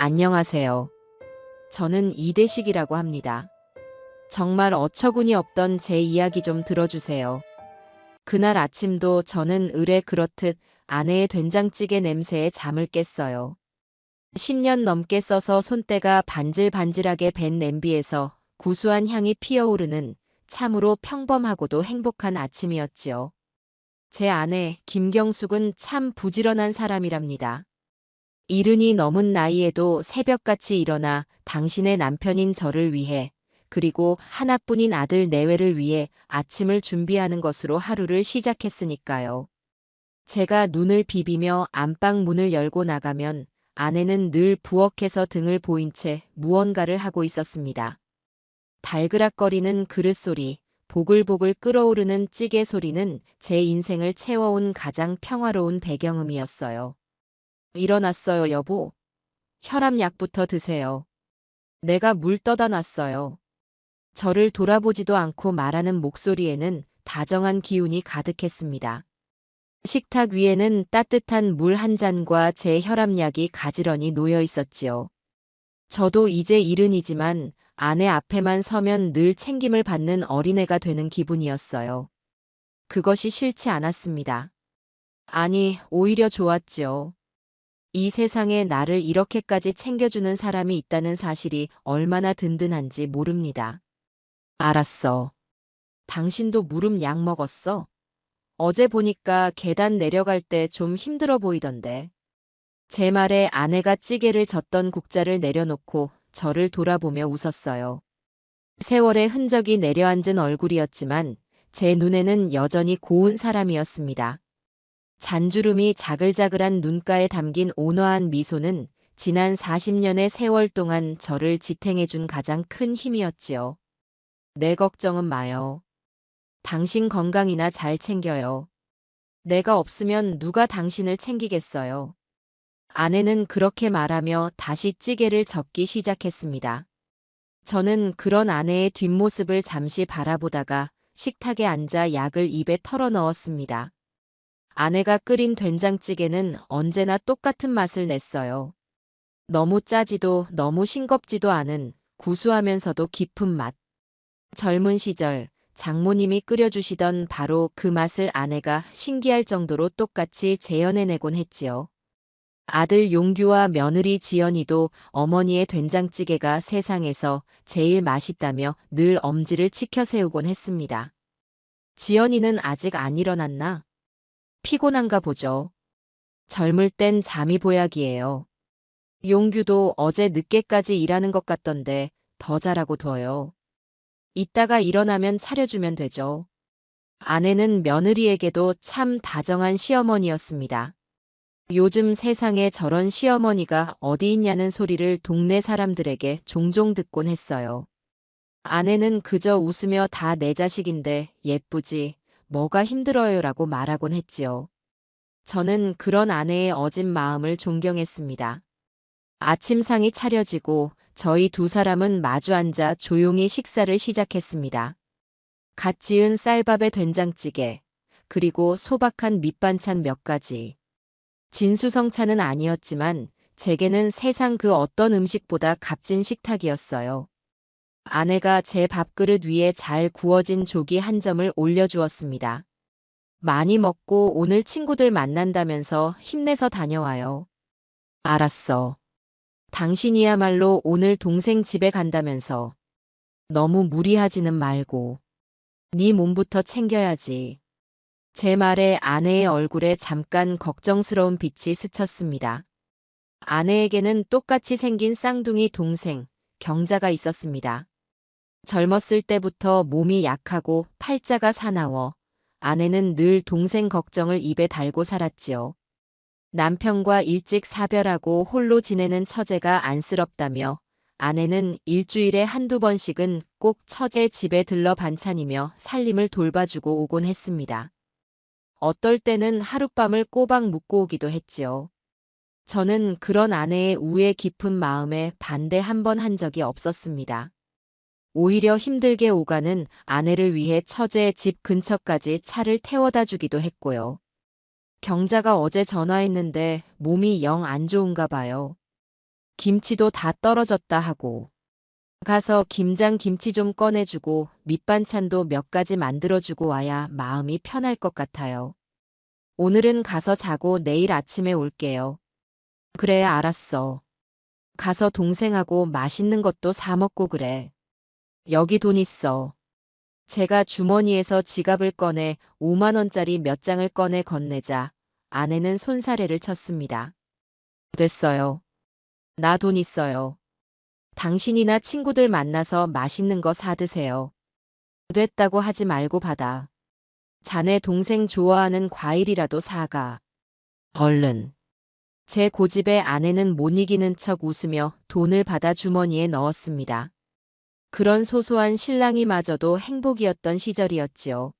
안녕하세요. 저는 이대식이라고 합니다. 정말 어처구니 없던 제 이야기 좀 들어주세요. 그날 아침도 저는 의례 그렇듯 아내의 된장찌개 냄새에 잠을 깼어요. 10년 넘게 써서 손때가 반질반질하게 밴 냄비에서 구수한 향이 피어오르는 참으로 평범하고도 행복한 아침이었지요. 제 아내 김경숙은 참 부지런한 사람이랍니다. 이른이 넘은 나이에도 새벽같이 일어나 당신의 남편인 저를 위해 그리고 하나뿐인 아들 내외를 위해 아침을 준비하는 것으로 하루를 시작했으니까요. 제가 눈을 비비며 안방 문을 열고 나가면 아내는 늘 부엌에서 등을 보인 채 무언가를 하고 있었습니다. 달그락거리는 그릇 소리, 보글보글 끓어오르는 찌개 소리는 제 인생을 채워온 가장 평화로운 배경음이었어요. 일어났어요, 여보. 혈압약부터 드세요. 내가 물 떠다 놨어요. 저를 돌아보지도 않고 말하는 목소리에는 다정한 기운이 가득했습니다. 식탁 위에는 따뜻한 물 한 잔과 제 혈압약이 가지런히 놓여 있었지요. 저도 이제 이른이지만 아내 앞에만 서면 늘 챙김을 받는 어린애가 되는 기분이었어요. 그것이 싫지 않았습니다. 아니, 오히려 좋았지요. 이 세상에 나를 이렇게까지 챙겨주는 사람이 있다는 사실이 얼마나 든든한지 모릅니다. 알았어. 당신도 무릎 약 먹었어? 어제 보니까 계단 내려갈 때 좀 힘들어 보이던데. 제 말에 아내가 찌개를 젓던 국자를 내려놓고 저를 돌아보며 웃었어요. 세월의 흔적이 내려앉은 얼굴이었지만 제 눈에는 여전히 고운 사람이었습니다. 잔주름이 자글자글한 눈가에 담긴 온화한 미소는 지난 40년의 세월 동안 저를 지탱해준 가장 큰 힘이었지요. 내 걱정은 마요. 당신 건강이나 잘 챙겨요. 내가 없으면 누가 당신을 챙기겠어요. 아내는 그렇게 말하며 다시 찌개를 젓기 시작했습니다. 저는 그런 아내의 뒷모습을 잠시 바라보다가 식탁에 앉아 약을 입에 털어 넣었습니다. 아내가 끓인 된장찌개는 언제나 똑같은 맛을 냈어요. 너무 짜지도 너무 싱겁지도 않은 구수하면서도 깊은 맛. 젊은 시절 장모님이 끓여주시던 바로 그 맛을 아내가 신기할 정도로 똑같이 재현해내곤 했지요. 아들 용규와 며느리 지연이도 어머니의 된장찌개가 세상에서 제일 맛있다며 늘 엄지를 치켜 세우곤 했습니다. 지연이는 아직 안 일어났나? 피곤한가 보죠. 젊을 땐 잠이 보약이에요. 용규도 어제 늦게까지 일하는 것 같던데 더 잘하고 둬요. 이따가 일어나면 차려주면 되죠. 아내는 며느리에게도 참 다정한 시어머니였습니다. 요즘 세상에 저런 시어머니가 어디 있냐는 소리를 동네 사람들에게 종종 듣곤 했어요. 아내는 그저 웃으며 다 내 자식인데 예쁘지, 뭐가 힘들어요라고 말하곤 했지요. 저는 그런 아내의 어진 마음을 존경했습니다. 아침상이 차려지고 저희 두 사람은 마주 앉아 조용히 식사를 시작했습니다. 갓 지은 쌀밥에 된장찌개, 그리고 소박한 밑반찬 몇 가지. 진수성찬은 아니었지만 제게는 세상 그 어떤 음식보다 값진 식탁이었어요. 아내가 제 밥그릇 위에 잘 구워진 조기 한 점을 올려주었습니다. 많이 먹고 오늘 친구들 만난다면서 힘내서 다녀와요. 알았어. 당신이야말로 오늘 동생 집에 간다면서. 너무 무리하지는 말고. 네 몸부터 챙겨야지. 제 말에 아내의 얼굴에 잠깐 걱정스러운 빛이 스쳤습니다. 아내에게는 똑같이 생긴 쌍둥이 동생, 경자가 있었습니다. 젊었을 때부터 몸이 약하고 팔자가 사나워 아내는 늘 동생 걱정을 입에 달고 살았지요. 남편과 일찍 사별하고 홀로 지내는 처제가 안쓰럽다며 아내는 일주일에 한두 번씩은 꼭 처제 집에 들러 반찬이며 살림을 돌봐주고 오곤 했습니다. 어떨 때는 하룻밤을 꼬박 묵고 오기도 했지요. 저는 그런 아내의 우애 깊은 마음에 반대 한 번 한 적이 없었습니다. 오히려 힘들게 오가는 아내를 위해 처제의 집 근처까지 차를 태워다 주기도 했고요. 경자가 어제 전화했는데 몸이 영 안 좋은가 봐요. 김치도 다 떨어졌다 하고. 가서 김장 김치 좀 꺼내주고 밑반찬도 몇 가지 만들어주고 와야 마음이 편할 것 같아요. 오늘은 가서 자고 내일 아침에 올게요. 그래, 알았어. 가서 동생하고 맛있는 것도 사 먹고 그래. 여기 돈 있어. 제가 주머니에서 지갑을 꺼내 5만 원짜리 몇 장을 꺼내 건네자 아내는 손사래를 쳤습니다. 됐어요. 나 돈 있어요. 당신이나 친구들 만나서 맛있는 거 사드세요. 됐다고 하지 말고 받아. 자네 동생 좋아하는 과일이라도 사가. 얼른. 제 고집에 아내는 못 이기는 척 웃으며 돈을 받아 주머니에 넣었습니다. 그런 소소한 실랑이마저도 행복이었던 시절이었지요.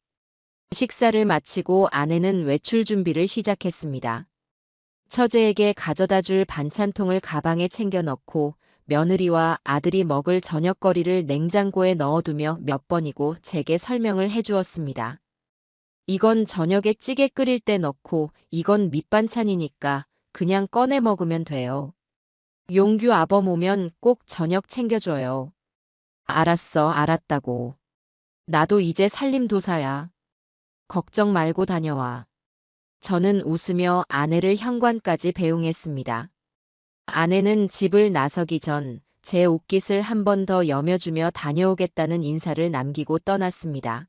식사를 마치고 아내는 외출 준비를 시작했습니다. 처제에게 가져다 줄 반찬통을 가방에 챙겨 넣고 며느리와 아들이 먹을 저녁거리를 냉장고에 넣어두며 몇 번이고 제게 설명을 해주었습니다. 이건 저녁에 찌개 끓일 때 넣고 이건 밑반찬이니까 그냥 꺼내 먹으면 돼요. 용규 아범 오면 꼭 저녁 챙겨줘요. 알았어, 알았다고. 나도 이제 살림도사야. 걱정 말고 다녀와. 저는 웃으며 아내를 현관까지 배웅했습니다. 아내는 집을 나서기 전 제 옷깃을 한 번 더 여며주며 다녀오겠다는 인사를 남기고 떠났습니다.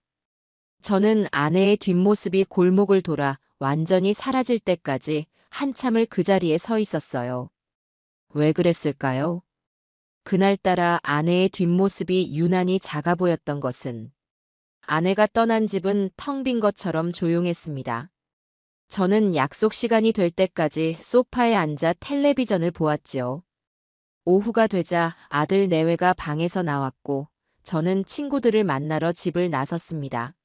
저는 아내의 뒷모습이 골목을 돌아 완전히 사라질 때까지 한참을 그 자리에 서 있었어요. 왜 그랬을까요? 그날따라 아내의 뒷모습이 유난히 작아 보였던 것은 아내가 떠난 집은 텅 빈 것처럼 조용했습니다. 저는 약속 시간이 될 때까지 소파에 앉아 텔레비전을 보았지요. 오후가 되자 아들 내외가 방에서 나왔고 저는 친구들을 만나러 집을 나섰습니다.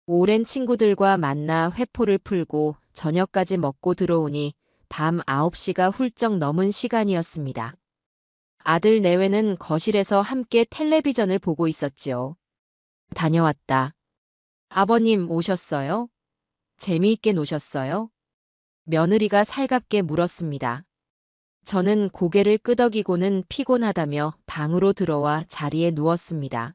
오랜 친구들과 만나 회포를 풀고 저녁까지 먹고 들어오니 밤 9시가 훌쩍 넘은 시간이었습니다. 아들 내외는 거실에서 함께 텔레비전을 보고 있었지요. 다녀왔다. 아버님 오셨어요? 재미있게 노셨어요? 며느리가 살갑게 물었습니다. 저는 고개를 끄덕이고는 피곤하다며 방으로 들어와 자리에 누웠습니다.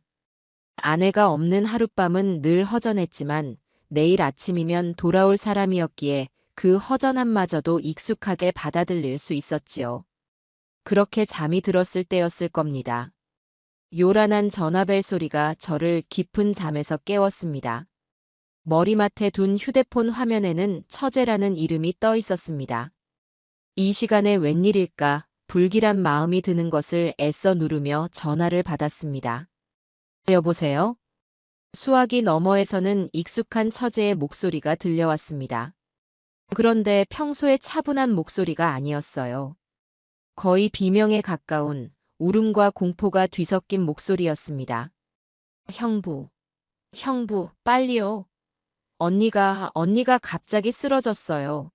아내가 없는 하룻밤은 늘 허전했지만 내일 아침이면 돌아올 사람이었기에 그 허전함마저도 익숙하게 받아들일 수 있었지요. 그렇게 잠이 들었을 때였을 겁니다. 요란한 전화벨 소리가 저를 깊은 잠에서 깨웠습니다. 머리맡에 둔 휴대폰 화면에는 처제라는 이름이 떠 있었습니다. 이 시간에 웬일일까 불길한 마음이 드는 것을 애써 누르며 전화를 받았습니다. 여보세요? 수화기 너머에서는 익숙한 처제의 목소리가 들려왔습니다. 그런데 평소에 차분한 목소리가 아니었어요. 거의 비명에 가까운 울음과 공포가 뒤섞인 목소리였습니다. 형부, 빨리요. 언니가 갑자기 쓰러졌어요.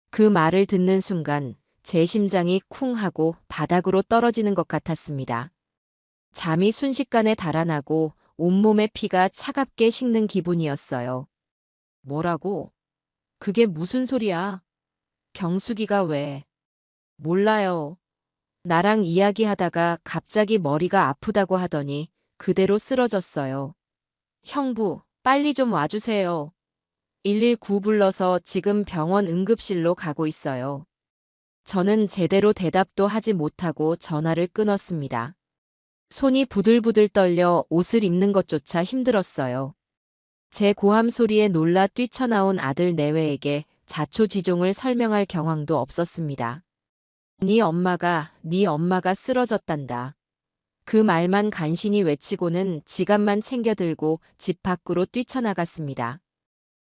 그 말을 듣는 순간 제 심장이 쿵 하고 바닥으로 떨어지는 것 같았습니다. 잠이 순식간에 달아나고 온몸의 피가 차갑게 식는 기분이었어요. 뭐라고? 그게 무슨 소리야? 경숙이가 왜? 몰라요. 나랑 이야기하다가 갑자기 머리가 아프다고 하더니 그대로 쓰러졌어요. 형부, 빨리 좀 와주세요. 119 불러서 지금 병원 응급실로 가고 있어요. 저는 제대로 대답도 하지 못하고 전화를 끊었습니다. 손이 부들부들 떨려 옷을 입는 것조차 힘들었어요. 제 고함 소리에 놀라 뛰쳐나온 아들 내외에게 자초지종을 설명할 경황도 없었습니다. 네 엄마가 쓰러졌단다. 그 말만 간신히 외치고는 지갑만 챙겨들고 집 밖으로 뛰쳐나갔습니다.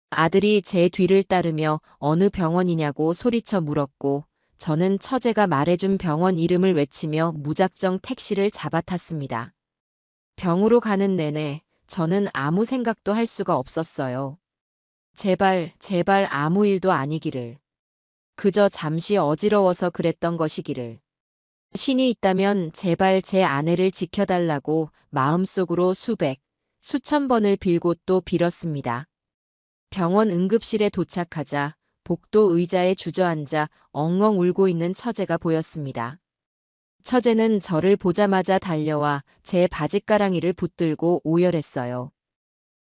아들이 제 뒤를 따르며 어느 병원이냐고 소리쳐 물었고 저는 처제가 말해준 병원 이름을 외치며 무작정 택시를 잡아탔습니다. 병으로 가는 내내 저는 아무 생각도 할 수가 없었어요. 제발 아무 일도 아니기를. 그저 잠시 어지러워서 그랬던 것이기를. 신이 있다면 제발 제 아내를 지켜달라고 마음속으로 수천 번을 빌고 또 빌었습니다. 병원 응급실에 도착하자 복도 의자에 주저앉아 엉엉 울고 있는 처제가 보였습니다. 처제는 저를 보자마자 달려와 제 바짓가랑이를 붙들고 오열했어요.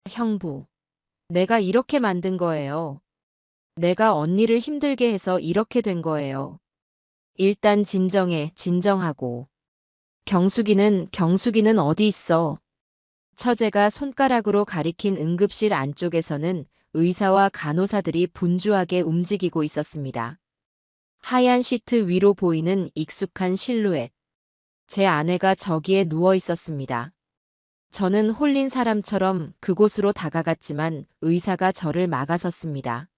형부, 내가 이렇게 만든 거예요. 내가 언니를 힘들게 해서 이렇게 된 거예요. 일단 진정해, 진정하고. 경숙이는 어디 있어? 처제가 손가락으로 가리킨 응급실 안쪽에서는 의사와 간호사들이 분주하게 움직이고 있었습니다. 하얀 시트 위로 보이는 익숙한 실루엣. 제 아내가 저기에 누워 있었습니다. 저는 홀린 사람처럼 그곳으로 다가갔지만 의사가 저를 막아섰습니다.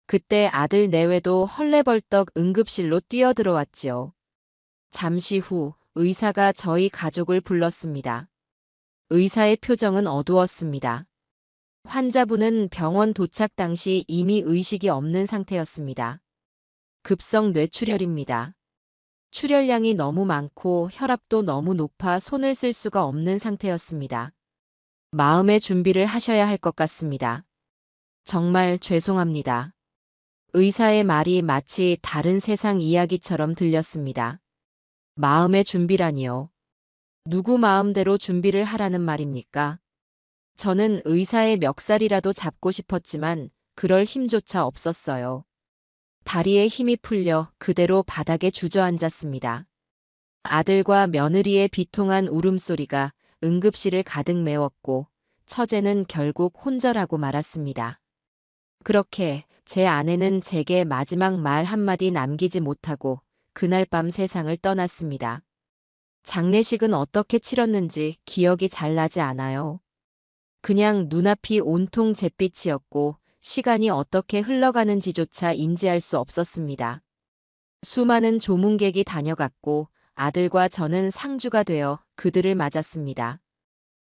그때 아들 내외도 헐레벌떡 응급실로 뛰어들어왔지요. 잠시 후 의사가 저희 가족을 불렀습니다. 의사의 표정은 어두웠습니다. 환자분은 병원 도착 당시 이미 의식이 없는 상태였습니다. 급성 뇌출혈입니다. 출혈량이 너무 많고 혈압도 너무 높아 손을 쓸 수가 없는 상태였습니다. 마음의 준비를 하셔야 할 것 같습니다. 정말 죄송합니다. 의사의 말이 마치 다른 세상 이야기처럼 들렸습니다. 마음의 준비라니요. 누구 마음대로 준비를 하라는 말입니까? 저는 의사의 멱살이라도 잡고 싶었지만 그럴 힘조차 없었어요. 다리에 힘이 풀려 그대로 바닥에 주저앉았습니다. 아들과 며느리의 비통한 울음소리가 응급실을 가득 메웠고 처제는 결국 혼절하고 말았습니다. 그렇게 제 아내는 제게 마지막 말 한마디 남기지 못하고 그날 밤 세상을 떠났습니다. 장례식은 어떻게 치렀는지 기억이 잘 나지 않아요. 그냥 눈앞이 온통 잿빛이었고 시간이 어떻게 흘러가는지조차 인지할 수 없었습니다. 수많은 조문객이 다녀갔고 아들과 저는 상주가 되어 그들을 맞았습니다.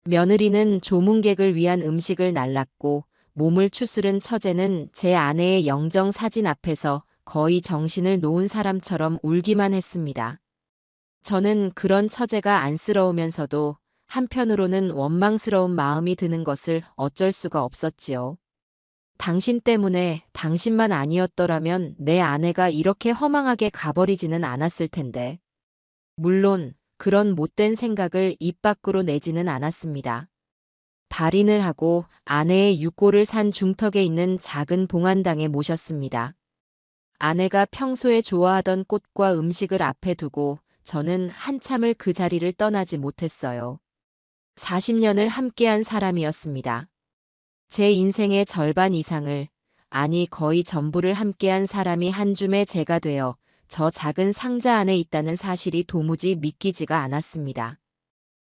며느리는 조문객을 위한 음식을 날랐고 몸을 추스른 처제는 제 아내의 영정 사진 앞에서 거의 정신을 놓은 사람처럼 울기만 했습니다. 저는 그런 처제가 안쓰러우면서도 한편으로는 원망스러운 마음이 드는 것을 어쩔 수가 없었지요. 당신 때문에 당신만 아니었더라면 내 아내가 이렇게 허망하게 가버리지는 않았을 텐데. 물론 그런 못된 생각을 입 밖으로 내지는 않았습니다. 발인을 하고 아내의 육고를 산 중턱에 있는 작은 봉안당에 모셨습니다. 아내가 평소에 좋아하던 꽃과 음식을 앞에 두고 저는 한참을 그 자리를 떠나지 못했어요. 40년을 함께한 사람이었습니다. 제 인생의 절반 이상을, 아니 거의 전부를 함께한 사람이 한 줌의 제가 되어 저 작은 상자 안에 있다는 사실이 도무지 믿기지가 않았습니다.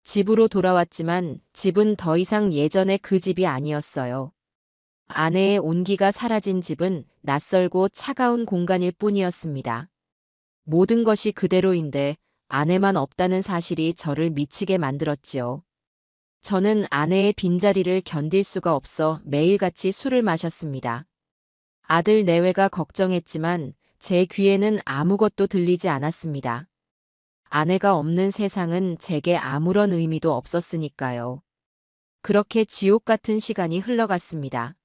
집으로 돌아왔지만 집은 더 이상 예전의 그 집이 아니었어요. 아내의 온기가 사라진 집은 낯설고 차가운 공간일 뿐이었습니다. 모든 것이 그대로인데 아내만 없다는 사실이 저를 미치게 만들었지요. 저는 아내의 빈자리를 견딜 수가 없어 매일같이 술을 마셨습니다. 아들 내외가 걱정했지만 제 귀에는 아무것도 들리지 않았습니다. 아내가 없는 세상은 제게 아무런 의미도 없었으니까요. 그렇게 지옥 같은 시간이 흘러갔습니다.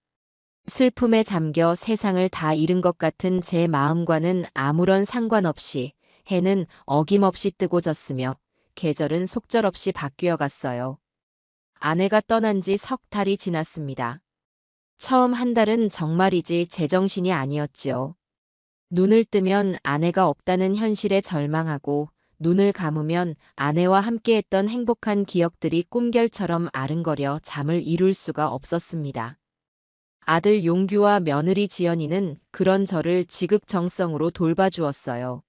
슬픔에 잠겨 세상을 다 잃은 것 같은 제 마음과는 아무런 상관없이 해는 어김없이 뜨고 졌으며 계절은 속절없이 바뀌어 갔어요. 아내가 떠난 지 석 달이 지났습니다. 처음 한 달은 정말이지 제정신이 아니었지요. 눈을 뜨면 아내가 없다는 현실에 절망하고 눈을 감으면 아내와 함께했던 행복한 기억들이 꿈결처럼 아른거려 잠을 이룰 수가 없었습니다. 아들 용규와 며느리 지연이는 그런 저를 지극정성으로 돌봐주었어요.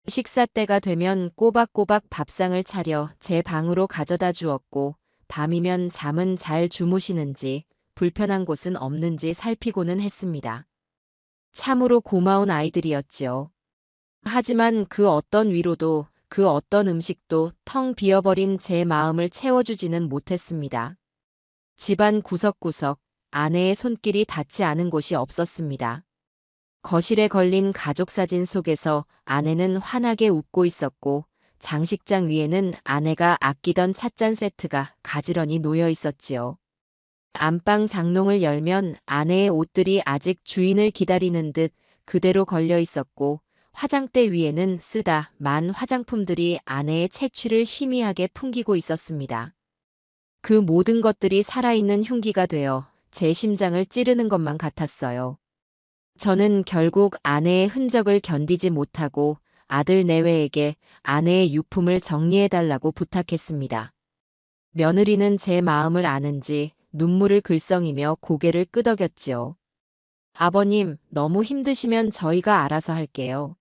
식사 때가 되면 꼬박꼬박 밥상을 차려 제 방으로 가져다 주었고 밤이면 잠은 잘 주무시는지 불편한 곳은 없는지 살피고는 했습니다. 참으로 고마운 아이들이었지요. 하지만 그 어떤 위로도 그 어떤 음식도 텅 비어버린 제 마음을 채워주지는 못했습니다. 집안 구석구석 아내의 손길이 닿지 않은 곳이 없었습니다. 거실에 걸린 가족사진 속에서 아내는 환하게 웃고 있었고 장식장 위에는 아내가 아끼던 찻잔 세트가 가지런히 놓여 있었지요. 안방 장롱을 열면 아내의 옷들이 아직 주인을 기다리는 듯 그대로 걸려 있었고 화장대 위에는 쓰다 만 화장품들이 아내의 채취를 희미하게 풍기고 있었습니다. 그 모든 것들이 살아있는 흉기가 되어 제 심장을 찌르는 것만 같았어요. 저는 결국 아내의 흔적을 견디지 못하고 아들 내외에게 아내의 유품을 정리해달라고 부탁했습니다. 며느리는 제 마음을 아는지 눈물을 글썽이며 고개를 끄덕였지요. 아버님, 너무 힘드시면 저희가 알아서 할게요.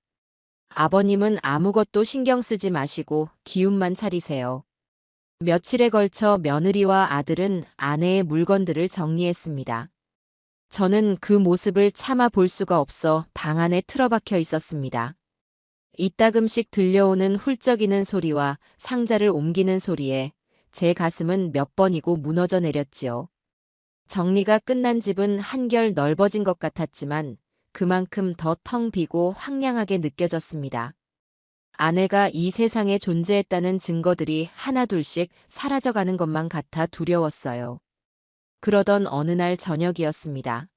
아버님은 아무것도 신경 쓰지 마시고 기운만 차리세요. 며칠에 걸쳐 며느리와 아들은 아내의 물건들을 정리했습니다. 저는 그 모습을 참아 볼 수가 없어 방 안에 틀어박혀 있었습니다. 이따금씩 들려오는 훌쩍이는 소리와 상자를 옮기는 소리에 제 가슴은 몇 번이고 무너져 내렸지요. 정리가 끝난 집은 한결 넓어진 것 같았지만 그만큼 더 텅 비고 황량하게 느껴졌습니다. 아내가 이 세상에 존재했다는 증거들이 하나둘씩 사라져가는 것만 같아 두려웠어요. 그러던 어느 날 저녁이었습니다.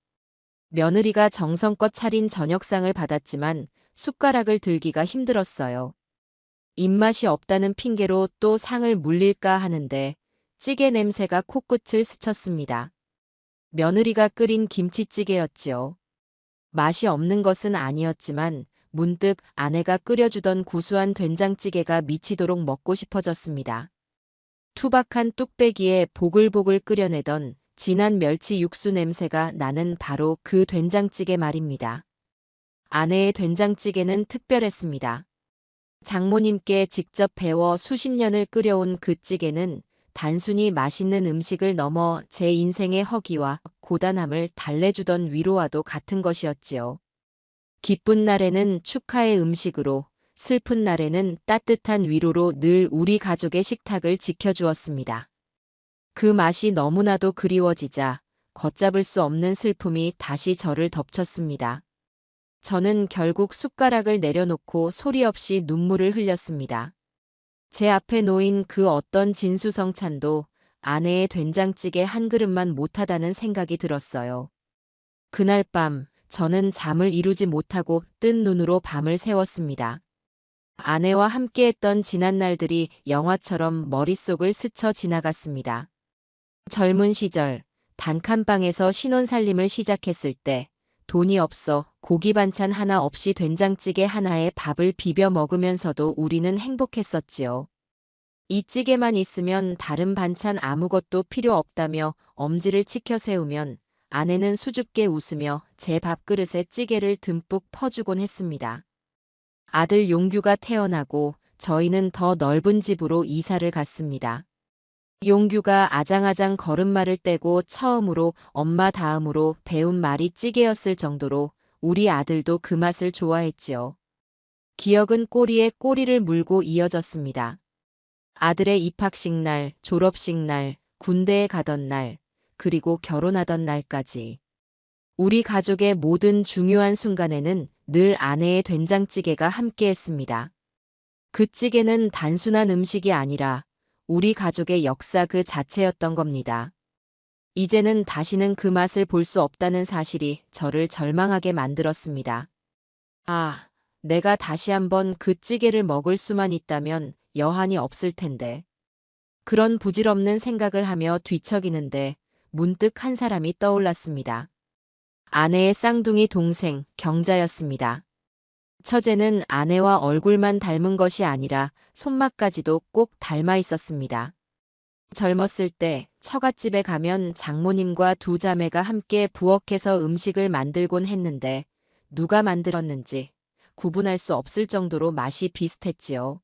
며느리가 정성껏 차린 저녁상을 받았지만 숟가락을 들기가 힘들었어요. 입맛이 없다는 핑계로 또 상을 물릴까 하는데 찌개 냄새가 코끝을 스쳤습니다. 며느리가 끓인 김치찌개였지요. 맛이 없는 것은 아니었지만 문득 아내가 끓여주던 구수한 된장찌개가 미치도록 먹고 싶어졌습니다. 투박한 뚝배기에 보글보글 끓여내던 진한 멸치 육수 냄새가 나는 바로 그 된장찌개 말입니다. 아내의 된장찌개는 특별했습니다. 장모님께 직접 배워 수십 년을 끓여온 그 찌개는 단순히 맛있는 음식을 넘어 제 인생의 허기와 고단함을 달래주던 위로와도 같은 것이었지요. 기쁜 날에는 축하의 음식으로, 슬픈 날에는 따뜻한 위로로 늘 우리 가족의 식탁을 지켜주었습니다. 그 맛이 너무나도 그리워지자 걷잡을 수 없는 슬픔이 다시 저를 덮쳤습니다. 저는 결국 숟가락을 내려놓고 소리 없이 눈물을 흘렸습니다. 제 앞에 놓인 그 어떤 진수성찬도 아내의 된장찌개 한 그릇만 못하다는 생각이 들었어요. 그날 밤 저는 잠을 이루지 못하고 뜬 눈으로 밤을 새웠습니다. 아내와 함께했던 지난 날들이 영화처럼 머릿속을 스쳐 지나갔습니다. 젊은 시절 단칸방에서 신혼살림을 시작했을 때 돈이 없어 고기 반찬 하나 없이 된장찌개 하나에 밥을 비벼 먹으면서도 우리는 행복했었지요. 이 찌개만 있으면 다른 반찬 아무것도 필요 없다며 엄지를 치켜 세우면 아내는 수줍게 웃으며 제 밥그릇에 찌개를 듬뿍 퍼주곤 했습니다. 아들 용규가 태어나고 저희는 더 넓은 집으로 이사를 갔습니다. 용규가 아장아장 걸음마를 떼고 처음으로 엄마 다음으로 배운 말이 찌개였을 정도로 우리 아들도 그 맛을 좋아했지요. 기억은 꼬리에 꼬리를 물고 이어졌습니다. 아들의 입학식 날, 졸업식 날, 군대에 가던 날, 그리고 결혼하던 날까지. 우리 가족의 모든 중요한 순간에는 늘 아내의 된장찌개가 함께했습니다. 그 찌개는 단순한 음식이 아니라 우리 가족의 역사 그 자체였던 겁니다. 이제는 다시는 그 맛을 볼 수 없다는 사실이 저를 절망하게 만들었습니다. 아, 내가 다시 한번 그 찌개를 먹을 수만 있다면 여한이 없을 텐데. 그런 부질없는 생각을 하며 뒤척이는데 문득 한 사람이 떠올랐습니다. 아내의 쌍둥이 동생, 경자였습니다. 처제는 아내와 얼굴만 닮은 것이 아니라 손맛까지도 꼭 닮아 있었습니다. 젊었을 때 처갓집에 가면 장모님과 두 자매가 함께 부엌에서 음식을 만들곤 했는데 누가 만들었는지 구분할 수 없을 정도로 맛이 비슷했지요.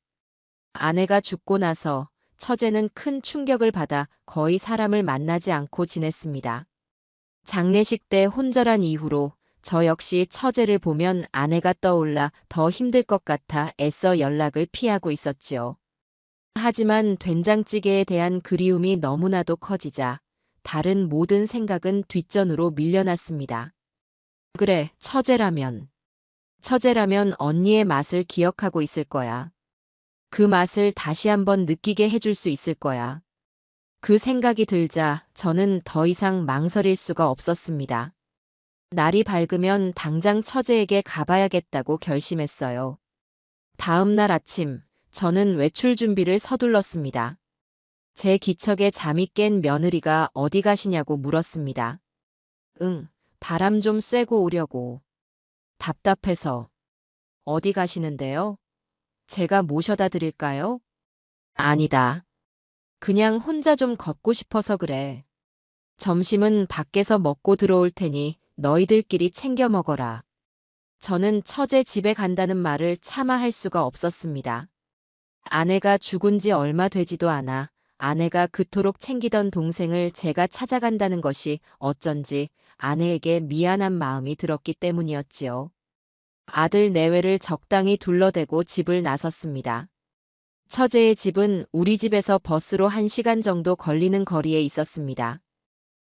아내가 죽고 나서 처제는 큰 충격을 받아 거의 사람을 만나지 않고 지냈습니다. 장례식 때 혼절한 이후로 저 역시 처제를 보면 아내가 떠올라 더 힘들 것 같아 애써 연락을 피하고 있었지요. 하지만 된장찌개에 대한 그리움이 너무나도 커지자 다른 모든 생각은 뒷전으로 밀려났습니다. 그래, 처제라면 언니의 맛을 기억하고 있을 거야. 그 맛을 다시 한번 느끼게 해줄 수 있을 거야. 그 생각이 들자 저는 더 이상 망설일 수가 없었습니다. 날이 밝으면 당장 처제에게 가봐야겠다고 결심했어요. 다음 날 아침, 저는 외출 준비를 서둘렀습니다. 제 기척에 잠이 깬 며느리가 어디 가시냐고 물었습니다. 응, 바람 좀 쐬고 오려고. 답답해서. 어디 가시는데요? 제가 모셔다 드릴까요? 아니다. 그냥 혼자 좀 걷고 싶어서 그래. 점심은 밖에서 먹고 들어올 테니 너희들끼리 챙겨 먹어라. 저는 처제 집에 간다는 말을 차마 할 수가 없었습니다. 아내가 죽은 지 얼마 되지도 않아 아내가 그토록 챙기던 동생을 제가 찾아간다는 것이 어쩐지 아내에게 미안한 마음이 들었기 때문이었지요. 아들 내외를 적당히 둘러대고 집을 나섰습니다. 처제의 집은 우리 집에서 버스로 1시간 정도 걸리는 거리에 있었습니다.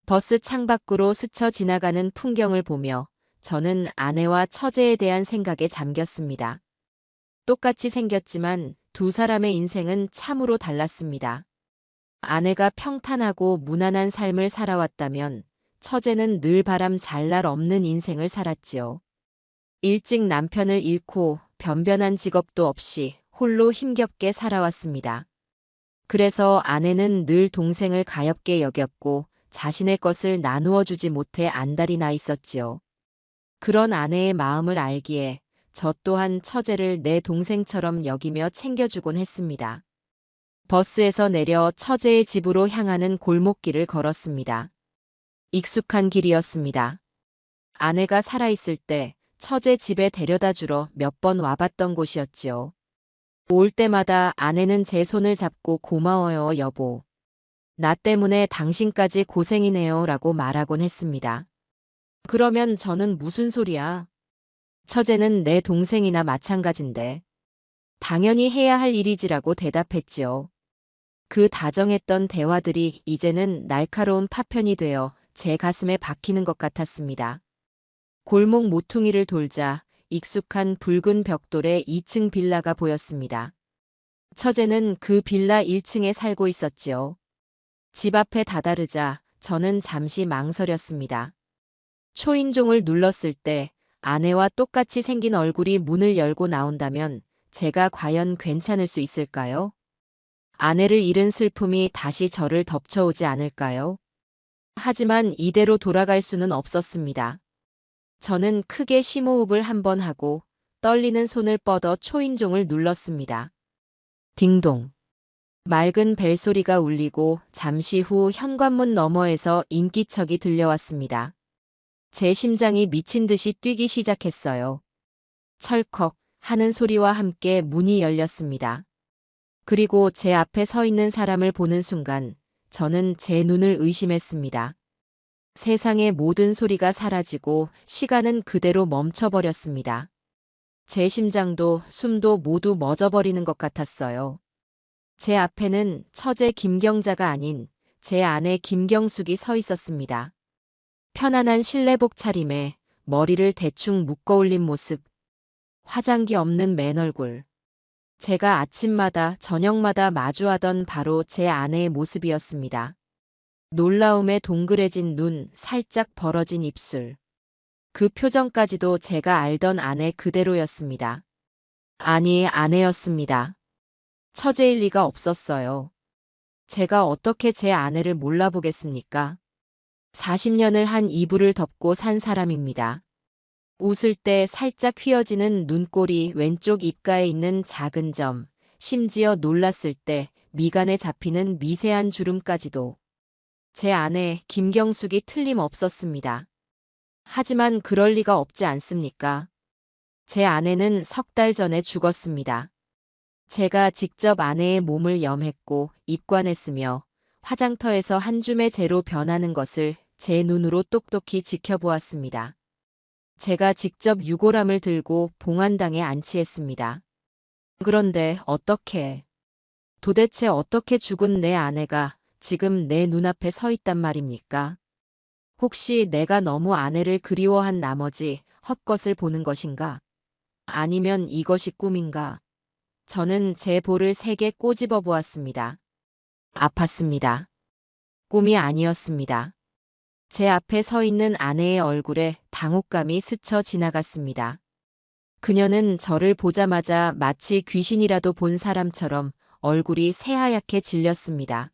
버스 창밖으로 스쳐 지나가는 풍경을 보며 저는 아내와 처제에 대한 생각에 잠겼습니다. 똑같이 생겼지만 두 사람의 인생은 참으로 달랐습니다. 아내가 평탄하고 무난한 삶을 살아왔다면 처제는 늘 바람 잘 날 없는 인생을 살았지요. 일찍 남편을 잃고 변변한 직업도 없이 홀로 힘겹게 살아왔습니다. 그래서 아내는 늘 동생을 가엾게 여겼고 자신의 것을 나누어 주지 못해 안달이 나 있었지요. 그런 아내의 마음을 알기에 저 또한 처제를 내 동생처럼 여기며 챙겨주곤 했습니다. 버스에서 내려 처제의 집으로 향하는 골목길을 걸었습니다. 익숙한 길이었습니다. 아내가 살아있을 때 처제 집에 데려다 주러 몇 번 와봤던 곳이었지요. 올 때마다 아내는 제 손을 잡고 고마워요, 여보. 나 때문에 당신까지 고생이네요 라고 말하곤 했습니다. 그러면 저는 무슨 소리야? 처제는 내 동생이나 마찬가지인데. 당연히 해야 할 일이지라고 대답했지요. 그 다정했던 대화들이 이제는 날카로운 파편이 되어 제 가슴에 박히는 것 같았습니다. 골목 모퉁이를 돌자 익숙한 붉은 벽돌의 2층 빌라가 보였습니다. 처제는 그 빌라 1층에 살고 있었지요. 집 앞에 다다르자 저는 잠시 망설였습니다. 초인종을 눌렀을 때 아내와 똑같이 생긴 얼굴이 문을 열고 나온다면 제가 과연 괜찮을 수 있을까요? 아내를 잃은 슬픔이 다시 저를 덮쳐오지 않을까요? 하지만 이대로 돌아갈 수는 없었습니다. 저는 크게 심호흡을 한번 하고 떨리는 손을 뻗어 초인종을 눌렀습니다. 딩동. 맑은 벨소리가 울리고 잠시 후 현관문 너머에서 인기척이 들려왔습니다. 제 심장이 미친 듯이 뛰기 시작했어요. 철컥 하는 소리와 함께 문이 열렸습니다. 그리고 제 앞에 서 있는 사람을 보는 순간 저는 제 눈을 의심했습니다. 세상의 모든 소리가 사라지고 시간은 그대로 멈춰버렸습니다. 제 심장도 숨도 모두 멎어버리는 것 같았어요. 제 앞에는 처제 김경자가 아닌 제 아내 김경숙이 서 있었습니다. 편안한 실내복 차림에 머리를 대충 묶어 올린 모습, 화장기 없는 맨 얼굴. 제가 아침마다 저녁마다 마주하던 바로 제 아내의 모습이었습니다. 놀라움에 동그래진 눈, 살짝 벌어진 입술. 그 표정까지도 제가 알던 아내 그대로였습니다. 아니, 아내였습니다. 처제일 리가 없었어요. 제가 어떻게 제 아내를 몰라보겠습니까? 40년을 한 이불을 덮고 산 사람입니다. 웃을 때 살짝 휘어지는 눈꼬리 왼쪽 입가에 있는 작은 점, 심지어 놀랐을 때 미간에 잡히는 미세한 주름까지도. 제 아내 김경숙이 틀림없었습니다. 하지만 그럴 리가 없지 않습니까? 제 아내는 3달 전에 죽었습니다. 제가 직접 아내의 몸을 염했고 입관했으며 화장터에서 한 줌의 재로 변하는 것을 제 눈으로 똑똑히 지켜보았습니다. 제가 직접 유골함을 들고 봉안당에 안치했습니다. 그런데 도대체 어떻게 죽은 내 아내가 지금 내 눈앞에 서 있단 말입니까? 혹시 내가 너무 아내를 그리워한 나머지 헛것을 보는 것인가? 아니면 이것이 꿈인가? 저는 제 볼을 3개 꼬집어 보았습니다. 아팠습니다. 꿈이 아니었습니다. 제 앞에 서 있는 아내의 얼굴에 당혹감이 스쳐 지나갔습니다. 그녀는 저를 보자마자 마치 귀신이라도 본 사람처럼 얼굴이 새하얗게 질렸습니다.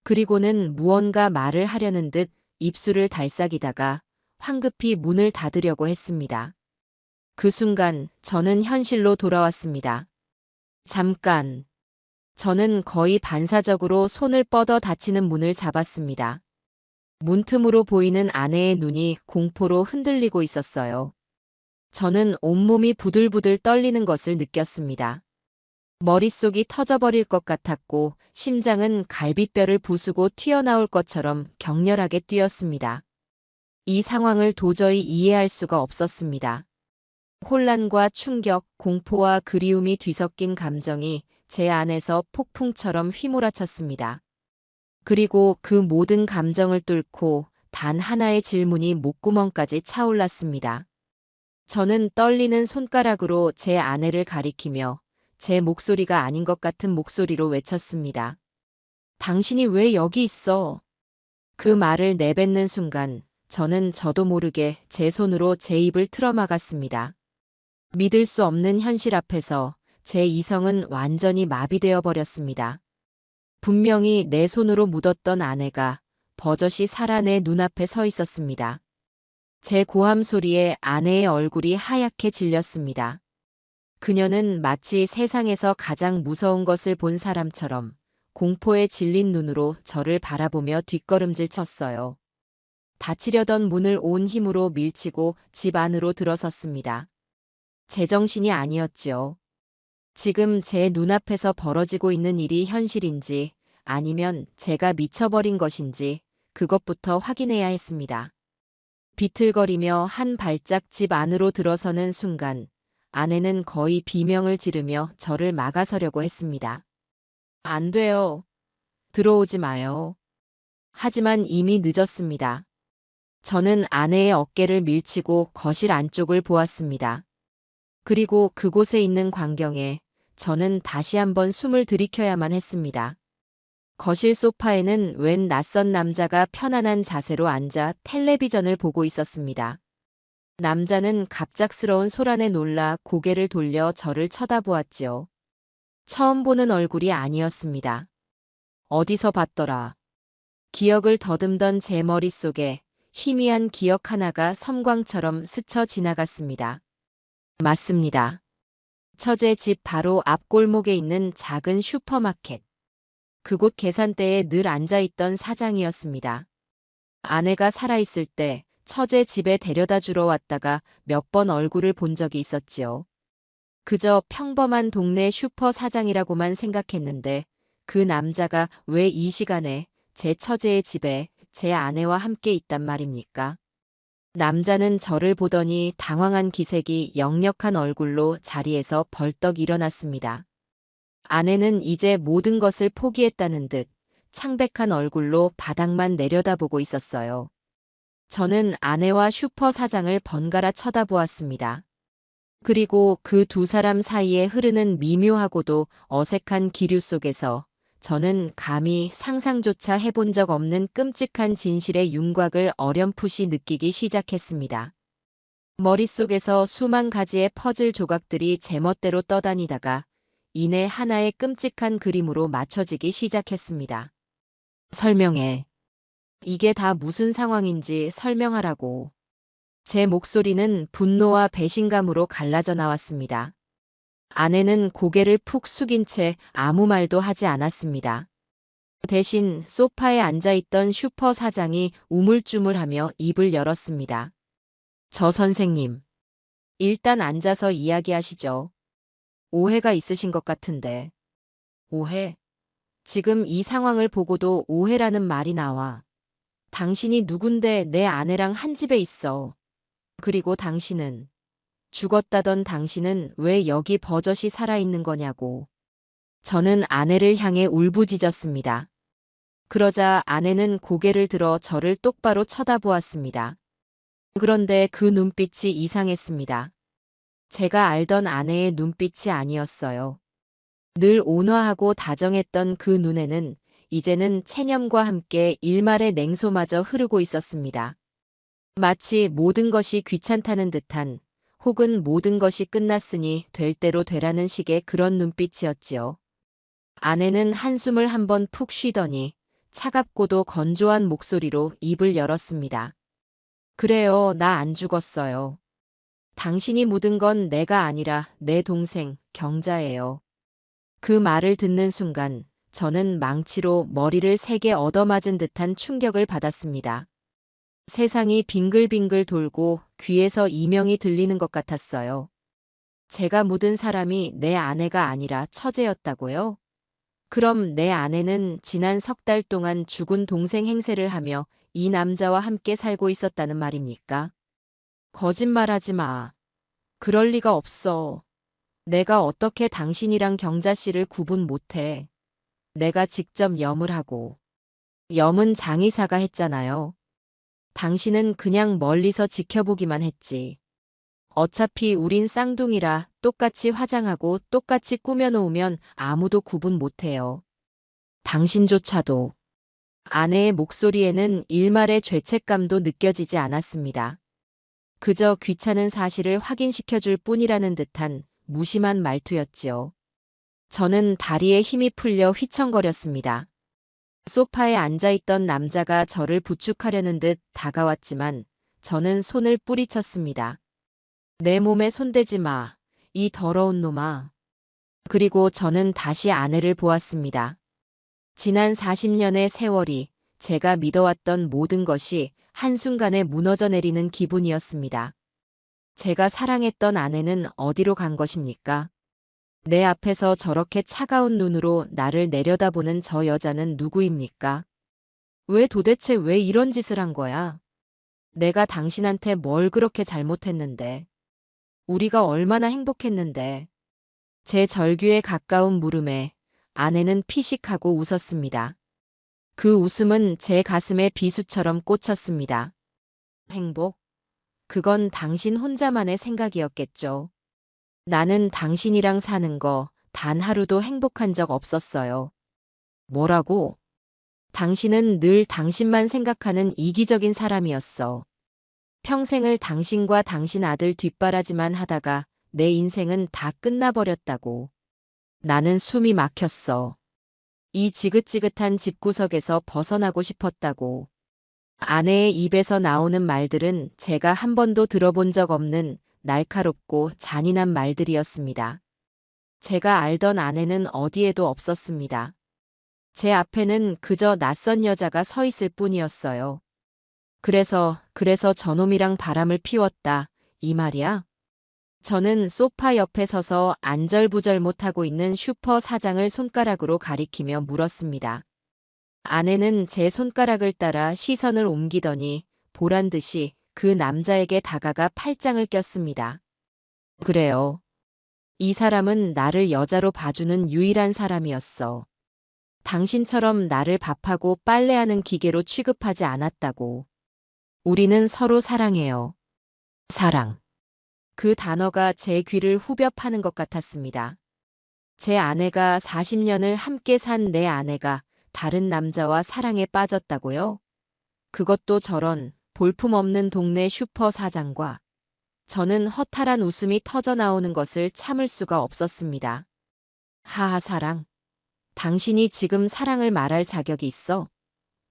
그리고는 무언가 말을 하려는 듯 입술을 달싹이다가 황급히 문을 닫으려고 했습니다. 그 순간 저는 현실로 돌아왔습니다. 잠깐. 저는 거의 반사적으로 손을 뻗어 닫히는 문을 잡았습니다. 문틈으로 보이는 아내의 눈이 공포로 흔들리고 있었어요. 저는 온몸이 부들부들 떨리는 것을 느꼈습니다. 머릿속이 터져버릴 것 같았고 심장은 갈비뼈를 부수고 튀어나올 것처럼 격렬하게 뛰었습니다. 이 상황을 도저히 이해할 수가 없었습니다. 혼란과 충격, 공포와 그리움이 뒤섞인 감정이 제 안에서 폭풍처럼 휘몰아쳤습니다. 그리고 그 모든 감정을 뚫고 단 하나의 질문이 목구멍까지 차올랐습니다. 저는 떨리는 손가락으로 제 아내를 가리키며 제 목소리가 아닌 것 같은 목소리로 외쳤습니다. 당신이 왜 여기 있어? 그 말을 내뱉는 순간 저는 저도 모르게 제 손으로 제 입을 틀어막았습니다. 믿을 수 없는 현실 앞에서 제 이성은 완전히 마비되어 버렸습니다. 분명히 내 손으로 묻었던 아내가 버젓이 살아 내 눈앞에 서 있었습니다. 제 고함 소리에 아내의 얼굴이 하얗게 질렸습니다. 그녀는 마치 세상에서 가장 무서운 것을 본 사람처럼 공포에 질린 눈으로 저를 바라보며 뒷걸음질 쳤어요. 닫히려던 문을 온 힘으로 밀치고 집 안으로 들어섰습니다. 제정신이 아니었지요. 지금 제 눈앞에서 벌어지고 있는 일이 현실인지 아니면 제가 미쳐버린 것인지 그것부터 확인해야 했습니다. 비틀거리며 한 발짝 집 안으로 들어서는 순간 아내는 거의 비명을 지르며 저를 막아서려고 했습니다. 안 돼요. 들어오지 마요. 하지만 이미 늦었습니다. 저는 아내의 어깨를 밀치고 거실 안쪽을 보았습니다. 그리고 그곳에 있는 광경에 저는 다시 한번 숨을 들이켜야만 했습니다. 거실 소파에는 웬 낯선 남자가 편안한 자세로 앉아 텔레비전을 보고 있었습니다. 남자는 갑작스러운 소란에 놀라 고개를 돌려 저를 쳐다보았지요. 처음 보는 얼굴이 아니었습니다. 어디서 봤더라. 기억을 더듬던 제 머릿속에 희미한 기억 하나가 섬광처럼 스쳐 지나갔습니다. 맞습니다. 처제 집 바로 앞 골목에 있는 작은 슈퍼마켓. 그곳 계산대에 늘 앉아있던 사장이었습니다. 아내가 살아있을 때 처제 집에 데려다 주러 왔다가 몇 번 얼굴을 본 적이 있었지요. 그저 평범한 동네 슈퍼 사장이라고만 생각했는데 그 남자가 왜 이 시간에 제 처제의 집에 제 아내와 함께 있단 말입니까? 남자는 저를 보더니 당황한 기색이 역력한 얼굴로 자리에서 벌떡 일어났습니다. 아내는 이제 모든 것을 포기했다는 듯 창백한 얼굴로 바닥만 내려다보고 있었어요. 저는 아내와 슈퍼 사장을 번갈아 쳐다보았습니다. 그리고 그 두 사람 사이에 흐르는 미묘하고도 어색한 기류 속에서 저는 감히 상상조차 해본 적 없는 끔찍한 진실의 윤곽을 어렴풋이 느끼기 시작했습니다. 머릿속에서 수만 가지의 퍼즐 조각들이 제멋대로 떠다니다가 이내 하나의 끔찍한 그림으로 맞춰지기 시작했습니다. 설명해. 이게 다 무슨 상황인지 설명하라고. 제 목소리는 분노와 배신감으로 갈라져 나왔습니다. 아내는 고개를 푹 숙인 채 아무 말도 하지 않았습니다. 대신 소파에 앉아있던 슈퍼 사장이 우물쭈물하며 입을 열었습니다. 저 선생님, 일단 앉아서 이야기하시죠. 오해가 있으신 것 같은데. 오해? 지금 이 상황을 보고도 오해라는 말이 나와. 당신이 누군데 내 아내랑 한 집에 있어. 그리고 당신은 죽었다던 당신은 왜 여기 버젓이 살아있는 거냐고. 저는 아내를 향해 울부짖었습니다. 그러자 아내는 고개를 들어 저를 똑바로 쳐다보았습니다. 그런데 그 눈빛이 이상했습니다. 제가 알던 아내의 눈빛이 아니었어요. 늘 온화하고 다정했던 그 눈에는 이제는 체념과 함께 일말의 냉소마저 흐르고 있었습니다. 마치 모든 것이 귀찮다는 듯한, 혹은 모든 것이 끝났으니 될 대로 되라는 식의 그런 눈빛이었지요. 아내는 한숨을 한번 푹 쉬더니 차갑고도 건조한 목소리로 입을 열었습니다. 그래요, 나 안 죽었어요. 당신이 묻은 건 내가 아니라 내 동생, 경자예요. 그 말을 듣는 순간 저는 망치로 머리를 세게 얻어맞은 듯한 충격을 받았습니다. 세상이 빙글빙글 돌고 귀에서 이명이 들리는 것 같았어요. 제가 묻은 사람이 내 아내가 아니라 처제였다고요? 그럼 내 아내는 지난 석 달 동안 죽은 동생 행세를 하며 이 남자와 함께 살고 있었다는 말입니까? 거짓말하지 마. 그럴 리가 없어. 내가 어떻게 당신이랑 경자 씨를 구분 못해. 내가 직접 염을 하고. 염은 장의사가 했잖아요. 당신은 그냥 멀리서 지켜보기만 했지. 어차피 우린 쌍둥이라 똑같이 화장하고 똑같이 꾸며놓으면 아무도 구분 못해요. 당신조차도. 아내의 목소리에는 일말의 죄책감도 느껴지지 않았습니다. 그저 귀찮은 사실을 확인시켜줄 뿐이라는 듯한 무심한 말투였지요. 저는 다리에 힘이 풀려 휘청거렸습니다. 소파에 앉아있던 남자가 저를 부축하려는 듯 다가왔지만 저는 손을 뿌리쳤습니다. 내 몸에 손대지 마, 이 더러운 놈아. 그리고 저는 다시 아내를 보았습니다. 지난 40년의 세월이, 제가 믿어왔던 모든 것이 한순간에 무너져 내리는 기분이었습니다. 제가 사랑했던 아내는 어디로 간 것입니까? 내 앞에서 저렇게 차가운 눈으로 나를 내려다보는 저 여자는 누구입니까? 도대체 왜 이런 짓을 한 거야? 내가 당신한테 뭘 그렇게 잘못했는데? 우리가 얼마나 행복했는데? 제 절규에 가까운 물음에 아내는 피식하고 웃었습니다. 그 웃음은 제 가슴에 비수처럼 꽂혔습니다. 행복? 그건 당신 혼자만의 생각이었겠죠. 나는 당신이랑 사는 거 단 하루도 행복한 적 없었어요. 뭐라고? 당신은 늘 당신만 생각하는 이기적인 사람이었어. 평생을 당신과 당신 아들 뒷바라지만 하다가 내 인생은 다 끝나버렸다고. 나는 숨이 막혔어. 이 지긋지긋한 집구석에서 벗어나고 싶었다고. 아내의 입에서 나오는 말들은 제가 한 번도 들어본 적 없는 날카롭고 잔인한 말들이었습니다. 제가 알던 아내는 어디에도 없었습니다. 제 앞에는 그저 낯선 여자가 서 있을 뿐이었어요. 그래서 저놈이랑 바람을 피웠다, 이 말이야? 저는 소파 옆에 서서 안절부절 못하고 있는 슈퍼 사장을 손가락으로 가리키며 물었습니다. 아내는 제 손가락을 따라 시선을 옮기더니 보란 듯이 그 남자에게 다가가 팔짱을 꼈습니다. 그래요. 이 사람은 나를 여자로 봐주는 유일한 사람이었어. 당신처럼 나를 밥하고 빨래하는 기계로 취급하지 않았다고. 우리는 서로 사랑해요. 사랑. 그 단어가 제 귀를 후벼 파는 것 같았습니다. 제 아내가 40년을 함께 산 내 아내가 다른 남자와 사랑에 빠졌다고요? 그것도 저런 볼품없는 동네 슈퍼 사장과. 저는 허탈한 웃음이 터져 나오는 것을 참을 수가 없었습니다. 하하 사랑. 당신이 지금 사랑을 말할 자격이 있어?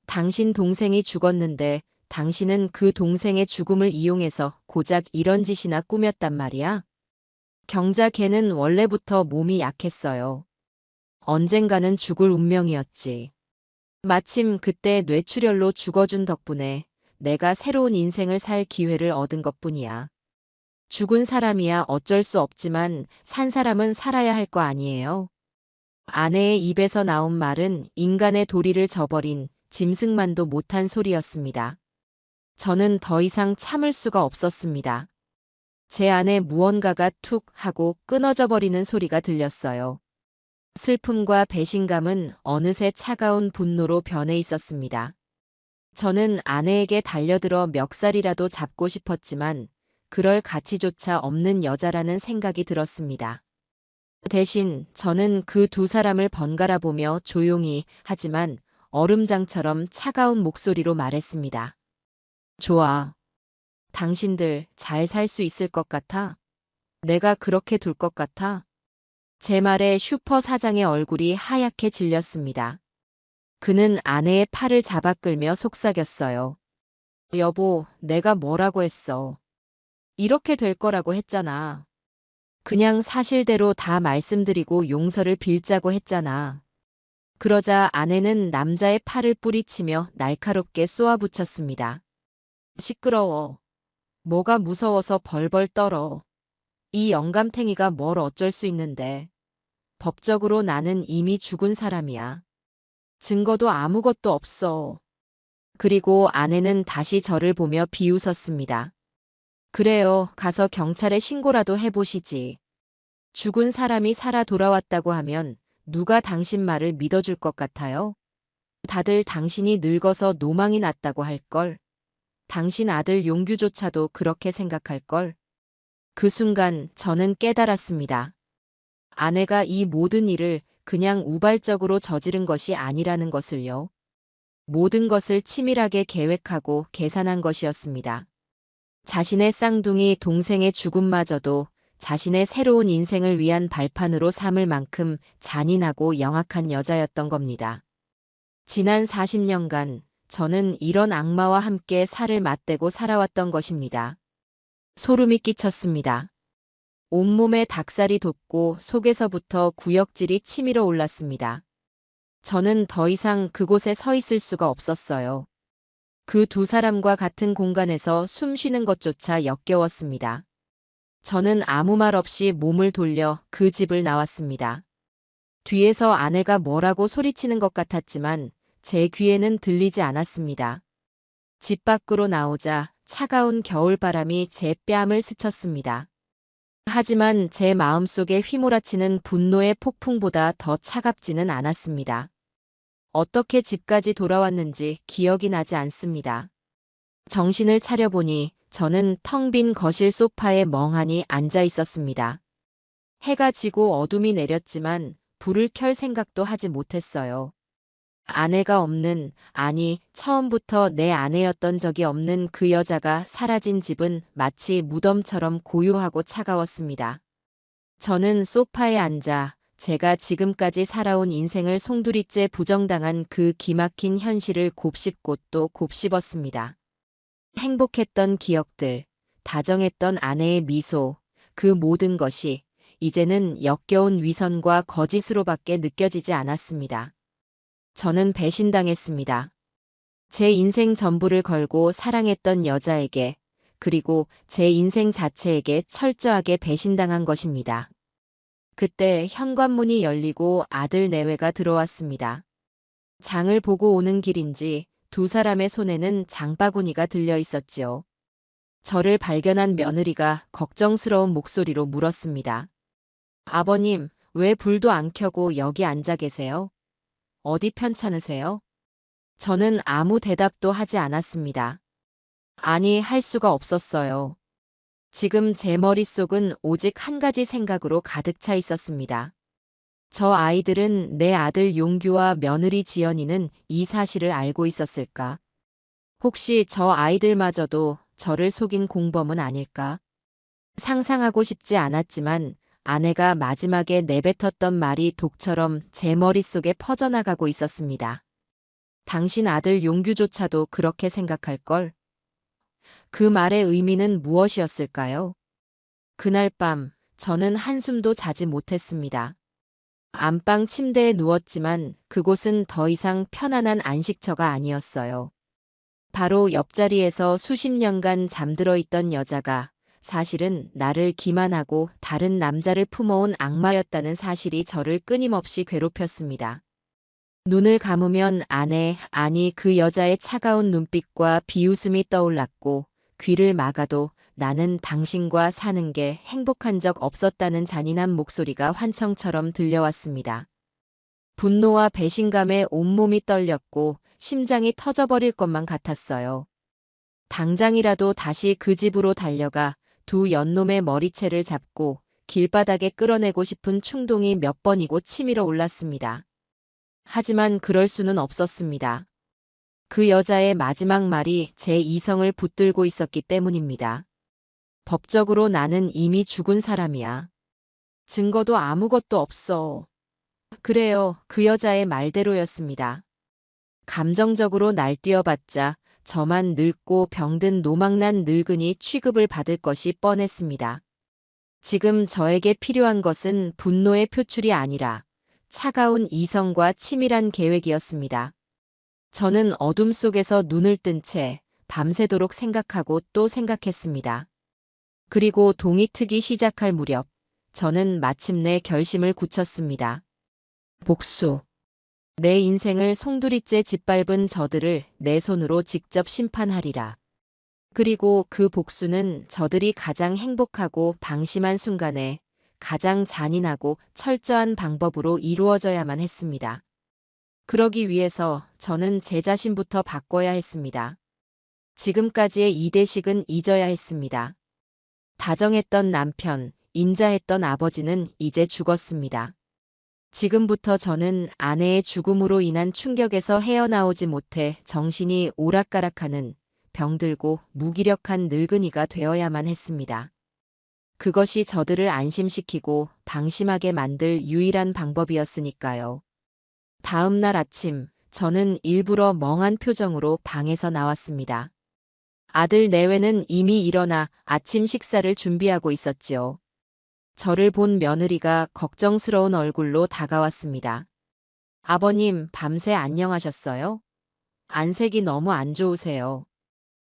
당신 동생이 죽었는데 당신은 그 동생의 죽음을 이용해서 고작 이런 짓이나 꾸몄단 말이야? 경자 걔는 원래부터 몸이 약했어요. 언젠가는 죽을 운명이었지. 마침 그때 뇌출혈로 죽어준 덕분에 내가 새로운 인생을 살 기회를 얻은 것뿐이야. 죽은 사람이야 어쩔 수 없지만 산 사람은 살아야 할 거 아니에요. 아내의 입에서 나온 말은 인간의 도리를 저버린 짐승만도 못한 소리였습니다. 저는 더 이상 참을 수가 없었습니다. 제 안에 무언가가 툭 하고 끊어져 버리는 소리가 들렸어요. 슬픔과 배신감은 어느새 차가운 분노로 변해 있었습니다. 저는 아내에게 달려들어 멱살이라도 잡고 싶었지만 그럴 가치조차 없는 여자라는 생각이 들었습니다. 대신 저는 그 두 사람을 번갈아 보며 조용히 하지만 얼음장처럼 차가운 목소리로 말했습니다. 좋아. 당신들 잘 살 수 있을 것 같아? 내가 그렇게 둘 것 같아? 제 말에 슈퍼 사장의 얼굴이 하얗게 질렸습니다. 그는 아내의 팔을 잡아 끌며 속삭였어요. 여보, 내가 뭐라고 했어? 이렇게 될 거라고 했잖아. 그냥 사실대로 다 말씀드리고 용서를 빌자고 했잖아. 그러자 아내는 남자의 팔을 뿌리치며 날카롭게 쏘아붙였습니다. 시끄러워. 뭐가 무서워서 벌벌 떨어. 이 영감탱이가 뭘 어쩔 수 있는데. 법적으로 나는 이미 죽은 사람이야. 증거도 아무것도 없어. 그리고 아내는 다시 저를 보며 비웃었습니다. 그래요. 가서 경찰에 신고라도 해보시지. 죽은 사람이 살아 돌아왔다고 하면 누가 당신 말을 믿어줄 것 같아요? 다들 당신이 늙어서 노망이 났다고 할걸. 당신 아들 용규조차도 그렇게 생각할걸. 그 순간 저는 깨달았습니다. 아내가 이 모든 일을 그냥 우발적으로 저지른 것이 아니라는 것을요. 모든 것을 치밀하게 계획하고 계산한 것이었습니다. 자신의 쌍둥이 동생의 죽음마저도 자신의 새로운 인생을 위한 발판으로 삼을 만큼 잔인하고 영악한 여자였던 겁니다. 지난 40년간 저는 이런 악마와 함께 살을 맞대고 살아왔던 것입니다. 소름이 끼쳤습니다. 온몸에 닭살이 돋고 속에서부터 구역질이 치밀어 올랐습니다. 저는 더 이상 그곳에 서 있을 수가 없었어요. 그 두 사람과 같은 공간에서 숨 쉬는 것조차 역겨웠습니다. 저는 아무 말 없이 몸을 돌려 그 집을 나왔습니다. 뒤에서 아내가 뭐라고 소리치는 것 같았지만 제 귀에는 들리지 않았습니다. 집 밖으로 나오자 차가운 겨울바람이 제 뺨을 스쳤습니다. 하지만 제 마음속에 휘몰아치는 분노의 폭풍보다 더 차갑지는 않았습니다. 어떻게 집까지 돌아왔는지 기억이 나지 않습니다. 정신을 차려보니 저는 텅 빈 거실 소파에 멍하니 앉아 있었습니다. 해가 지고 어둠이 내렸지만 불을 켤 생각도 하지 못했어요. 아내가 없는, 아니, 처음부터 내 아내였던 적이 없는 그 여자가 사라진 집은 마치 무덤처럼 고요하고 차가웠습니다. 저는 소파에 앉아 제가 지금까지 살아온 인생을 송두리째 부정당한 그 기막힌 현실을 곱씹고 또 곱씹었습니다. 행복했던 기억들, 다정했던 아내의 미소, 그 모든 것이 이제는 역겨운 위선과 거짓으로밖에 느껴지지 않았습니다. 저는 배신당했습니다. 제 인생 전부를 걸고 사랑했던 여자에게, 그리고 제 인생 자체에게 철저하게 배신당한 것입니다. 그때 현관문이 열리고 아들 내외가 들어왔습니다. 장을 보고 오는 길인지 두 사람의 손에는 장바구니가 들려 있었지요. 저를 발견한 며느리가 걱정스러운 목소리로 물었습니다. 아버님, 왜 불도 안 켜고 여기 앉아 계세요? 어디 편찮으세요? 저는 아무 대답도 하지 않았습니다. 아니, 할 수가 없었어요. 지금 제 머릿속은 오직 한 가지 생각으로 가득 차 있었습니다. 저 아이들은 내 아들 용규와 며느리 지연이는 이 사실을 알고 있었을까? 혹시 저 아이들마저도 저를 속인 공범은 아닐까? 상상하고 싶지 않았지만 아내가 마지막에 내뱉었던 말이 독처럼 제 머릿속에 퍼져나가고 있었습니다. 당신 아들 용규조차도 그렇게 생각할걸? 그 말의 의미는 무엇이었을까요? 그날 밤 저는 한숨도 자지 못했습니다. 안방 침대에 누웠지만 그곳은 더 이상 편안한 안식처가 아니었어요. 바로 옆자리에서 수십 년간 잠들어 있던 여자가 사실은 나를 기만하고 다른 남자를 품어온 악마였다는 사실이 저를 끊임없이 괴롭혔습니다. 눈을 감으면 아니 그 여자의 차가운 눈빛과 비웃음이 떠올랐고 귀를 막아도 나는 당신과 사는 게 행복한 적 없었다는 잔인한 목소리가 환청처럼 들려왔습니다. 분노와 배신감에 온몸이 떨렸고 심장이 터져버릴 것만 같았어요. 당장이라도 다시 그 집으로 달려가 두 연놈의 머리채를 잡고 길바닥에 끌어내고 싶은 충동이 몇 번이고 치밀어 올랐습니다. 하지만 그럴 수는 없었습니다. 그 여자의 마지막 말이 제 이성을 붙들고 있었기 때문입니다. 법적으로 나는 이미 죽은 사람이야. 증거도 아무것도 없어. 그래요. 그 여자의 말대로였습니다. 감정적으로 날뛰어봤자 저만 늙고 병든 노망난 늙은이 취급을 받을 것이 뻔했습니다. 지금 저에게 필요한 것은 분노의 표출이 아니라 차가운 이성과 치밀한 계획이었습니다. 저는 어둠 속에서 눈을 뜬 채 밤새도록 생각하고 또 생각했습니다. 그리고 동이 트기 시작할 무렵 저는 마침내 결심을 굳혔습니다. 복수. 내 인생을 송두리째 짓밟은 저들을 내 손으로 직접 심판하리라. 그리고 그 복수는 저들이 가장 행복하고 방심한 순간에 가장 잔인하고 철저한 방법으로 이루어져야만 했습니다. 그러기 위해서 저는 제 자신부터 바꿔야 했습니다. 지금까지의 이대식은 잊어야 했습니다. 다정했던 남편, 인자했던 아버지는 이제 죽었습니다. 지금부터 저는 아내의 죽음으로 인한 충격에서 헤어나오지 못해 정신이 오락가락하는 병들고 무기력한 늙은이가 되어야만 했습니다. 그것이 저들을 안심시키고 방심하게 만들 유일한 방법이었으니까요. 다음 날 아침, 저는 일부러 멍한 표정으로 방에서 나왔습니다. 아들 내외는 이미 일어나 아침 식사를 준비하고 있었지요. 저를 본 며느리가 걱정스러운 얼굴로 다가왔습니다. 아버님, 밤새 안녕하셨어요? 안색이 너무 안 좋으세요.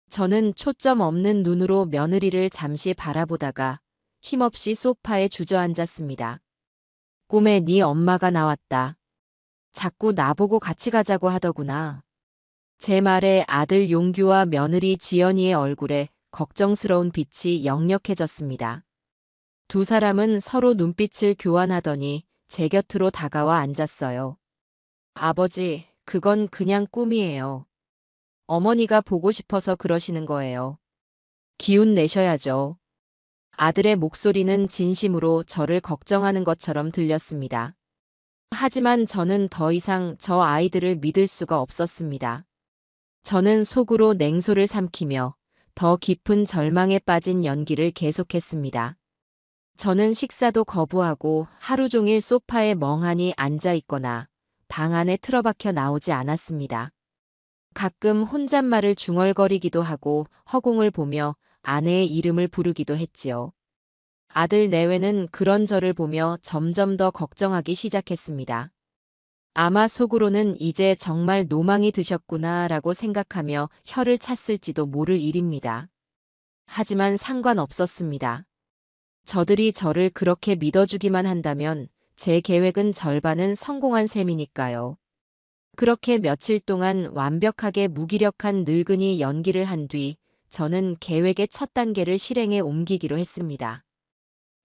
저는 초점 없는 눈으로 며느리를 잠시 바라보다가 힘없이 소파에 주저앉았습니다. 꿈에 네 엄마가 나왔다. 자꾸 나보고 같이 가자고 하더구나. 제 말에 아들 용규와 며느리 지연이의 얼굴에 걱정스러운 빛이 역력해졌습니다. 두 사람은 서로 눈빛을 교환하더니 제 곁으로 다가와 앉았어요. 아버지, 그건 그냥 꿈이에요. 어머니가 보고 싶어서 그러시는 거예요. 기운 내셔야죠. 아들의 목소리는 진심으로 저를 걱정하는 것처럼 들렸습니다. 하지만 저는 더 이상 저 아이들을 믿을 수가 없었습니다. 저는 속으로 냉소를 삼키며 더 깊은 절망에 빠진 연기를 계속했습니다. 저는 식사도 거부하고 하루 종일 소파에 멍하니 앉아 있거나 방 안에 틀어박혀 나오지 않았습니다. 가끔 혼잣말을 중얼거리기도 하고 허공을 보며 아내의 이름을 부르기도 했지요. 아들 내외는 그런 저를 보며 점점 더 걱정하기 시작했습니다. 아마 속으로는 이제 정말 노망이 드셨구나라고 생각하며 혀를 찼을지도 모를 일입니다. 하지만 상관없었습니다. 저들이 저를 그렇게 믿어주기만 한다면 제 계획은 절반은 성공한 셈이니까요. 그렇게 며칠 동안 완벽하게 무기력한 늙은이 연기를 한 뒤 저는 계획의 첫 단계를 실행에 옮기기로 했습니다.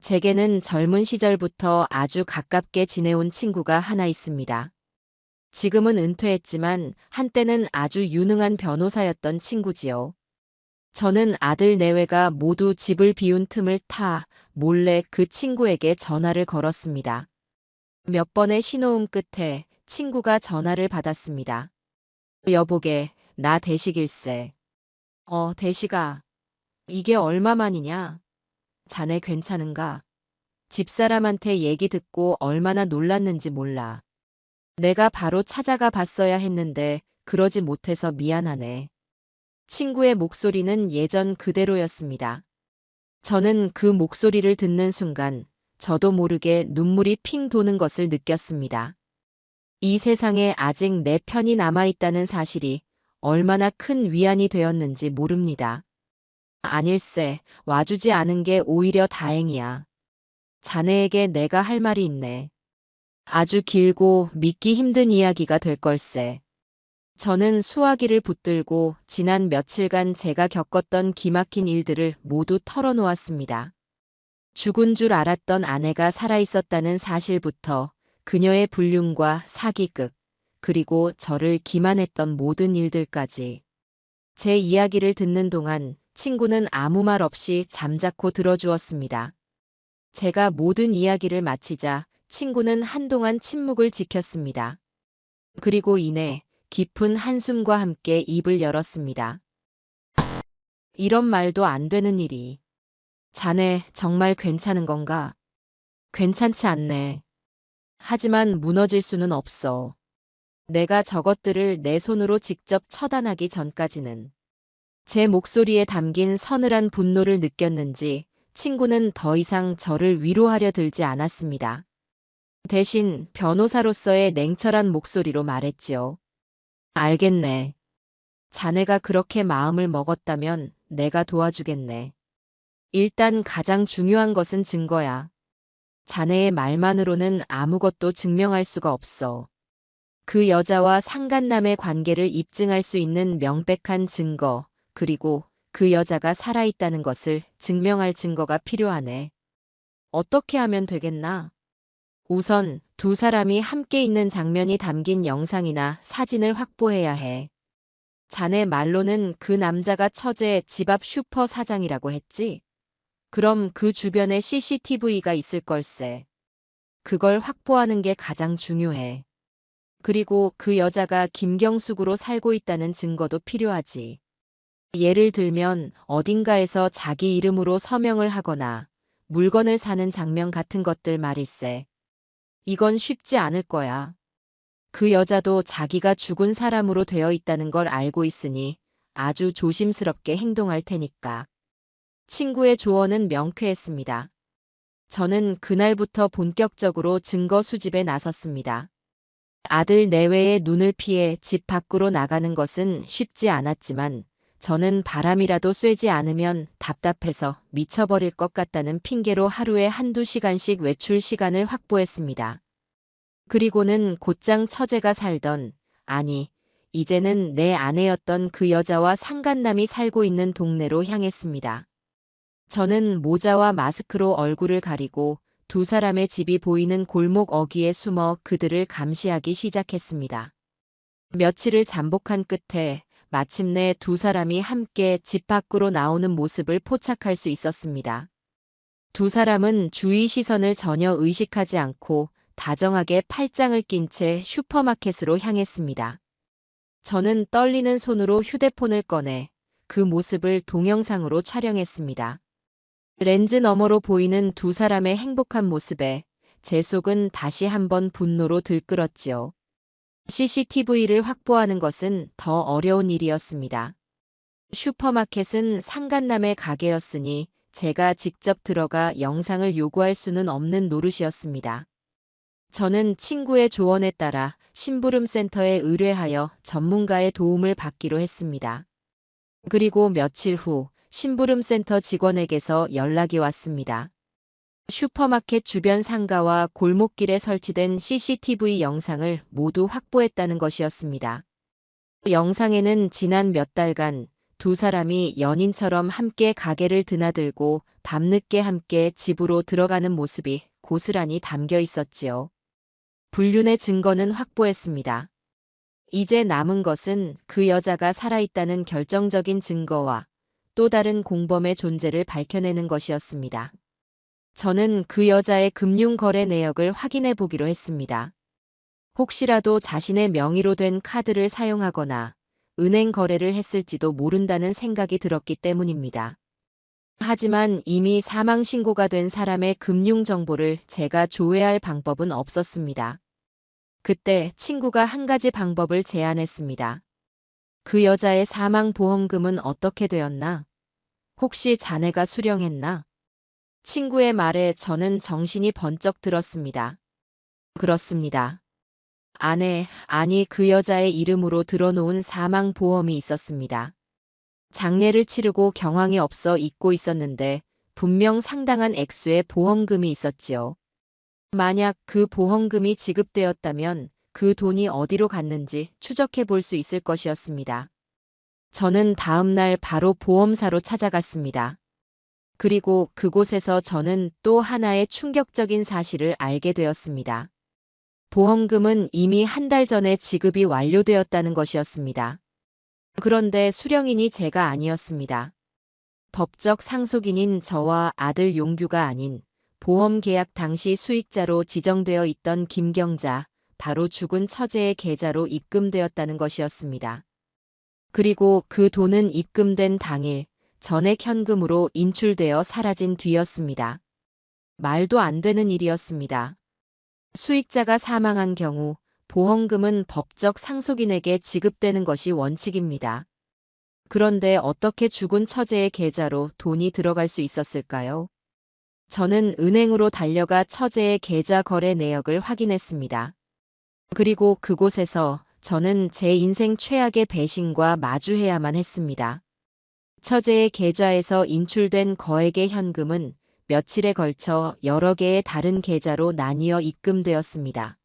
제게는 젊은 시절부터 아주 가깝게 지내온 친구가 하나 있습니다. 지금은 은퇴했지만 한때는 아주 유능한 변호사였던 친구지요. 저는 아들 내외가 모두 집을 비운 틈을 타 몰래 그 친구에게 전화를 걸었습니다. 몇 번의 신호음 끝에 친구가 전화를 받았습니다. 여보게, 나 대식일세. 대식아. 이게 얼마만이냐? 자네 괜찮은가? 집사람한테 얘기 듣고 얼마나 놀랐는지 몰라. 내가 바로 찾아가 봤어야 했는데 그러지 못해서 미안하네. 친구의 목소리는 예전 그대로였습니다. 저는 그 목소리를 듣는 순간 저도 모르게 눈물이 핑 도는 것을 느꼈습니다. 이 세상에 아직 내 편이 남아있다는 사실이 얼마나 큰 위안이 되었는지 모릅니다. 아닐세, 와주지 않은 게 오히려 다행이야. 자네에게 내가 할 말이 있네. 아주 길고 믿기 힘든 이야기가 될 걸세. 저는 수화기를 붙들고 지난 며칠간 제가 겪었던 기막힌 일들을 모두 털어놓았습니다. 죽은 줄 알았던 아내가 살아있었다는 사실부터 그녀의 불륜과 사기극, 그리고 저를 기만했던 모든 일들까지. 제 이야기를 듣는 동안 친구는 아무 말 없이 잠자코 들어주었습니다. 제가 모든 이야기를 마치자 친구는 한동안 침묵을 지켰습니다. 그리고 이내 깊은 한숨과 함께 입을 열었습니다. 이런 말도 안 되는 일이. 자네 정말 괜찮은 건가? 괜찮지 않네. 하지만 무너질 수는 없어. 내가 저것들을 내 손으로 직접 처단하기 전까지는. 제 목소리에 담긴 서늘한 분노를 느꼈는지 친구는 더 이상 저를 위로하려 들지 않았습니다. 대신 변호사로서의 냉철한 목소리로 말했지요. 알겠네. 자네가 그렇게 마음을 먹었다면 내가 도와주겠네. 일단 가장 중요한 것은 증거야. 자네의 말만으로는 아무것도 증명할 수가 없어. 그 여자와 상간남의 관계를 입증할 수 있는 명백한 증거, 그리고 그 여자가 살아있다는 것을 증명할 증거가 필요하네. 어떻게 하면 되겠나? 우선 두 사람이 함께 있는 장면이 담긴 영상이나 사진을 확보해야 해. 자네 말로는 그 남자가 처제 집 앞 슈퍼 사장이라고 했지? 그럼 그 주변에 CCTV가 있을 걸세. 그걸 확보하는 게 가장 중요해. 그리고 그 여자가 김경숙으로 살고 있다는 증거도 필요하지. 예를 들면 어딘가에서 자기 이름으로 서명을 하거나 물건을 사는 장면 같은 것들 말일세. 이건 쉽지 않을 거야. 그 여자도 자기가 죽은 사람으로 되어 있다는 걸 알고 있으니 아주 조심스럽게 행동할 테니까. 친구의 조언은 명쾌했습니다. 저는 그날부터 본격적으로 증거 수집에 나섰습니다. 아들 내외의 눈을 피해 집 밖으로 나가는 것은 쉽지 않았지만 저는 바람이라도 쐬지 않으면 답답해서 미쳐버릴 것 같다는 핑계로 하루에 한두 시간씩 외출 시간을 확보했습니다. 그리고는 곧장 처제가 살던, 아니, 이제는 내 아내였던 그 여자와 상간남이 살고 있는 동네로 향했습니다. 저는 모자와 마스크로 얼굴을 가리고 두 사람의 집이 보이는 골목 어귀에 숨어 그들을 감시하기 시작했습니다. 며칠을 잠복한 끝에 마침내 두 사람이 함께 집 밖으로 나오는 모습을 포착할 수 있었습니다. 두 사람은 주위 시선을 전혀 의식하지 않고 다정하게 팔짱을 낀 채 슈퍼마켓으로 향했습니다. 저는 떨리는 손으로 휴대폰을 꺼내 그 모습을 동영상으로 촬영했습니다. 렌즈 너머로 보이는 두 사람의 행복한 모습에 제 속은 다시 한번 분노로 들끓었지요. CCTV를 확보하는 것은 더 어려운 일이었습니다. 슈퍼마켓은 상간남의 가게였으니 제가 직접 들어가 영상을 요구할 수는 없는 노릇이었습니다. 저는 친구의 조언에 따라 심부름센터에 의뢰하여 전문가의 도움을 받기로 했습니다. 그리고 며칠 후 심부름센터 직원에게서 연락이 왔습니다. 슈퍼마켓 주변 상가와 골목길에 설치된 CCTV 영상을 모두 확보했다는 것이었습니다. 영상에는 지난 몇 달간 두 사람이 연인처럼 함께 가게를 드나들고 밤늦게 함께 집으로 들어가는 모습이 고스란히 담겨 있었지요. 불륜의 증거는 확보했습니다. 이제 남은 것은 그 여자가 살아있다는 결정적인 증거와 또 다른 공범의 존재를 밝혀내는 것이었습니다. 저는 그 여자의 금융거래 내역을 확인해 보기로 했습니다. 혹시라도 자신의 명의로 된 카드를 사용하거나 은행 거래를 했을지도 모른다는 생각이 들었기 때문입니다. 하지만 이미 사망 신고가 된 사람의 금융 정보를 제가 조회할 방법은 없었습니다. 그때 친구가 한 가지 방법을 제안했습니다. 그 여자의 사망 보험금은 어떻게 되었나? 혹시 자네가 수령했나? 친구의 말에 저는 정신이 번쩍 들었습니다. 그렇습니다. 아니 그 여자의 이름으로 들어놓은 사망 보험이 있었습니다. 장례를 치르고 경황이 없어 잊고 있었는데 분명 상당한 액수의 보험금이 있었지요. 만약 그 보험금이 지급되었다면 그 돈이 어디로 갔는지 추적해 볼 수 있을 것이었습니다. 저는 다음 날 바로 보험사로 찾아갔습니다. 그리고 그곳에서 저는 또 하나의 충격적인 사실을 알게 되었습니다. 보험금은 이미 한 달 전에 지급이 완료되었다는 것이었습니다. 그런데 수령인이 제가 아니었습니다. 법적 상속인인 저와 아들 용규가 아닌 보험 계약 당시 수익자로 지정되어 있던 김경자, 바로 죽은 처제의 계좌로 입금되었다는 것이었습니다. 그리고 그 돈은 입금된 당일 전액 현금으로 인출되어 사라진 뒤였습니다. 말도 안 되는 일이었습니다. 수익자가 사망한 경우 보험금은 법적 상속인에게 지급되는 것이 원칙입니다. 그런데 어떻게 죽은 처제의 계좌로 돈이 들어갈 수 있었을까요? 저는 은행으로 달려가 처제의 계좌 거래 내역을 확인했습니다. 그리고 그곳에서 저는 제 인생 최악의 배신과 마주해야만 했습니다. 처제의 계좌에서 인출된 거액의 현금은 며칠에 걸쳐 여러 개의 다른 계좌로 나뉘어 입금되었습니다.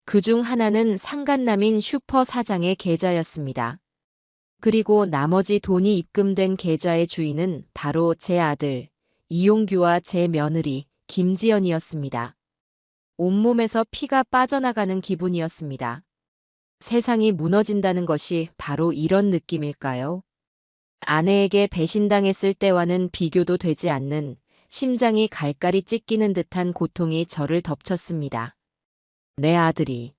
그중 하나는 상간남인 슈퍼 사장의 계좌였습니다. 그리고 나머지 돈이 입금된 계좌의 주인은 바로 제 아들 이용규와 제 며느리 김지연이었습니다. 온몸에서 피가 빠져나가는 기분이었습니다. 세상이 무너진다는 것이 바로 이런 느낌일까요? 아내에게 배신당했을 때와는 비교도 되지 않는 심장이 갈갈이 찢기는 듯한 고통이 저를 덮쳤습니다. 내 아들이,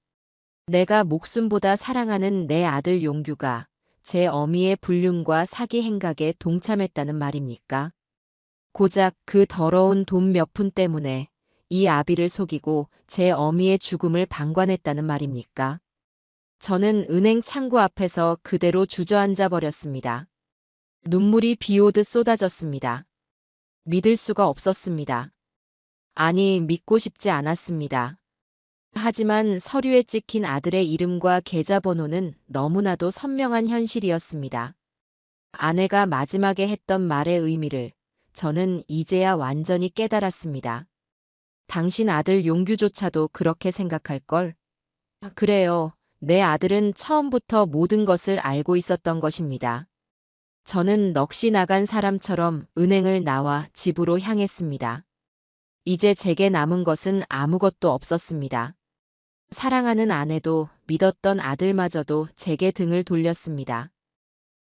내가 목숨보다 사랑하는 내 아들 용규가 제 어미의 불륜과 사기 행각에 동참했다는 말입니까? 고작 그 더러운 돈 몇 푼 때문에 이 아비를 속이고 제 어미의 죽음을 방관했다는 말입니까? 저는 은행 창구 앞에서 그대로 주저앉아 버렸습니다. 눈물이 비 오듯 쏟아졌습니다. 믿을 수가 없었습니다. 아니, 믿고 싶지 않았습니다. 하지만 서류에 찍힌 아들의 이름과 계좌번호는 너무나도 선명한 현실이었습니다. 아내가 마지막에 했던 말의 의미를 저는 이제야 완전히 깨달았습니다. 당신 아들 용규조차도 그렇게 생각할걸? 그래요. 내 아들은 처음부터 모든 것을 알고 있었던 것입니다. 저는 넋이 나간 사람처럼 은행을 나와 집으로 향했습니다. 이제 제게 남은 것은 아무것도 없었습니다. 사랑하는 아내도 믿었던 아들마저도 제게 등을 돌렸습니다.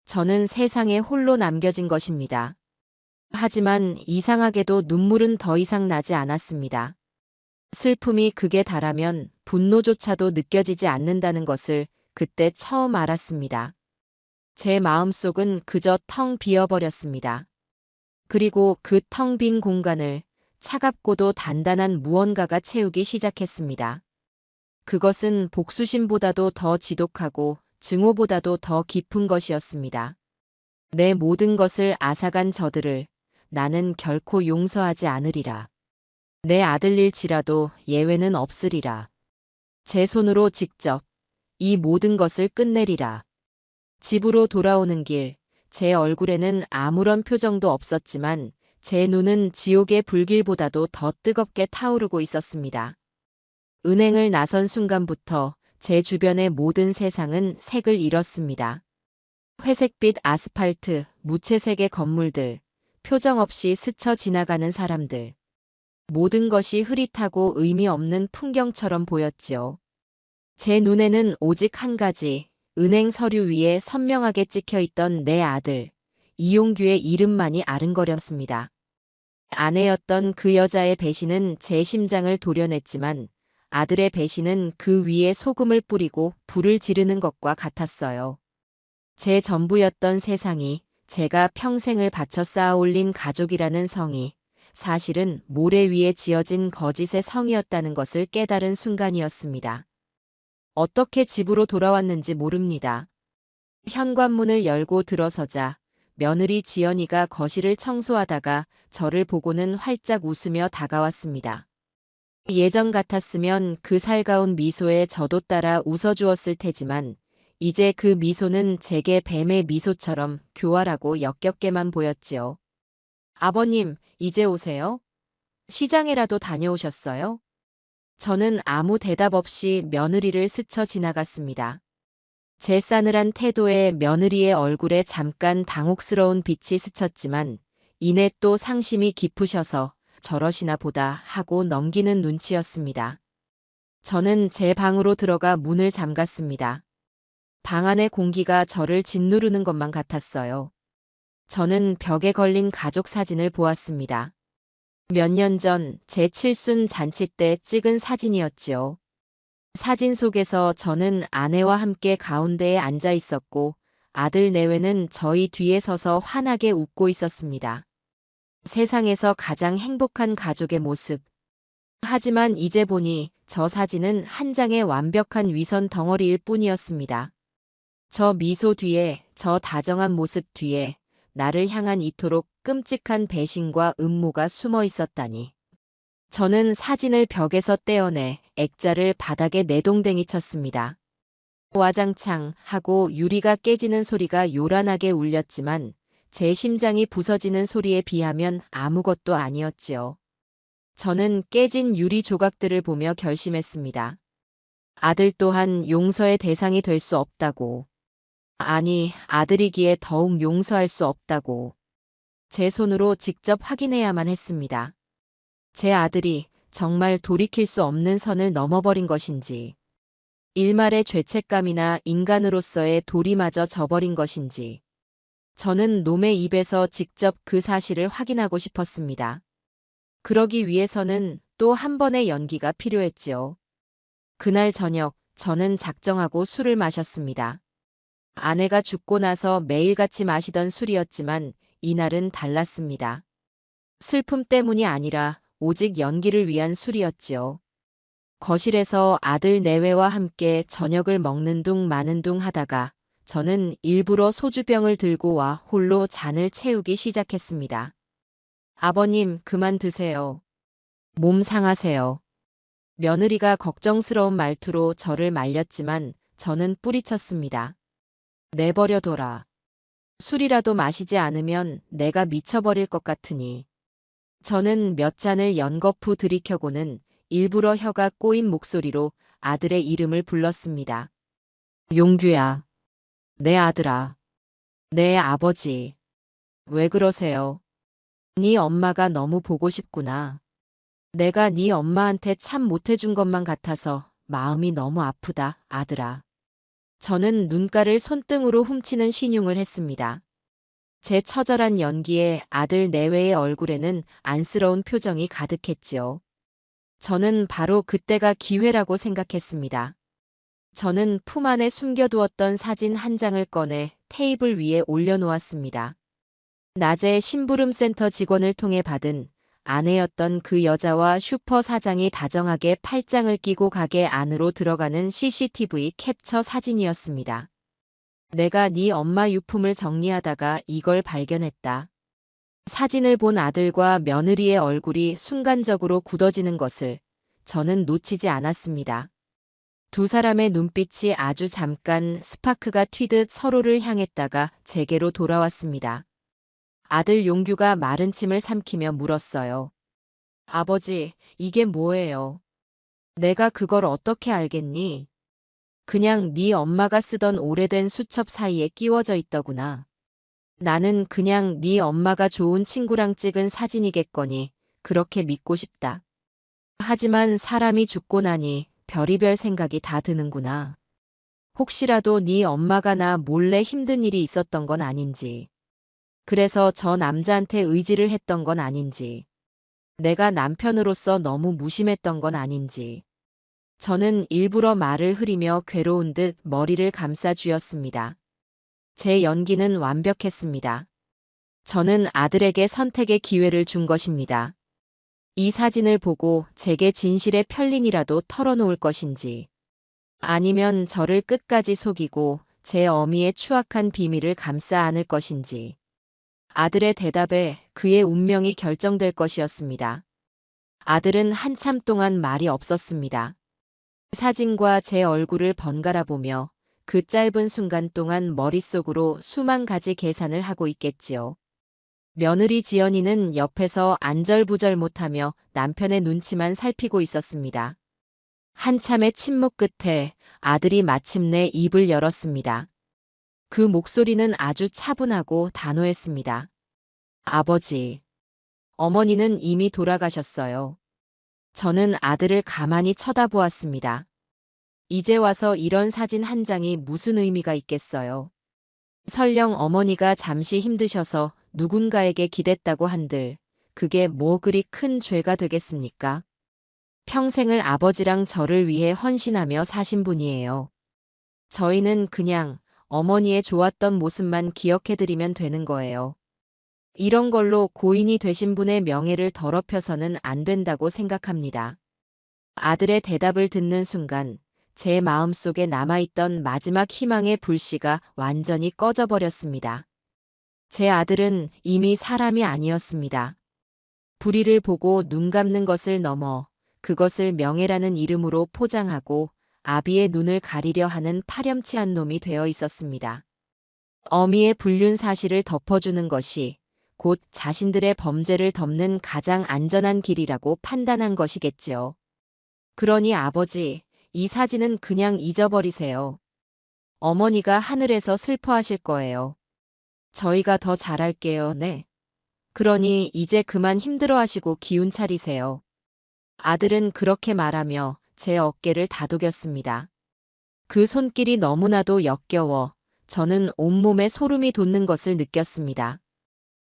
저는 세상에 홀로 남겨진 것입니다. 하지만 이상하게도 눈물은 더 이상 나지 않았습니다. 슬픔이 극에 달하면 분노조차도 느껴지지 않는다는 것을 그때 처음 알았습니다. 제 마음속은 그저 텅 비어버렸습니다. 그리고 그 텅 빈 공간을 차갑고도 단단한 무언가가 채우기 시작했습니다. 그것은 복수심보다도 더 지독하고 증오보다도 더 깊은 것이었습니다. 내 모든 것을 앗아간 저들을 나는 결코 용서하지 않으리라. 내 아들일지라도 예외는 없으리라. 제 손으로 직접 이 모든 것을 끝내리라. 집으로 돌아오는 길, 제 얼굴에는 아무런 표정도 없었지만 제 눈은 지옥의 불길보다도 더 뜨겁게 타오르고 있었습니다. 은행을 나선 순간부터 제 주변의 모든 세상은 색을 잃었습니다. 회색빛 아스팔트, 무채색의 건물들, 표정 없이 스쳐 지나가는 사람들. 모든 것이 흐릿하고 의미 없는 풍경처럼 보였지요. 제 눈에는 오직 한 가지, 은행 서류 위에 선명하게 찍혀있던 내 아들, 이용규의 이름만이 아른거렸습니다. 아내였던 그 여자의 배신은 제 심장을 도려냈지만 아들의 배신은 그 위에 소금을 뿌리고 불을 지르는 것과 같았어요. 제 전부였던 세상이 제가 평생을 바쳐 쌓아 올린 가족이라는 성이 사실은 모래 위에 지어진 거짓의 성이었다는 것을 깨달은 순간이었습니다. 어떻게 집으로 돌아왔는지 모릅니다. 현관문을 열고 들어서자 며느리 지연이가 거실을 청소하다가 저를 보고는 활짝 웃으며 다가왔습니다. 예전 같았으면 그 살가운 미소에 저도 따라 웃어주었을 테지만 이제 그 미소는 제게 뱀의 미소처럼 교활하고 역겹게만 보였지요. 아버님, 이제 오세요? 시장에라도 다녀오셨어요? 저는 아무 대답 없이 며느리를 스쳐 지나갔습니다. 제 싸늘한 태도에 며느리의 얼굴에 잠깐 당혹스러운 빛이 스쳤지만 이내 또 상심이 깊으셔서 저러시나 보다 하고 넘기는 눈치였습니다. 저는 제 방으로 들어가 문을 잠갔습니다. 방 안의 공기가 저를 짓누르는 것만 같았어요. 저는 벽에 걸린 가족 사진을 보았습니다. 몇 년 전 제 칠순 잔치 때 찍은 사진이었지요. 사진 속에서 저는 아내와 함께 가운데에 앉아 있었고 아들 내외는 저희 뒤에 서서 환하게 웃고 있었습니다. 세상에서 가장 행복한 가족의 모습. 하지만 이제 보니 저 사진은 한 장의 완벽한 위선 덩어리일 뿐이었습니다. 저 미소 뒤에, 저 다정한 모습 뒤에 나를 향한 이토록 끔찍한 배신과 음모가 숨어 있었다니. 저는 사진을 벽에서 떼어내 액자를 바닥에 내동댕이 쳤습니다. 와장창 하고 유리가 깨지는 소리가 요란하게 울렸지만 제 심장이 부서지는 소리에 비하면 아무것도 아니었지요. 저는 깨진 유리 조각들을 보며 결심했습니다. 아들 또한 용서의 대상이 될 수 없다고. 아니, 아들이기에 더욱 용서할 수 없다고. 제 손으로 직접 확인해야만 했습니다. 제 아들이 정말 돌이킬 수 없는 선을 넘어버린 것인지, 일말의 죄책감이나 인간으로서의 도리마저 저버린 것인지, 저는 놈의 입에서 직접 그 사실을 확인하고 싶었습니다. 그러기 위해서는 또 한 번의 연기가 필요했지요. 그날 저녁, 저는 작정하고 술을 마셨습니다. 아내가 죽고 나서 매일같이 마시던 술이었지만 이날은 달랐습니다. 슬픔 때문이 아니라 오직 연기를 위한 술이었지요. 거실에서 아들 내외와 함께 저녁을 먹는 둥 마는 둥 하다가 저는 일부러 소주병을 들고 와 홀로 잔을 채우기 시작했습니다. 아버님, 그만 드세요. 몸 상하세요. 며느리가 걱정스러운 말투로 저를 말렸지만 저는 뿌리쳤습니다. 내버려둬라. 술이라도 마시지 않으면 내가 미쳐버릴 것 같으니. 저는 몇 잔을 연거푸 들이켜고는 일부러 혀가 꼬인 목소리로 아들의 이름을 불렀습니다. 용규야. 내 아들아. 내 아버지. 왜 그러세요? 네 엄마가 너무 보고 싶구나. 내가 네 엄마한테 참 못해준 것만 같아서 마음이 너무 아프다, 아들아. 저는 눈가를 손등으로 훔치는 신용을 했습니다. 제 처절한 연기에 아들 내외의 얼굴에는 안쓰러운 표정이 가득했지요. 저는 바로 그때가 기회라고 생각했습니다. 저는 품 안에 숨겨두었던 사진 한 장을 꺼내 테이블 위에 올려놓았습니다. 낮에 심부름센터 직원을 통해 받은 아내였던 그 여자와 슈퍼 사장이 다정하게 팔짱을 끼고 가게 안으로 들어가는 CCTV 캡처 사진이었습니다. 내가 네 엄마 유품을 정리하다가 이걸 발견했다. 사진을 본 아들과 며느리의 얼굴이 순간적으로 굳어지는 것을 저는 놓치지 않았습니다. 두 사람의 눈빛이 아주 잠깐 스파크가 튀듯 서로를 향했다가 제게로 돌아왔습니다. 아들 용규가 마른 침을 삼키며 물었어요. 아버지, 이게 뭐예요? 내가 그걸 어떻게 알겠니? 그냥 네 엄마가 쓰던 오래된 수첩 사이에 끼워져 있더구나. 나는 그냥 네 엄마가 좋은 친구랑 찍은 사진이겠거니 그렇게 믿고 싶다. 하지만 사람이 죽고 나니 별의별 생각이 다 드는구나. 혹시라도 네 엄마가 나 몰래 힘든 일이 있었던 건 아닌지. 그래서 저 남자한테 의지를 했던 건 아닌지. 내가 남편으로서 너무 무심했던 건 아닌지. 저는 일부러 말을 흐리며 괴로운 듯 머리를 감싸 쥐었습니다. 제 연기는 완벽했습니다. 저는 아들에게 선택의 기회를 준 것입니다. 이 사진을 보고 제게 진실의 편린이라도 털어놓을 것인지, 아니면 저를 끝까지 속이고 제 어미의 추악한 비밀을 감싸 안을 것인지. 아들의 대답에 그의 운명이 결정될 것이었습니다. 아들은 한참 동안 말이 없었습니다. 사진과 제 얼굴을 번갈아 보며 그 짧은 순간 동안 머릿속으로 수만 가지 계산을 하고 있겠지요. 며느리 지연이는 옆에서 안절부절 못하며 남편의 눈치만 살피고 있었습니다. 한참의 침묵 끝에 아들이 마침내 입을 열었습니다. 그 목소리는 아주 차분하고 단호했습니다. 아버지. 어머니는 이미 돌아가셨어요. 저는 아들을 가만히 쳐다보았습니다. 이제 와서 이런 사진 한 장이 무슨 의미가 있겠어요. 설령 어머니가 잠시 힘드셔서 누군가에게 기댔다고 한들 그게 뭐 그리 큰 죄가 되겠습니까? 평생을 아버지랑 저를 위해 헌신하며 사신 분이에요. 저희는 그냥 어머니의 좋았던 모습만 기억해드리면 되는 거예요. 이런 걸로 고인이 되신 분의 명예를 더럽혀서는 안 된다고 생각합니다. 아들의 대답을 듣는 순간 제 마음속에 남아있던 마지막 희망의 불씨가 완전히 꺼져버렸습니다. 제 아들은 이미 사람이 아니었습니다. 불의를 보고 눈 감는 것을 넘어 그것을 명예라는 이름으로 포장하고 아비의 눈을 가리려 하는 파렴치한 놈이 되어 있었습니다. 어미의 불륜 사실을 덮어주는 것이 곧 자신들의 범죄를 덮는 가장 안전한 길이라고 판단한 것이겠지요. 그러니 아버지, 이 사진은 그냥 잊어버리세요. 어머니가 하늘에서 슬퍼하실 거예요. 저희가 더 잘할게요, 네. 그러니 이제 그만 힘들어하시고 기운 차리세요. 아들은 그렇게 말하며 제 어깨를 다독였습니다. 그 손길이 너무나도 역겨워 저는 온몸에 소름이 돋는 것을 느꼈습니다.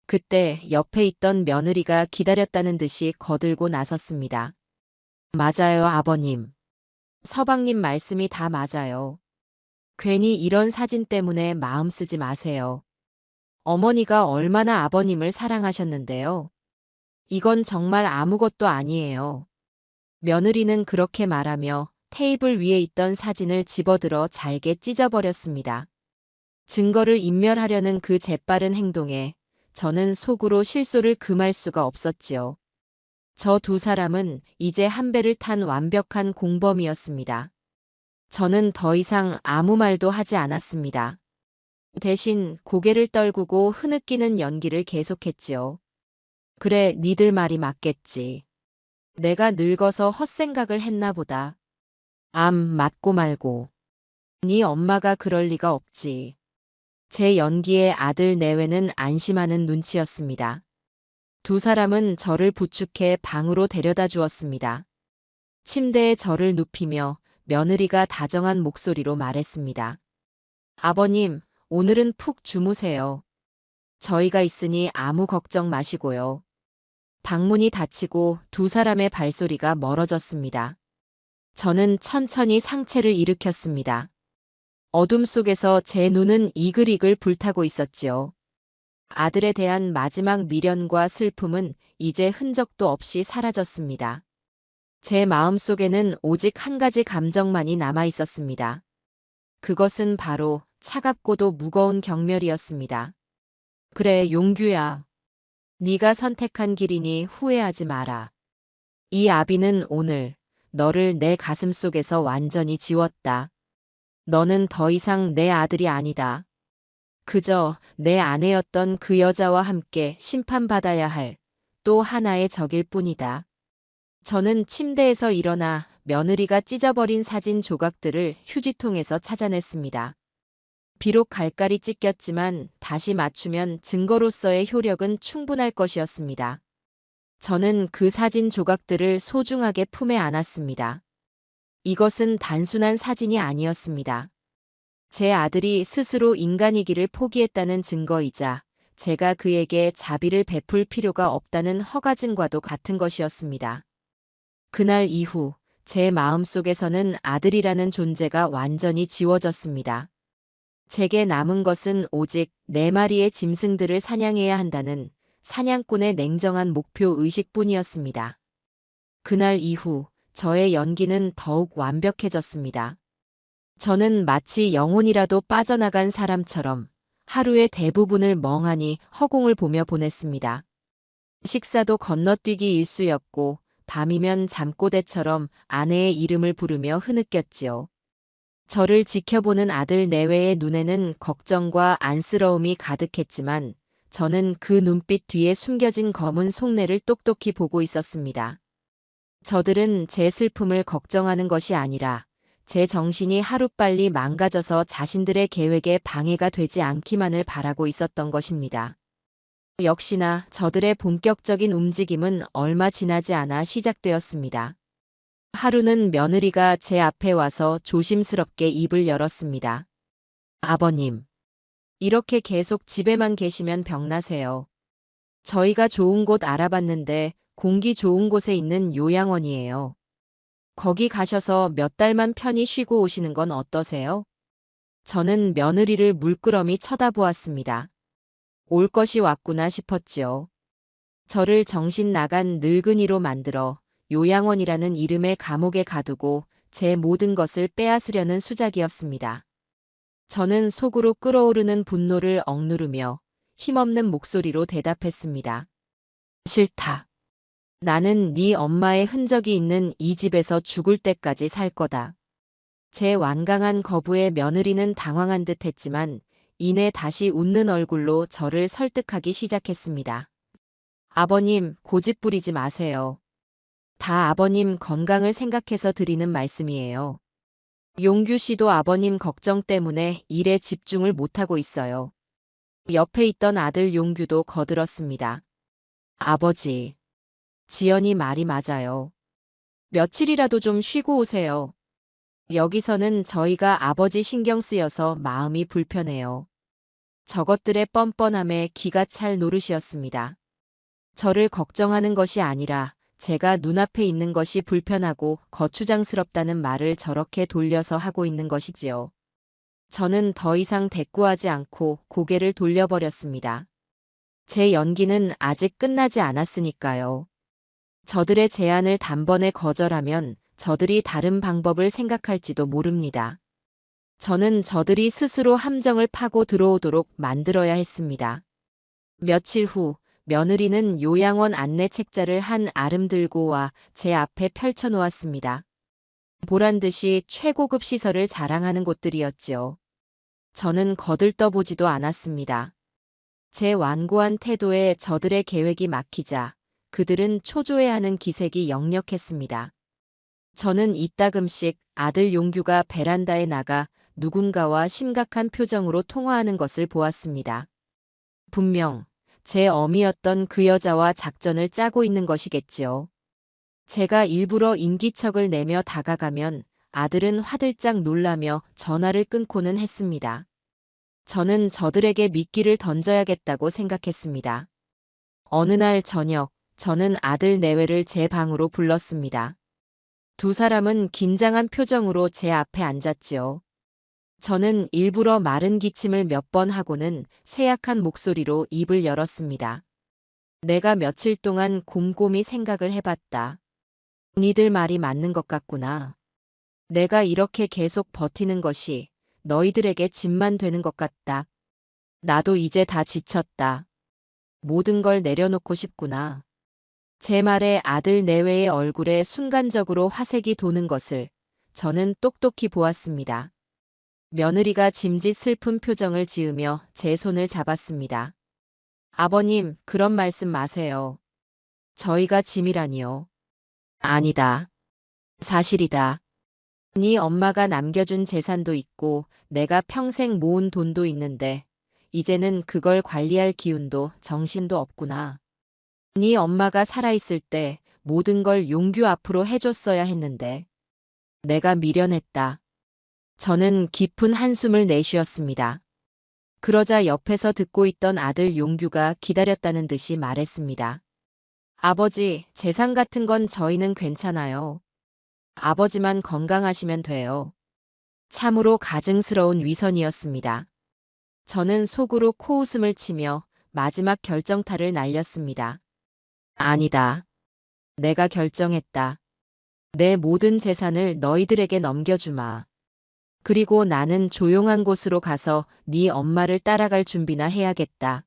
그때 옆에 있던 며느리가 기다렸다는 듯이 거들고 나섰습니다. 맞아요, 아버님. 서방님 말씀이 다 맞아요. 괜히 이런 사진 때문에 마음 쓰지 마세요. 어머니가 얼마나 아버님을 사랑하셨는데요. 이건 정말 아무것도 아니에요. 며느리는 그렇게 말하며 테이블 위에 있던 사진을 집어들어 잘게 찢어버렸습니다. 증거를 인멸하려는 그 재빠른 행동에 저는 속으로 실소를 금할 수가 없었지요. 저 두 사람은 이제 한 배를 탄 완벽한 공범이었습니다. 저는 더 이상 아무 말도 하지 않았습니다. 대신 고개를 떨구고 흐느끼는 연기를 계속했지요. 그래, 니들 말이 맞겠지. 내가 늙어서 헛생각을 했나 보다. 맞고 말고. 네 엄마가 그럴 리가 없지. 제 연기에 아들 내외는 안심하는 눈치였습니다. 두 사람은 저를 부축해 방으로 데려다 주었습니다. 침대에 저를 눕히며 며느리가 다정한 목소리로 말했습니다. 아버님, 오늘은 푹 주무세요. 저희가 있으니 아무 걱정 마시고요. 방문이 닫히고 두 사람의 발소리가 멀어졌습니다. 저는 천천히 상체를 일으켰습니다. 어둠 속에서 제 눈은 이글이글 불타고 있었지요. 아들에 대한 마지막 미련과 슬픔은 이제 흔적도 없이 사라졌습니다. 제 마음속에는 오직 한 가지 감정만이 남아 있었습니다. 그것은 바로 차갑고도 무거운 경멸이었습니다. 그래, 용규야. 네가 선택한 길이니 후회하지 마라. 이 아비는 오늘 너를 내 가슴 속에서 완전히 지웠다. 너는 더 이상 내 아들이 아니다. 그저 내 아내였던 그 여자와 함께 심판받아야 할 또 하나의 적일 뿐이다. 저는 침대에서 일어나 며느리가 찢어버린 사진 조각들을 휴지통에서 찾아냈습니다. 비록 갈깔이 찢겼지만 다시 맞추면 증거로서의 효력은 충분할 것이었습니다. 저는 그 사진 조각들을 소중하게 품에 안았습니다. 이것은 단순한 사진이 아니었습니다. 제 아들이 스스로 인간이기를 포기했다는 증거이자 제가 그에게 자비를 베풀 필요가 없다는 허가증과도 같은 것이었습니다. 그날 이후 제 마음속에서는 아들이라는 존재가 완전히 지워졌습니다. 제게 남은 것은 오직 네 마리의 짐승들을 사냥해야 한다는 사냥꾼의 냉정한 목표 의식뿐이었습니다. 그날 이후 저의 연기는 더욱 완벽해졌습니다. 저는 마치 영혼이라도 빠져나간 사람처럼 하루의 대부분을 멍하니 허공을 보며 보냈습니다. 식사도 건너뛰기 일쑤였고 밤이면 잠꼬대처럼 아내의 이름을 부르며 흐느꼈지요. 저를 지켜보는 아들 내외의 눈에는 걱정과 안쓰러움이 가득했지만 저는 그 눈빛 뒤에 숨겨진 검은 속내를 똑똑히 보고 있었습니다. 저들은 제 슬픔을 걱정하는 것이 아니라 제 정신이 하루빨리 망가져서 자신들의 계획에 방해가 되지 않기만을 바라고 있었던 것입니다. 역시나 저들의 본격적인 움직임은 얼마 지나지 않아 시작되었습니다. 하루는 며느리가 제 앞에 와서 조심스럽게 입을 열었습니다. 아버님, 이렇게 계속 집에만 계시면 병나세요. 저희가 좋은 곳 알아봤는데 공기 좋은 곳에 있는 요양원이에요. 거기 가셔서 몇 달만 편히 쉬고 오시는 건 어떠세요? 저는 며느리를 물끄러미 쳐다보았습니다. 올 것이 왔구나 싶었지요. 저를 정신 나간 늙은이로 만들어 요양원이라는 이름의 감옥에 가두고 제 모든 것을 빼앗으려는 수작이었습니다. 저는 속으로 끓어오르는 분노를 억누르며 힘없는 목소리로 대답했습니다. 싫다. 나는 네 엄마의 흔적이 있는 이 집에서 죽을 때까지 살 거다. 제 완강한 거부에 며느리는 당황한 듯 했지만 이내 다시 웃는 얼굴로 저를 설득하기 시작했습니다. 아버님, 고집 부리지 마세요. 다 아버님 건강을 생각해서 드리는 말씀이에요. 용규 씨도 아버님 걱정 때문에 일에 집중을 못하고 있어요. 옆에 있던 아들 용규도 거들었습니다. 아버지, 지연이 말이 맞아요. 며칠이라도 좀 쉬고 오세요. 여기서는 저희가 아버지 신경 쓰여서 마음이 불편해요. 저것들의 뻔뻔함에 기가 찰 노릇이었습니다. 저를 걱정하는 것이 아니라 제가 눈앞에 있는 것이 불편하고 거추장스럽다는 말을 저렇게 돌려서 하고 있는 것이지요. 저는 더 이상 대꾸하지 않고 고개를 돌려버렸습니다. 제 연기는 아직 끝나지 않았으니까요. 저들의 제안을 단번에 거절하면 저들이 다른 방법을 생각할지도 모릅니다. 저는 저들이 스스로 함정을 파고 들어오도록 만들어야 했습니다. 며칠 후 며느리는 요양원 안내 책자를 한 아름 들고 와 제 앞에 펼쳐놓았습니다. 보란듯이 최고급 시설을 자랑하는 곳들이었지요. 저는 거들떠보지도 않았습니다. 제 완고한 태도에 저들의 계획이 막히자 그들은 초조해하는 기색이 역력했습니다. 저는 이따금씩 아들 용규가 베란다에 나가 누군가와 심각한 표정으로 통화하는 것을 보았습니다. 분명 제 어미였던 그 여자와 작전을 짜고 있는 것이겠지요. 제가 일부러 인기척을 내며 다가가면 아들은 화들짝 놀라며 전화를 끊고는 했습니다. 저는 저들에게 미끼를 던져야겠다고 생각했습니다. 어느 날 저녁, 저는 아들 내외를 제 방으로 불렀습니다. 두 사람은 긴장한 표정으로 제 앞에 앉았지요. 저는 일부러 마른 기침을 몇 번 하고는 쇠약한 목소리로 입을 열었습니다. 내가 며칠 동안 곰곰이 생각을 해봤다. 니들 말이 맞는 것 같구나. 내가 이렇게 계속 버티는 것이 너희들에게 짐만 되는 것 같다. 나도 이제 다 지쳤다. 모든 걸 내려놓고 싶구나. 제 말에 아들 내외의 얼굴에 순간적으로 화색이 도는 것을 저는 똑똑히 보았습니다. 며느리가 짐짓 슬픈 표정을 지으며 제 손을 잡았습니다. 아버님, 그런 말씀 마세요. 저희가 짐이라니요. 아니다. 사실이다. 네 엄마가 남겨준 재산도 있고 내가 평생 모은 돈도 있는데 이제는 그걸 관리할 기운도 정신도 없구나. 네 엄마가 살아있을 때 모든 걸 용규 앞으로 해줬어야 했는데 내가 미련했다. 저는 깊은 한숨을 내쉬었습니다. 그러자 옆에서 듣고 있던 아들 용규가 기다렸다는 듯이 말했습니다. 아버지, 재산 같은 건 저희는 괜찮아요. 아버지만 건강하시면 돼요. 참으로 가증스러운 위선이었습니다. 저는 속으로 코웃음을 치며 마지막 결정타를 날렸습니다. 아니다. 내가 결정했다. 내 모든 재산을 너희들에게 넘겨주마. 그리고 나는 조용한 곳으로 가서 네 엄마를 따라갈 준비나 해야겠다.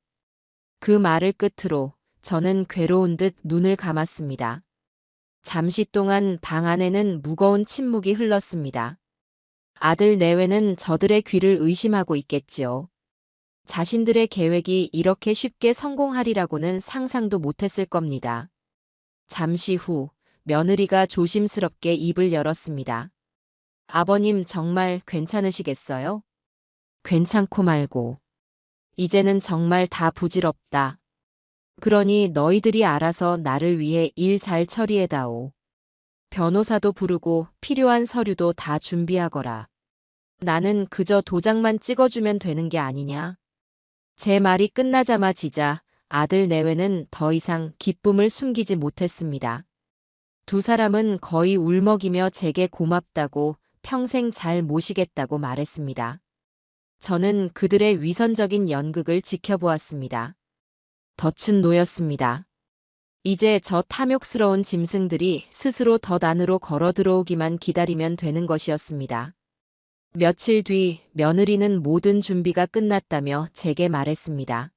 그 말을 끝으로 저는 괴로운 듯 눈을 감았습니다. 잠시 동안 방 안에는 무거운 침묵이 흘렀습니다. 아들 내외는 저들의 귀를 의심하고 있겠지요. 자신들의 계획이 이렇게 쉽게 성공하리라고는 상상도 못했을 겁니다. 잠시 후 며느리가 조심스럽게 입을 열었습니다. 아버님 정말 괜찮으시겠어요? 괜찮고 말고. 이제는 정말 다 부질없다. 그러니 너희들이 알아서 나를 위해 일 잘 처리해다오. 변호사도 부르고 필요한 서류도 다 준비하거라. 나는 그저 도장만 찍어주면 되는 게 아니냐? 제 말이 끝나자마지자 아들 내외는 더 이상 기쁨을 숨기지 못했습니다. 두 사람은 거의 울먹이며 제게 고맙다고 평생 잘 모시겠다고 말했습니다. 저는 그들의 위선적인 연극을 지켜보았습니다. 덫은 놓였습니다. 이제 저 탐욕스러운 짐승들이 스스로 덫 안으로 걸어 들어오기만 기다리면 되는 것이었습니다. 며칠 뒤 며느리는 모든 준비가 끝났다며 제게 말했습니다.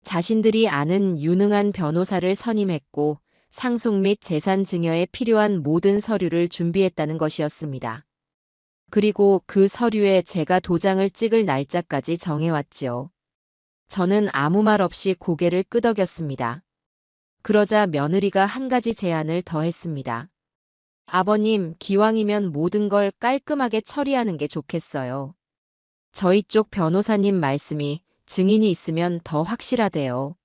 자신들이 아는 유능한 변호사를 선임했고 상속 및 재산 증여에 필요한 모든 서류를 준비했다는 것이었습니다. 그리고 그 서류에 제가 도장을 찍을 날짜까지 정해왔지요. 저는 아무 말 없이 고개를 끄덕였습니다. 그러자 며느리가 한 가지 제안을 더 했습니다. 아버님, 기왕이면 모든 걸 깔끔하게 처리하는 게 좋겠어요. 저희 쪽 변호사님 말씀이 증인이 있으면 더 확실하대요.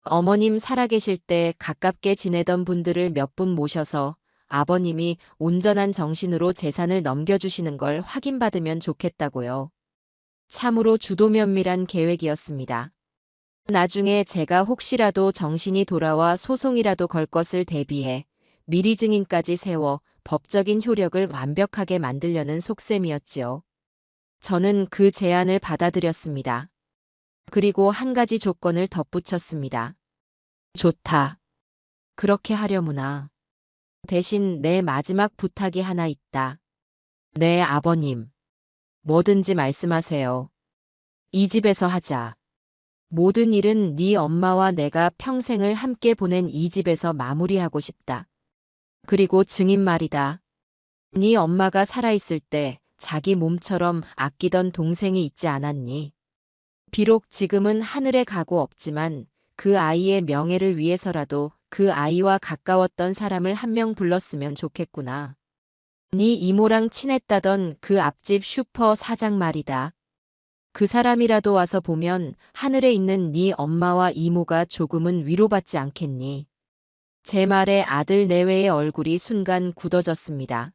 어머님 살아계실 때 가깝게 지내던 분들을 몇 분 모셔서 아버님이 온전한 정신으로 재산을 넘겨주시는 걸 확인받으면 좋겠다고요. 참으로 주도면밀한 계획이었습니다. 나중에 제가 혹시라도 정신이 돌아와 소송이라도 걸 것을 대비해 미리 증인까지 세워 법적인 효력을 완벽하게 만들려는 속셈이었지요. 저는 그 제안을 받아들였습니다. 그리고 한 가지 조건을 덧붙였습니다. 좋다. 그렇게 하려무나. 대신 내 마지막 부탁이 하나 있다. 네, 아버님. 뭐든지 말씀하세요. 이 집에서 하자. 모든 일은 네 엄마와 내가 평생을 함께 보낸 이 집에서 마무리하고 싶다. 그리고 증인 말이다. 네 엄마가 살아있을 때 자기 몸처럼 아끼던 동생이 있지 않았니? 비록 지금은 하늘에 가고 없지만 그 아이의 명예를 위해서라도 그 아이와 가까웠던 사람을 한 명 불렀으면 좋겠구나. 네 이모랑 친했다던 그 앞집 슈퍼 사장 말이다. 그 사람이라도 와서 보면 하늘에 있는 네 엄마와 이모가 조금은 위로받지 않겠니? 제 말에 아들 내외의 얼굴이 순간 굳어졌습니다.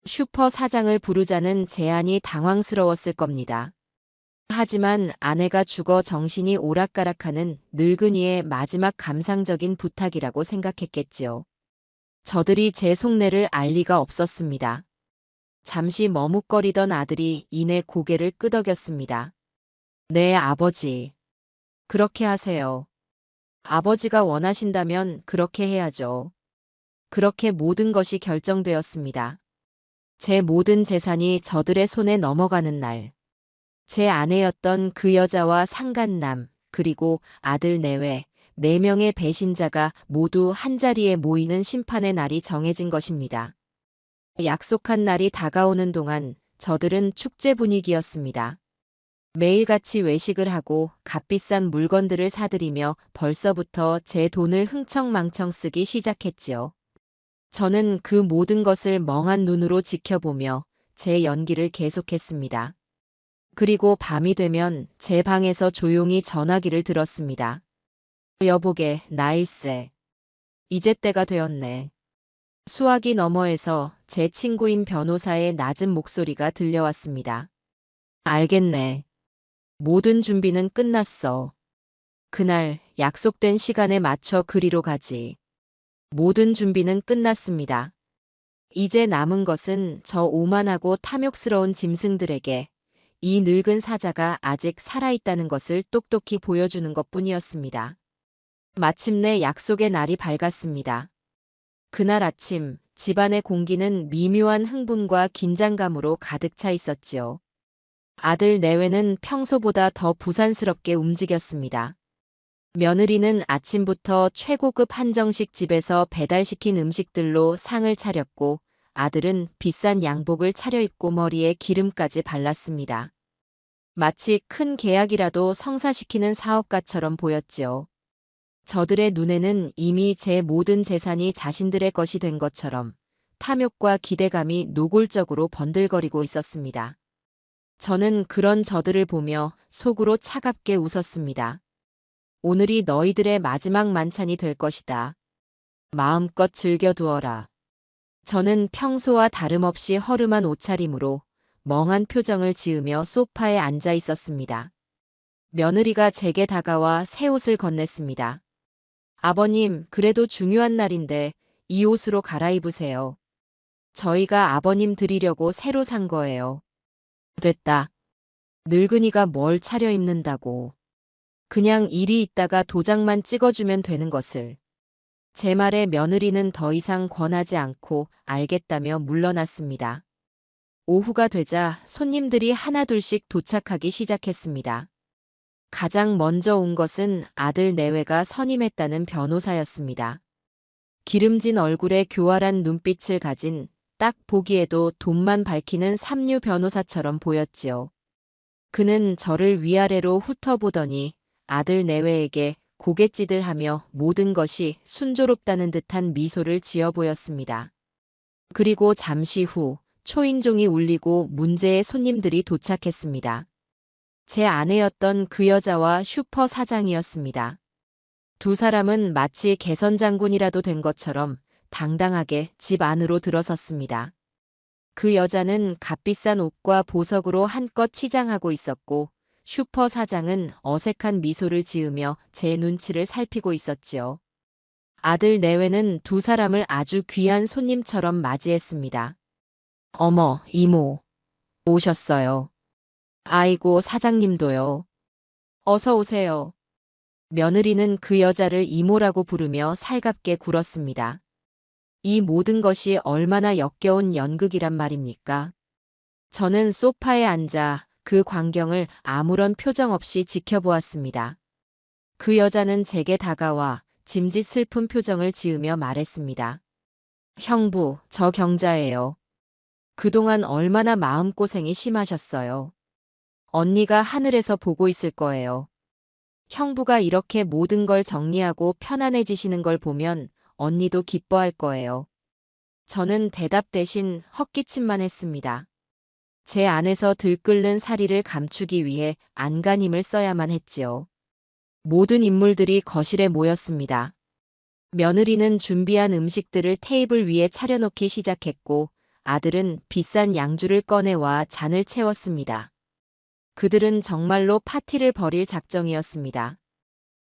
슈퍼 사장을 부르자는 제안이 당황스러웠을 겁니다. 하지만 아내가 죽어 정신이 오락가락하는 늙은이의 마지막 감상적인 부탁이라고 생각했겠지요. 저들이 제 속내를 알 리가 없었습니다. 잠시 머뭇거리던 아들이 이내 고개를 끄덕였습니다. 네, 아버지. 그렇게 하세요. 아버지가 원하신다면 그렇게 해야죠. 그렇게 모든 것이 결정되었습니다. 제 모든 재산이 저들의 손에 넘어가는 날. 제 아내였던 그 여자와 상간남, 그리고 아들 내외, 4명의 배신자가 모두 한자리에 모이는 심판의 날이 정해진 것입니다. 약속한 날이 다가오는 동안 저들은 축제 분위기였습니다. 매일같이 외식을 하고 값비싼 물건들을 사들이며 벌써부터 제 돈을 흥청망청 쓰기 시작했지요. 저는 그 모든 것을 멍한 눈으로 지켜보며 제 연기를 계속했습니다. 그리고 밤이 되면 제 방에서 조용히 전화기를 들었습니다. 여보게, 나일세. 이제 때가 되었네. 수화기 너머에서 제 친구인 변호사의 낮은 목소리가 들려왔습니다. 알겠네. 모든 준비는 끝났어. 그날 약속된 시간에 맞춰 그리로 가지. 모든 준비는 끝났습니다. 이제 남은 것은 저 오만하고 탐욕스러운 짐승들에게 이 늙은 사자가 아직 살아있다는 것을 똑똑히 보여주는 것뿐이었습니다. 마침내 약속의 날이 밝았습니다. 그날 아침 집안의 공기는 미묘한 흥분과 긴장감으로 가득 차 있었지요. 아들 내외는 평소보다 더 부산스럽게 움직였습니다. 며느리는 아침부터 최고급 한정식 집에서 배달시킨 음식들로 상을 차렸고 아들은 비싼 양복을 차려입고 머리에 기름까지 발랐습니다. 마치 큰 계약이라도 성사시키는 사업가처럼 보였지요. 저들의 눈에는 이미 제 모든 재산이 자신들의 것이 된 것처럼 탐욕과 기대감이 노골적으로 번들거리고 있었습니다. 저는 그런 저들을 보며 속으로 차갑게 웃었습니다. 오늘이 너희들의 마지막 만찬이 될 것이다. 마음껏 즐겨두어라. 저는 평소와 다름없이 허름한 옷차림으로 멍한 표정을 지으며 소파에 앉아 있었습니다. 며느리가 제게 다가와 새 옷을 건넸습니다. 아버님, 그래도 중요한 날인데 이 옷으로 갈아입으세요. 저희가 아버님 드리려고 새로 산 거예요. 됐다. 늙은이가 뭘 차려입는다고. 그냥 일이 있다가 도장만 찍어주면 되는 것을. 제 말에 며느리는 더 이상 권하지 않고 알겠다며 물러났습니다. 오후가 되자 손님들이 하나둘씩 도착하기 시작했습니다. 가장 먼저 온 것은 아들 내외가 선임했다는 변호사였습니다. 기름진 얼굴에 교활한 눈빛을 가진 딱 보기에도 돈만 밝히는 삼류 변호사처럼 보였지요. 그는 저를 위아래로 훑어보더니 아들 내외에게 고갯짓을하며 모든 것이 순조롭다는 듯한 미소를 지어 보였습니다. 그리고 잠시 후 초인종이 울리고 문제의 손님들이 도착했습니다. 제 아내였던 그 여자와 슈퍼 사장이었습니다. 두 사람은 마치 개선장군이라도 된 것처럼 당당하게 집 안으로 들어섰습니다. 그 여자는 값비싼 옷과 보석으로 한껏 치장하고 있었고 슈퍼 사장은 어색한 미소를 지으며 제 눈치를 살피고 있었지요. 아들 내외는 두 사람을 아주 귀한 손님처럼 맞이했습니다. 어머, 이모. 오셨어요. 아이고, 사장님도요. 어서 오세요. 며느리는 그 여자를 이모라고 부르며 살갑게 굴었습니다. 이 모든 것이 얼마나 역겨운 연극이란 말입니까? 저는 소파에 앉아 그 광경을 아무런 표정 없이 지켜보았습니다. 그 여자는 제게 다가와 짐짓 슬픈 표정을 지으며 말했습니다. 형부, 저 경자예요. 그동안 얼마나 마음고생이 심하셨어요. 언니가 하늘에서 보고 있을 거예요. 형부가 이렇게 모든 걸 정리하고 편안해지시는 걸 보면 언니도 기뻐할 거예요. 저는 대답 대신 헛기침만 했습니다. 제 안에서 들끓는 사리를 감추기 위해 안간힘을 써야만 했지요. 모든 인물들이 거실에 모였습니다. 며느리는 준비한 음식들을 테이블 위에 차려놓기 시작했고 아들은 비싼 양주를 꺼내와 잔을 채웠습니다. 그들은 정말로 파티를 벌일 작정이었습니다.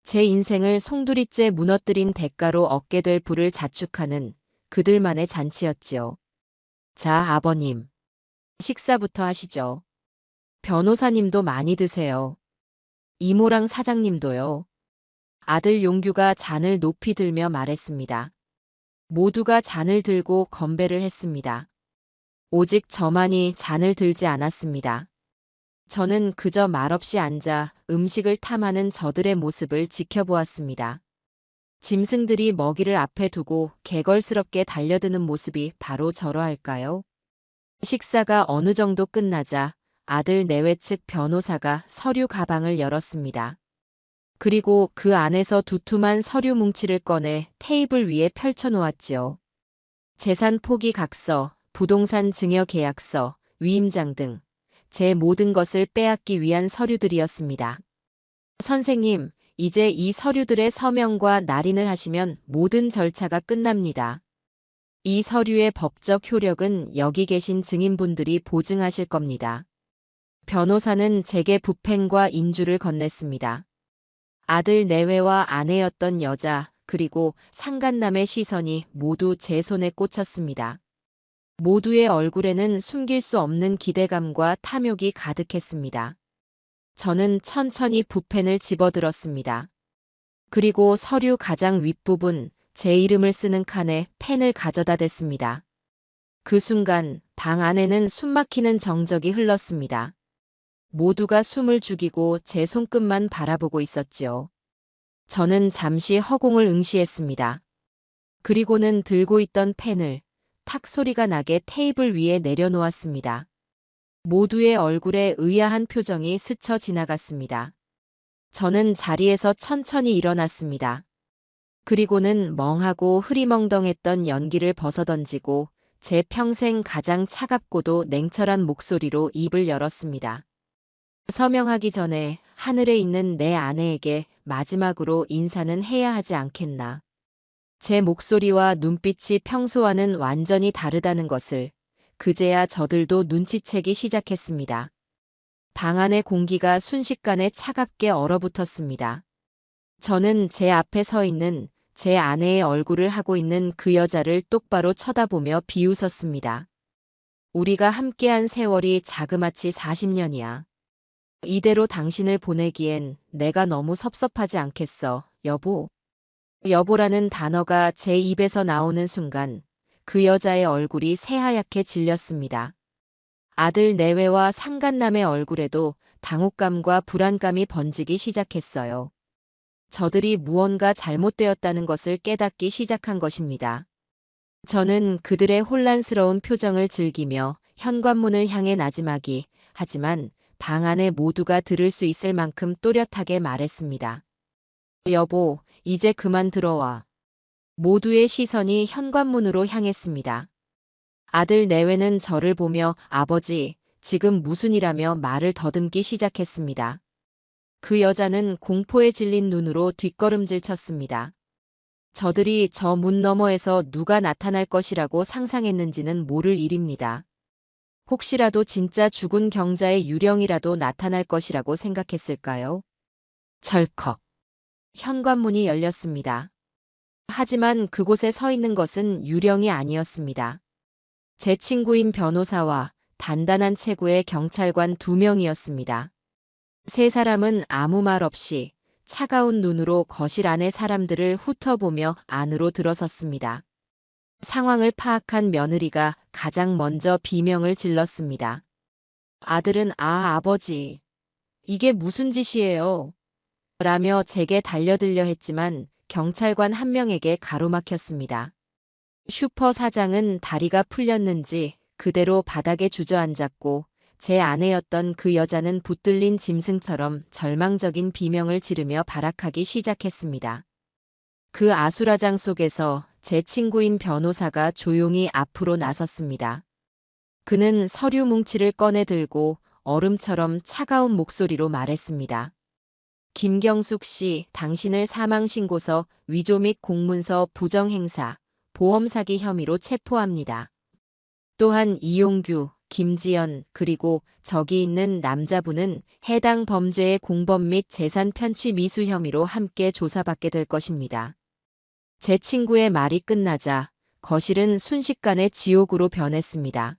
제 인생을 송두리째 무너뜨린 대가로 얻게 될 부를 자축하는 그들만의 잔치였지요. 자, 아버님. 식사부터 하시죠. 변호사님도 많이 드세요. 이모랑 사장님도요. 아들 용규가 잔을 높이 들며 말했습니다. 모두가 잔을 들고 건배를 했습니다. 오직 저만이 잔을 들지 않았습니다. 저는 그저 말없이 앉아 음식을 탐하는 저들의 모습을 지켜보았습니다. 짐승들이 먹이를 앞에 두고 개걸스럽게 달려드는 모습이 바로 저러할까요? 식사가 어느 정도 끝나자 아들 내외 측 변호사가 서류 가방을 열었습니다. 그리고 그 안에서 두툼한 서류 뭉치를 꺼내 테이블 위에 펼쳐놓았지요. 재산 포기 각서, 부동산 증여 계약서, 위임장 등 제 모든 것을 빼앗기 위한 서류들이었습니다. 선생님, 이제 이 서류들의 서명과 날인을 하시면 모든 절차가 끝납니다. 이 서류의 법적 효력은 여기 계신 증인분들이 보증하실 겁니다. 변호사는 제게 부펜과 인주를 건넸습니다. 아들 내외와 아내였던 여자 그리고 상간남의 시선이 모두 제 손에 꽂혔습니다. 모두의 얼굴에는 숨길 수 없는 기대감과 탐욕이 가득했습니다. 저는 천천히 부펜을 집어들었습니다. 그리고 서류 가장 윗부분 제 이름을 쓰는 칸에 펜을 가져다 댔습니다. 그 순간 방 안에는 숨막히는 정적이 흘렀습니다. 모두가 숨을 죽이고 제 손끝만 바라보고 있었지요. 저는 잠시 허공을 응시했습니다. 그리고는 들고 있던 펜을 탁 소리가 나게 테이블 위에 내려놓았습니다. 모두의 얼굴에 의아한 표정이 스쳐 지나갔습니다. 저는 자리에서 천천히 일어났습니다. 그리고는 멍하고 흐리멍덩했던 연기를 벗어던지고 제 평생 가장 차갑고도 냉철한 목소리로 입을 열었습니다. 서명하기 전에 하늘에 있는 내 아내에게 마지막으로 인사는 해야 하지 않겠나. 제 목소리와 눈빛이 평소와는 완전히 다르다는 것을 그제야 저들도 눈치채기 시작했습니다. 방 안의 공기가 순식간에 차갑게 얼어붙었습니다. 저는 제 앞에 서 있는 제 아내의 얼굴을 하고 있는 그 여자를 똑바로 쳐다보며 비웃었습니다. 우리가 함께한 세월이 자그마치 40년이야. 이대로 당신을 보내기엔 내가 너무 섭섭하지 않겠어, 여보. 여보라는 단어가 제 입에서 나오는 순간 그 여자의 얼굴이 새하얗게 질렸습니다. 아들 내외와 상간남의 얼굴에도 당혹감과 불안감이 번지기 시작했어요. 저들이 무언가 잘못되었다는 것을 깨닫기 시작한 것입니다. 저는 그들의 혼란스러운 표정을 즐기며 현관문을 향해 나지막이 하지만 방 안에 모두가 들을 수 있을 만큼 또렷하게 말했습니다. 여보, 이제 그만 들어와. 모두의 시선이 현관문으로 향했습니다. 아들 내외는 저를 보며 아버지, 지금 무슨 일하며 말을 더듬기 시작했습니다. 그 여자는 공포에 질린 눈으로 뒷걸음질 쳤습니다. 저들이 저 문 너머에서 누가 나타날 것이라고 상상했는지는 모를 일입니다. 혹시라도 진짜 죽은 경자의 유령이라도 나타날 것이라고 생각했을까요? 철컥. 현관문이 열렸습니다. 하지만 그곳에 서 있는 것은 유령이 아니었습니다. 제 친구인 변호사와 단단한 체구의 경찰관 2명이었습니다. 세 사람은 아무 말 없이 차가운 눈으로 거실 안의 사람들을 훑어보며 안으로 들어섰습니다. 상황을 파악한 며느리가 가장 먼저 비명을 질렀습니다. 아들은 아버지, 이게 무슨 짓이에요? 라며 제게 달려들려 했지만 경찰관 한 명에게 가로막혔습니다. 슈퍼 사장은 다리가 풀렸는지 그대로 바닥에 주저앉았고 제 아내였던 그 여자는 붙들린 짐승처럼 절망적인 비명을 지르며 발악하기 시작했습니다. 그 아수라장 속에서 제 친구인 변호사가 조용히 앞으로 나섰습니다. 그는 서류 뭉치를 꺼내 들고 얼음처럼 차가운 목소리로 말했습니다. 김경숙 씨, 당신을 사망신고서 위조 및 공문서 부정행사, 보험사기 혐의로 체포합니다. 또한 이용규, 김지연, 그리고 저기 있는 남자분은 해당 범죄의 공범 및 재산 편취 미수 혐의로 함께 조사받게 될 것입니다. 제 친구의 말이 끝나자 거실은 순식간에 지옥으로 변했습니다.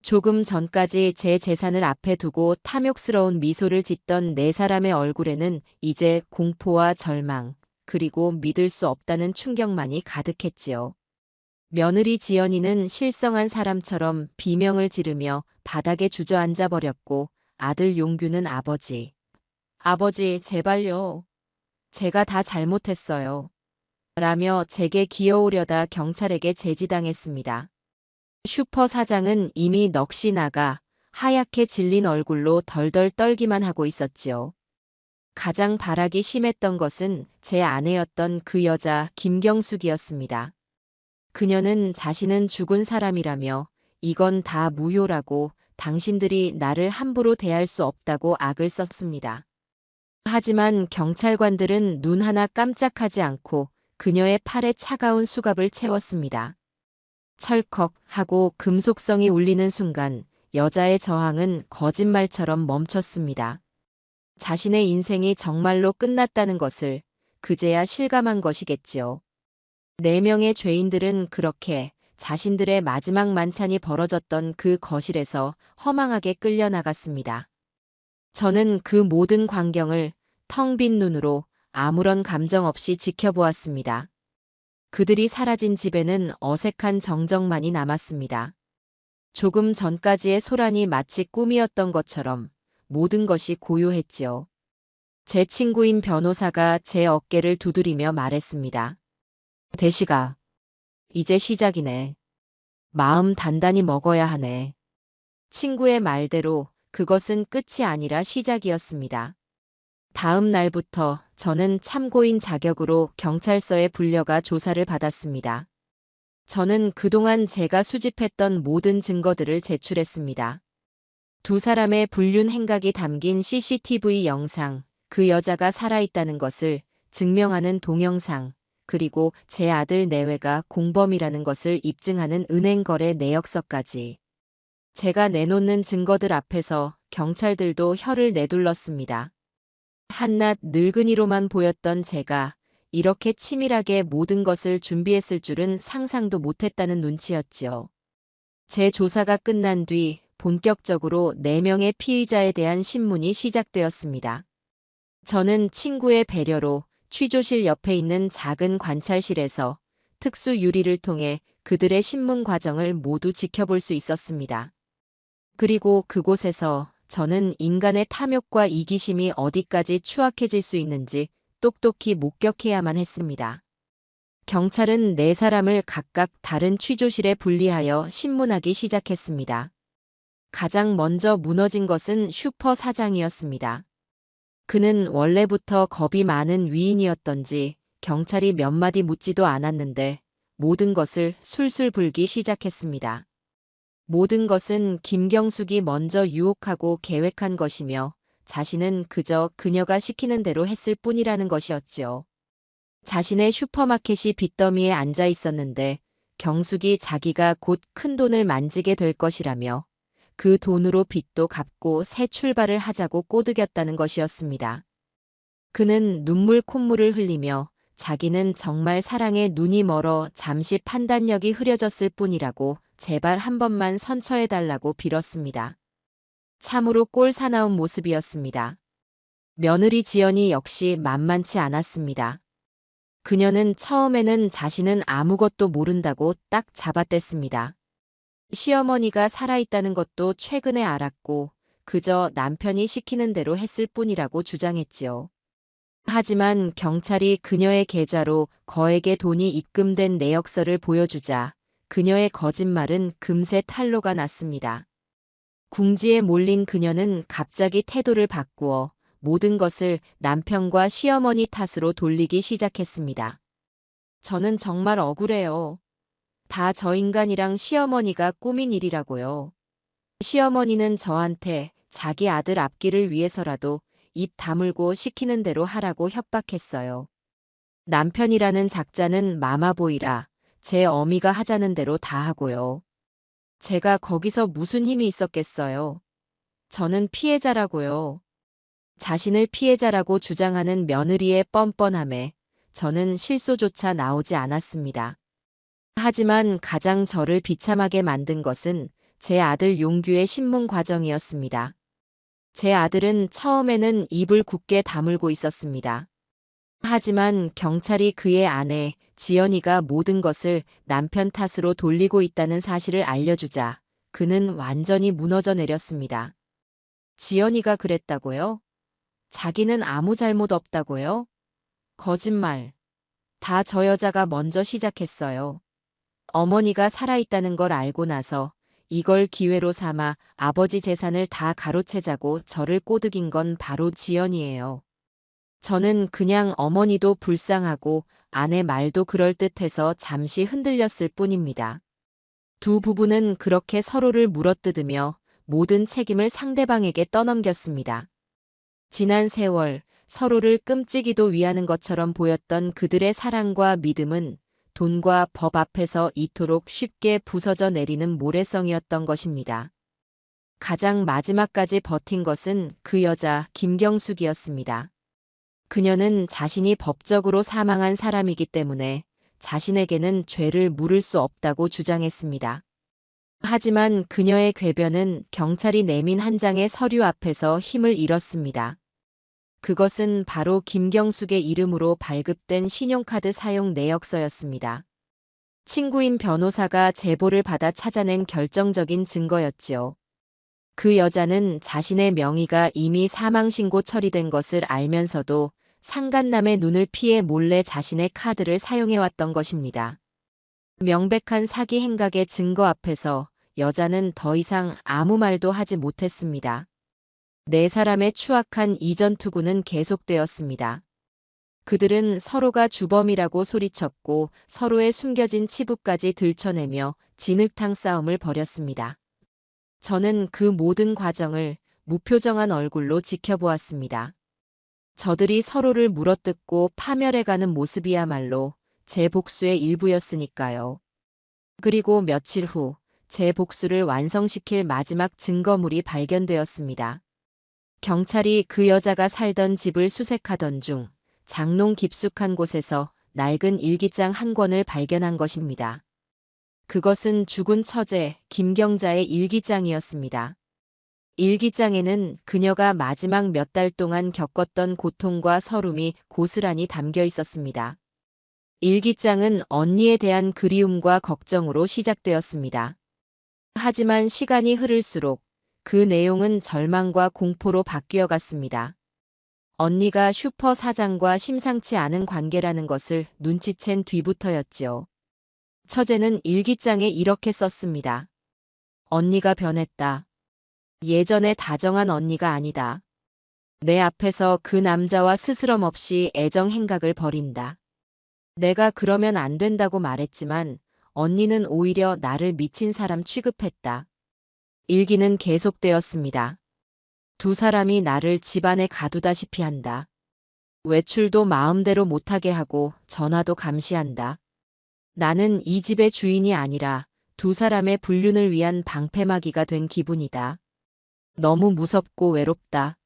조금 전까지 제 재산을 앞에 두고 탐욕스러운 미소를 짓던 네 사람의 얼굴에는 이제 공포와 절망, 그리고 믿을 수 없다는 충격만이 가득했지요. 며느리 지연이는 실성한 사람처럼 비명을 지르며 바닥에 주저앉아 버렸고 아들 용규는 아버지, 제발요. 제가 다 잘못했어요. 라며 제게 기어오려다 경찰에게 제지당했습니다. 슈퍼 사장은 이미 넋이 나가 하얗게 질린 얼굴로 덜덜 떨기만 하고 있었지요. 가장 발악이 심했던 것은 제 아내였던 그 여자 김경숙이었습니다. 그녀는 자신은 죽은 사람이라며 이건 다 무효라고 당신들이 나를 함부로 대할 수 없다고 악을 썼습니다. 하지만 경찰관들은 눈 하나 깜짝하지 않고 그녀의 팔에 차가운 수갑을 채웠습니다. 철컥 하고 금속성이 울리는 순간 여자의 저항은 거짓말처럼 멈췄습니다. 자신의 인생이 정말로 끝났다는 것을 그제야 실감한 것이겠지요. 4명의 죄인들은 그렇게 자신들의 마지막 만찬이 벌어졌던 그 거실에서 허망하게 끌려나갔습니다. 저는 그 모든 광경을 텅 빈 눈으로 아무런 감정 없이 지켜보았습니다. 그들이 사라진 집에는 어색한 정적만이 남았습니다. 조금 전까지의 소란이 마치 꿈이었던 것처럼 모든 것이 고요했지요. 제 친구인 변호사가 제 어깨를 두드리며 말했습니다. 대시가, 이제 시작이네. 마음 단단히 먹어야 하네. 친구의 말대로 그것은 끝이 아니라 시작이었습니다. 다음 날부터 저는 참고인 자격으로 경찰서에 불려가 조사를 받았습니다. 저는 그동안 제가 수집했던 모든 증거들을 제출했습니다. 2사람의 불륜 행각이 담긴 CCTV 영상, 그 여자가 살아있다는 것을 증명하는 동영상, 그리고 제 아들 내외가 공범이라는 것을 입증하는 은행거래 내역서까지. 제가 내놓는 증거들 앞에서 경찰들도 혀를 내둘렀습니다. 한낱 늙은이로만 보였던 제가 이렇게 치밀하게 모든 것을 준비했을 줄은 상상도 못했다는 눈치였지요. 제 조사가 끝난 뒤 본격적으로 4명의 피의자에 대한 신문이 시작되었습니다. 저는 친구의 배려로 취조실 옆에 있는 작은 관찰실에서 특수 유리를 통해 그들의 신문 과정을 모두 지켜볼 수 있었습니다. 그리고 그곳에서 저는 인간의 탐욕과 이기심이 어디까지 추악해질 수 있는지 똑똑히 목격해야만 했습니다. 경찰은 4사람을 각각 다른 취조실에 분리하여 신문하기 시작했습니다. 가장 먼저 무너진 것은 슈퍼 사장이었습니다. 그는 원래부터 겁이 많은 위인이었던지 경찰이 몇 마디 묻지도 않았는데 모든 것을 술술 불기 시작했습니다. 모든 것은 김경숙이 먼저 유혹하고 계획한 것이며 자신은 그저 그녀가 시키는 대로 했을 뿐이라는 것이었지요. 자신의 슈퍼마켓이 빚더미에 앉아 있었는데 경숙이 자기가 곧 큰돈을 만지게 될 것이라며 그 돈으로 빚도 갚고 새 출발을 하자고 꼬드겼다는 것이었습니다. 그는 눈물 콧물을 흘리며 자기는 정말 사랑에 눈이 멀어 잠시 판단력이 흐려졌을 뿐이라고 제발 한 번만 선처해달라고 빌었습니다. 참으로 꼴사나운 모습이었습니다. 며느리 지연이 역시 만만치 않았습니다. 그녀는 처음에는 자신은 아무것도 모른다고 딱 잡아댔습니다. 시어머니가 살아있다는 것도 최근에 알았고 그저 남편이 시키는 대로 했을 뿐이라고 주장했지요. 하지만 경찰이 그녀의 계좌로 거액의 돈이 입금된 내역서를 보여주자 그녀의 거짓말은 금세 탄로가 났습니다. 궁지에 몰린 그녀는 갑자기 태도를 바꾸어 모든 것을 남편과 시어머니 탓으로 돌리기 시작했습니다. 저는 정말 억울해요. 다 저 인간이랑 시어머니가 꾸민 일이라고요. 시어머니는 저한테 자기 아들 앞길을 위해서라도 입 다물고 시키는 대로 하라고 협박했어요. 남편이라는 작자는 마마보이라 제 어미가 하자는 대로 다 하고요. 제가 거기서 무슨 힘이 있었겠어요. 저는 피해자라고요. 자신을 피해자라고 주장하는 며느리의 뻔뻔함에 저는 실소조차 나오지 않았습니다. 하지만 가장 저를 비참하게 만든 것은 제 아들 용규의 신문 과정이었습니다. 제 아들은 처음에는 입을 굳게 다물고 있었습니다. 하지만 경찰이 그의 아내 지연이가 모든 것을 남편 탓으로 돌리고 있다는 사실을 알려주자 그는 완전히 무너져 내렸습니다. 지연이가 그랬다고요? 자기는 아무 잘못 없다고요? 거짓말. 다 저 여자가 먼저 시작했어요. 어머니가 살아있다는 걸 알고 나서 이걸 기회로 삼아 아버지 재산을 다 가로채자고 저를 꼬드긴 건 바로 지연이에요. 저는 그냥 어머니도 불쌍하고 아내 말도 그럴듯해서 잠시 흔들렸을 뿐입니다. 두 부부는 그렇게 서로를 물어뜯으며 모든 책임을 상대방에게 떠넘겼습니다. 지난 세월 서로를 끔찍이도 위하는 것처럼 보였던 그들의 사랑과 믿음은 돈과 법 앞에서 이토록 쉽게 부서져 내리는 모래성이었던 것입니다. 가장 마지막까지 버틴 것은 그 여자 김경숙이었습니다. 그녀는 자신이 법적으로 사망한 사람이기 때문에 자신에게는 죄를 물을 수 없다고 주장했습니다. 하지만 그녀의 궤변은 경찰이 내민 한 장의 서류 앞에서 힘을 잃었습니다. 그것은 바로 김경숙의 이름으로 발급된 신용카드 사용 내역서였습니다. 친구인 변호사가 제보를 받아 찾아낸 결정적인 증거였지요. 그 여자는 자신의 명의가 이미 사망신고 처리된 것을 알면서도 상간남의 눈을 피해 몰래 자신의 카드를 사용해왔던 것입니다. 명백한 사기 행각의 증거 앞에서 여자는 더 이상 아무 말도 하지 못했습니다. 4사람의 추악한 이전 투구는 계속되었습니다. 그들은 서로가 주범이라고 소리쳤고 서로의 숨겨진 치부까지 들춰내며 진흙탕 싸움을 벌였습니다. 저는 그 모든 과정을 무표정한 얼굴로 지켜보았습니다. 저들이 서로를 물어뜯고 파멸해가는 모습이야말로 제 복수의 일부였으니까요. 그리고 며칠 후 제 복수를 완성시킬 마지막 증거물이 발견되었습니다. 경찰이 그 여자가 살던 집을 수색하던 중 장롱 깊숙한 곳에서 낡은 일기장 한 권을 발견한 것입니다. 그것은 죽은 처제 김경자의 일기장이었습니다. 일기장에는 그녀가 마지막 몇 달 동안 겪었던 고통과 서름이 고스란히 담겨 있었습니다. 일기장은 언니에 대한 그리움과 걱정으로 시작되었습니다. 하지만 시간이 흐를수록 그 내용은 절망과 공포로 바뀌어 갔습니다. 언니가 슈퍼 사장과 심상치 않은 관계라는 것을 눈치챈 뒤부터였지요. 처제는 일기장에 이렇게 썼습니다. 언니가 변했다. 예전에 다정한 언니가 아니다. 내 앞에서 그 남자와 스스럼 없이 애정 행각을 벌인다. 내가 그러면 안 된다고 말했지만 언니는 오히려 나를 미친 사람 취급했다. 일기는 계속되었습니다. 두 사람이 나를 집안에 가두다시피 한다. 외출도 마음대로 못하게 하고 전화도 감시한다. 나는 이 집의 주인이 아니라 두 사람의 불륜을 위한 방패막이가 된 기분이다. 너무 무섭고 외롭다.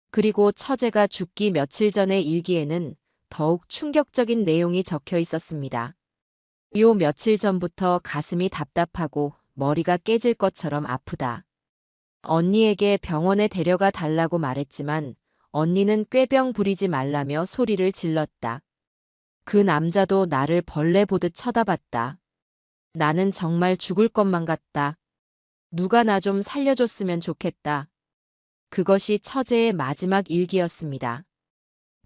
그리고 처제가 죽기 며칠 전의 일기에는 더욱 충격적인 내용이 적혀 있었습니다. 요 며칠 전부터 가슴이 답답하고 머리가 깨질 것처럼 아프다. 언니에게 병원에 데려가 달라고 말했지만 언니는 꾀병 부리지 말라며 소리를 질렀다. 그 남자도 나를 벌레 보듯 쳐다봤다. 나는 정말 죽을 것만 같다. 누가 나 좀 살려줬으면 좋겠다. 그것이 처제의 마지막 일기였습니다.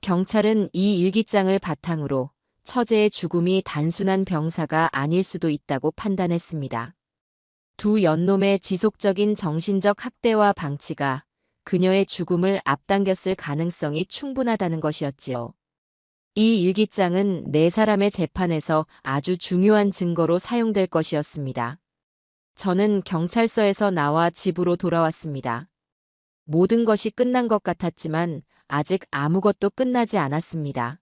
경찰은 이 일기장을 바탕으로 처제의 죽음이 단순한 병사가 아닐 수도 있다고 판단했습니다. 두 연놈의 지속적인 정신적 학대와 방치가 그녀의 죽음을 앞당겼을 가능성이 충분하다는 것이었지요. 이 일기장은 네 사람의 재판에서 아주 중요한 증거로 사용될 것이었습니다. 저는 경찰서에서 나와 집으로 돌아왔습니다. 모든 것이 끝난 것 같았지만 아직 아무것도 끝나지 않았습니다.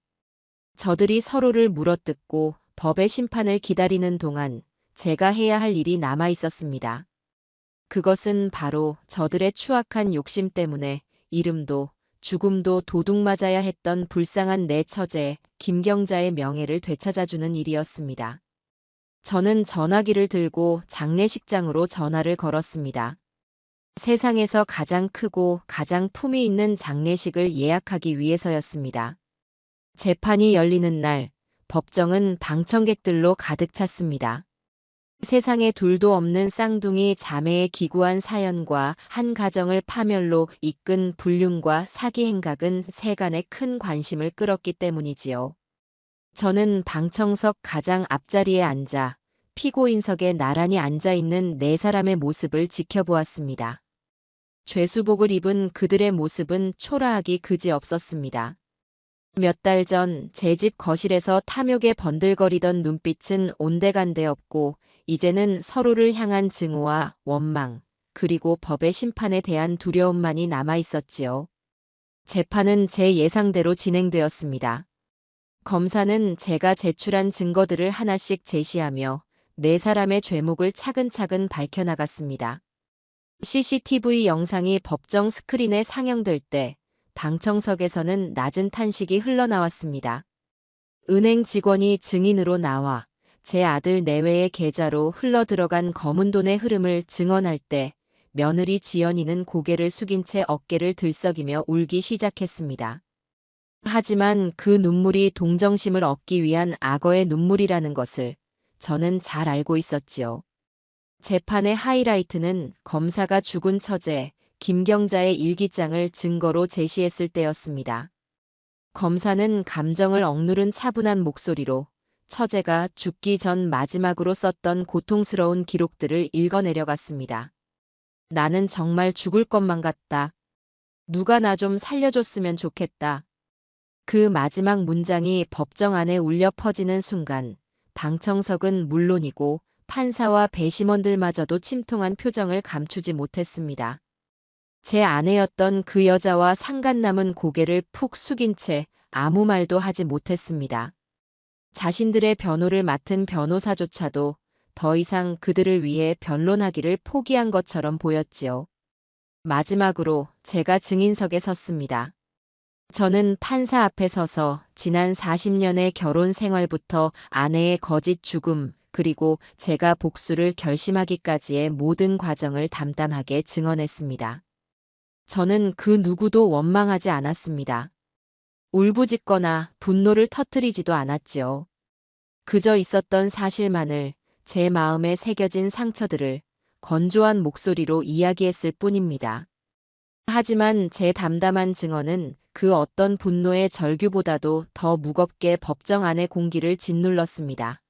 저들이 서로를 물어뜯고 법의 심판을 기다리는 동안 제가 해야 할 일이 남아 있었습니다. 그것은 바로 저들의 추악한 욕심 때문에 이름도 죽음도 도둑맞아야 했던 불쌍한 내 처제 김경자의 명예를 되찾아주는 일이었습니다. 저는 전화기를 들고 장례식장으로 전화를 걸었습니다. 세상에서 가장 크고 가장 품위 있는 장례식을 예약하기 위해서였습니다. 재판이 열리는 날, 법정은 방청객들로 가득 찼습니다. 세상에 둘도 없는 쌍둥이 자매의 기구한 사연과 한 가정을 파멸로 이끈 불륜과 사기 행각은 세간의 큰 관심을 끌었기 때문이지요. 저는 방청석 가장 앞자리에 앉아 피고인석에 나란히 앉아있는 네 사람의 모습을 지켜보았습니다. 죄수복을 입은 그들의 모습은 초라하기 그지없었습니다. 몇 달 전 제 집 거실에서 탐욕에 번들거리던 눈빛은 온데간데 없고 이제는 서로를 향한 증오와 원망, 그리고 법의 심판에 대한 두려움만이 남아 있었지요. 재판은 제 예상대로 진행되었습니다. 검사는 제가 제출한 증거들을 하나씩 제시하며 네 사람의 죄목을 차근차근 밝혀나갔습니다. CCTV 영상이 법정 스크린에 상영될 때 방청석에서는 낮은 탄식이 흘러나왔습니다. 은행 직원이 증인으로 나와 제 아들 내외의 계좌로 흘러들어간 검은 돈의 흐름을 증언할 때 며느리 지연이는 고개를 숙인 채 어깨를 들썩이며 울기 시작했습니다. 하지만 그 눈물이 동정심을 얻기 위한 악어의 눈물이라는 것을 저는 잘 알고 있었지요. 재판의 하이라이트는 검사가 죽은 처제 김경자의 일기장을 증거로 제시했을 때였습니다. 검사는 감정을 억누른 차분한 목소리로 처제가 죽기 전 마지막으로 썼던 고통스러운 기록들을 읽어내려갔습니다. 나는 정말 죽을 것만 같다. 누가 나 좀 살려줬으면 좋겠다. 그 마지막 문장이 법정 안에 울려 퍼지는 순간 방청석은 물론이고 판사와 배심원들마저도 침통한 표정을 감추지 못했습니다. 제 아내였던 그 여자와 상간남은 고개를 푹 숙인 채 아무 말도 하지 못했습니다. 자신들의 변호를 맡은 변호사조차도 더 이상 그들을 위해 변론하기를 포기한 것처럼 보였지요. 마지막으로 제가 증인석에 섰습니다. 저는 판사 앞에 서서 지난 40년의 결혼 생활부터 아내의 거짓 죽음, 그리고 제가 복수를 결심하기까지의 모든 과정을 담담하게 증언했습니다. 저는 그 누구도 원망하지 않았습니다. 울부짖거나 분노를 터뜨리지도 않았지요. 그저 있었던 사실만을, 제 마음에 새겨진 상처들을 건조한 목소리로 이야기했을 뿐입니다. 하지만 제 담담한 증언은 그 어떤 분노의 절규보다도 더 무겁게 법정 안의 공기를 짓눌렀습니다.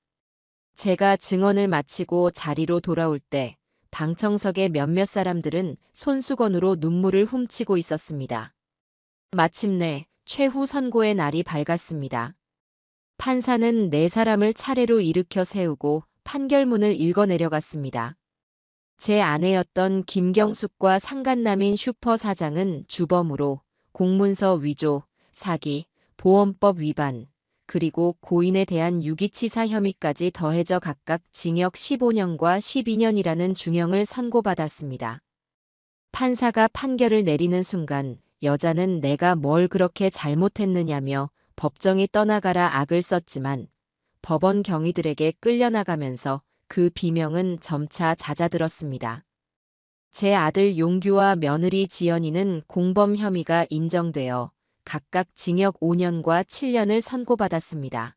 제가 증언을 마치고 자리로 돌아올 때 방청석의 몇몇 사람들은 손수건으로 눈물을 훔치고 있었습니다. 마침내 최후 선고의 날이 밝았습니다. 판사는 네 사람을 차례로 일으켜 세우고 판결문을 읽어 내려갔습니다. 제 아내였던 김경숙과 상간남인 슈퍼 사장은 주범으로 공문서 위조, 사기, 보험법 위반, 그리고 고인에 대한 유기치사 혐의까지 더해져 각각 징역 15년과 12년이라는 중형을 선고받았습니다. 판사가 판결을 내리는 순간 여자는 내가 뭘 그렇게 잘못했느냐며 법정이 떠나가라 악을 썼지만 법원 경위들에게 끌려나가면서 그 비명은 점차 잦아들었습니다. 제 아들 용규와 며느리 지연이는 공범 혐의가 인정되어 각각 징역 5년과 7년을 선고받았습니다.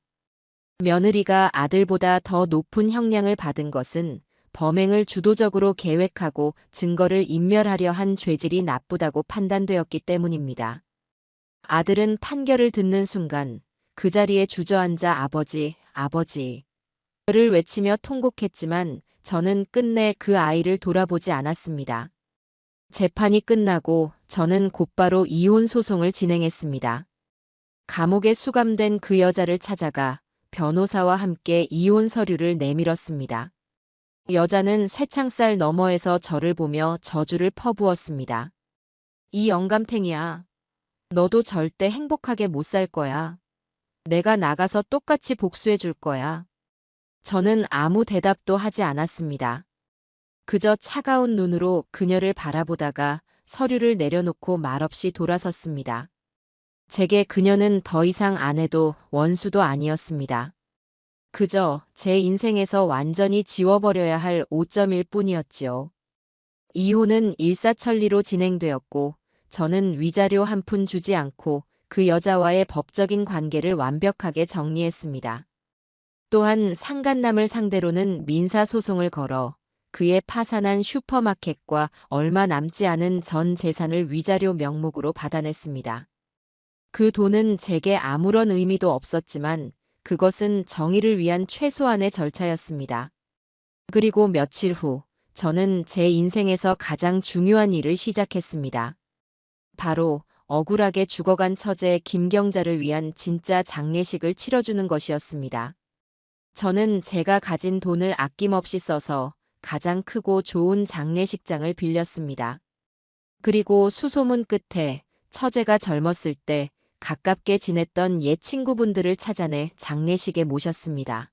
며느리가 아들보다 더 높은 형량을 받은 것은 범행을 주도적으로 계획하고 증거를 인멸하려 한 죄질이 나쁘다고 판단되었기 때문입니다. 아들은 판결을 듣는 순간 그 자리에 주저앉아 아버지, 아버지를 외치며 통곡했지만 저는 끝내 그 아이를 돌아보지 않았습니다. 재판이 끝나고 저는 곧바로 이혼 소송을 진행했습니다. 감옥에 수감된 그 여자를 찾아가 변호사와 함께 이혼 서류를 내밀었습니다. 여자는 쇠창살 너머에서 저를 보며 저주를 퍼부었습니다. 이 영감탱이야. 너도 절대 행복하게 못 살 거야. 내가 나가서 똑같이 복수해 줄 거야. 저는 아무 대답도 하지 않았습니다. 그저 차가운 눈으로 그녀를 바라보다가 서류를 내려놓고 말없이 돌아섰습니다. 제게 그녀는 더 이상 아내도 원수도 아니었습니다. 그저 제 인생에서 완전히 지워버려야 할 오점일 뿐이었지요. 이혼은 일사천리로 진행되었고 저는 위자료 한 푼 주지 않고 그 여자와의 법적인 관계를 완벽하게 정리했습니다. 또한 상간남을 상대로는 민사소송을 걸어 그의 파산한 슈퍼마켓과 얼마 남지 않은 전 재산을 위자료 명목으로 받아냈습니다. 그 돈은 제게 아무런 의미도 없었지만 그것은 정의를 위한 최소한의 절차였습니다. 그리고 며칠 후 저는 제 인생에서 가장 중요한 일을 시작했습니다. 바로 억울하게 죽어간 처제 김경자를 위한 진짜 장례식을 치러주는 것이었습니다. 저는 제가 가진 돈을 아낌없이 써서 가장 크고 좋은 장례식장을 빌렸습니다. 그리고 수소문 끝에 처제가 젊었을 때 가깝게 지냈던 옛 친구분들을 찾아내 장례식에 모셨습니다.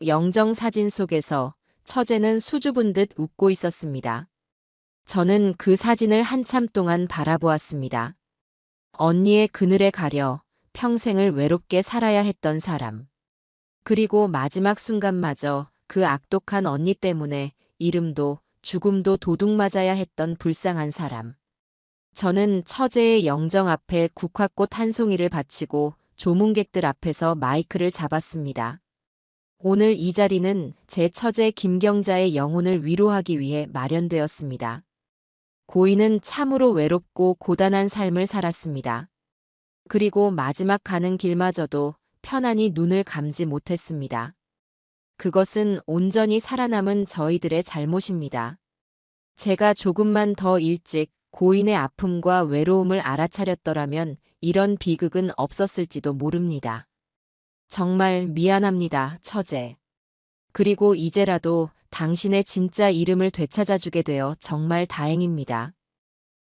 영정 사진 속에서 처제는 수줍은 듯 웃고 있었습니다. 저는 그 사진을 한참 동안 바라보았습니다. 언니의 그늘에 가려 평생을 외롭게 살아야 했던 사람. 그리고 마지막 순간마저 그 악독한 언니 때문에 이름도 죽음도 도둑맞아야 했던 불쌍한 사람. 저는 처제의 영정 앞에 국화꽃 한 송이를 바치고 조문객들 앞에서 마이크를 잡았습니다. 오늘 이 자리는 제 처제 김경자의 영혼을 위로하기 위해 마련되었습니다. 고인은 참으로 외롭고 고단한 삶을 살았습니다. 그리고 마지막 가는 길마저도 편안히 눈을 감지 못했습니다. 그것은 온전히 살아남은 저희들의 잘못입니다. 제가 조금만 더 일찍 고인의 아픔과 외로움을 알아차렸더라면 이런 비극은 없었을지도 모릅니다. 정말 미안합니다, 처제. 그리고 이제라도 당신의 진짜 이름을 되찾아주게 되어 정말 다행입니다.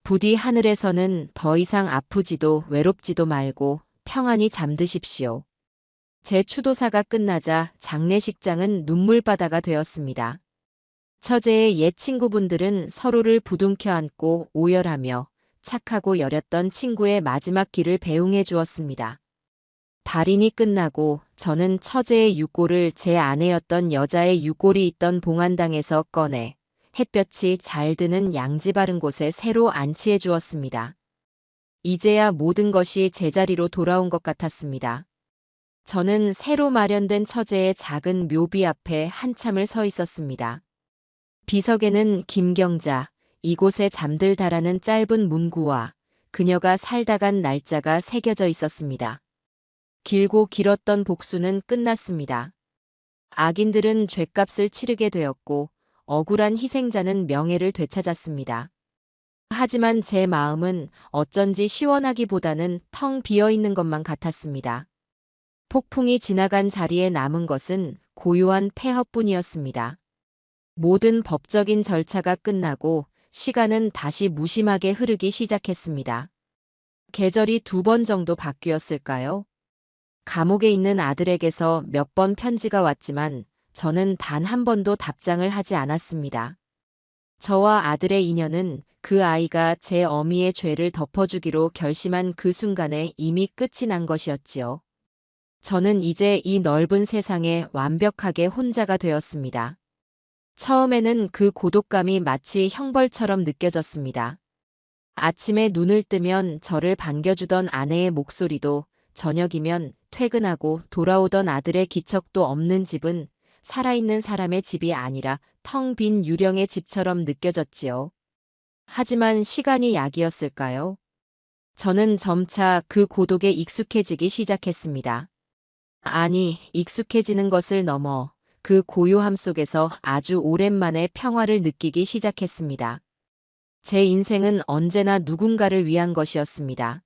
부디 하늘에서는 더 이상 아프지도 외롭지도 말고 평안히 잠드십시오. 제 추도사가 끝나자 장례식장은 눈물바다가 되었습니다. 처제의 옛 친구분들은 서로를 부둥켜 안고 오열하며 착하고 여렸던 친구의 마지막 길을 배웅해 주었습니다. 발인이 끝나고 저는 처제의 유골을 제 아내였던 여자의 유골이 있던 봉안당에서 꺼내 햇볕이 잘 드는 양지 바른 곳에 새로 안치해 주었습니다. 이제야 모든 것이 제자리로 돌아온 것 같았습니다. 저는 새로 마련된 처제의 작은 묘비 앞에 한참을 서 있었습니다. 비석에는 김경자, 이곳에 잠들다라는 짧은 문구와 그녀가 살다 간 날짜가 새겨져 있었습니다. 길고 길었던 복수는 끝났습니다. 악인들은 죗값을 치르게 되었고 억울한 희생자는 명예를 되찾았습니다. 하지만 제 마음은 어쩐지 시원하기보다는 텅 비어 있는 것만 같았습니다. 폭풍이 지나간 자리에 남은 것은 고요한 폐허뿐이었습니다. 모든 법적인 절차가 끝나고 시간은 다시 무심하게 흐르기 시작했습니다. 계절이 2번 정도 바뀌었을까요? 감옥에 있는 아들에게서 몇 번 편지가 왔지만 저는 단 한 번도 답장을 하지 않았습니다. 저와 아들의 인연은 그 아이가 제 어미의 죄를 덮어주기로 결심한 그 순간에 이미 끝이 난 것이었지요. 저는 이제 이 넓은 세상에 완벽하게 혼자가 되었습니다. 처음에는 그 고독감이 마치 형벌처럼 느껴졌습니다. 아침에 눈을 뜨면 저를 반겨주던 아내의 목소리도, 저녁이면 퇴근하고 돌아오던 아들의 기척도 없는 집은 살아있는 사람의 집이 아니라 텅 빈 유령의 집처럼 느껴졌지요. 하지만 시간이 약이었을까요? 저는 점차 그 고독에 익숙해지기 시작했습니다. 아니, 익숙해지는 것을 넘어 그 고요함 속에서 아주 오랜만에 평화를 느끼기 시작했습니다. 제 인생은 언제나 누군가를 위한 것이었습니다.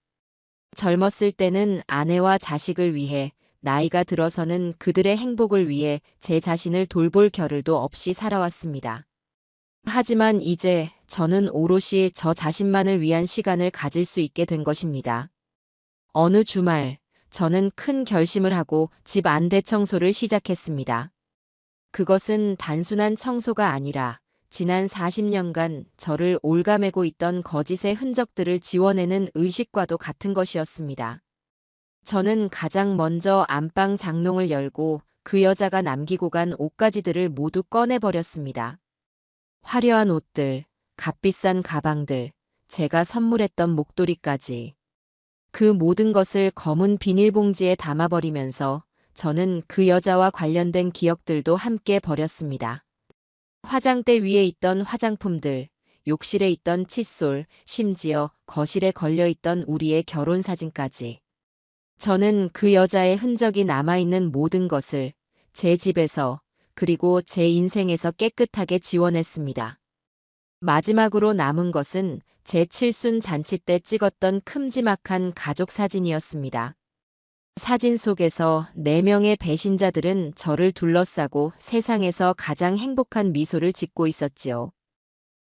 젊었을 때는 아내와 자식을 위해, 나이가 들어서는 그들의 행복을 위해 제 자신을 돌볼 겨를도 없이 살아왔습니다. 하지만 이제 저는 오롯이 저 자신만을 위한 시간을 가질 수 있게 된 것입니다. 어느 주말, 저는 큰 결심을 하고 집 안대 청소를 시작했습니다. 그것은 단순한 청소가 아니라 지난 40년간 저를 옭아매고 있던 거짓의 흔적들을 지워내는 의식과도 같은 것이었습니다. 저는 가장 먼저 안방 장롱을 열고 그 여자가 남기고 간 옷가지들을 모두 꺼내버렸습니다. 화려한 옷들, 값비싼 가방들, 제가 선물했던 목도리까지. 그 모든 것을 검은 비닐봉지에 담아버리면서 저는 그 여자와 관련된 기억들도 함께 버렸습니다. 화장대 위에 있던 화장품들, 욕실에 있던 칫솔, 심지어 거실에 걸려있던 우리의 결혼사진까지. 저는 그 여자의 흔적이 남아있는 모든 것을 제 집에서 그리고 제 인생에서 깨끗하게 지워냈습니다. 마지막으로 남은 것은 제 칠순 잔치 때 찍었던 큼지막한 가족 사진이었습니다. 사진 속에서 4명의 배신자들은 저를 둘러싸고 세상에서 가장 행복한 미소를 짓고 있었지요.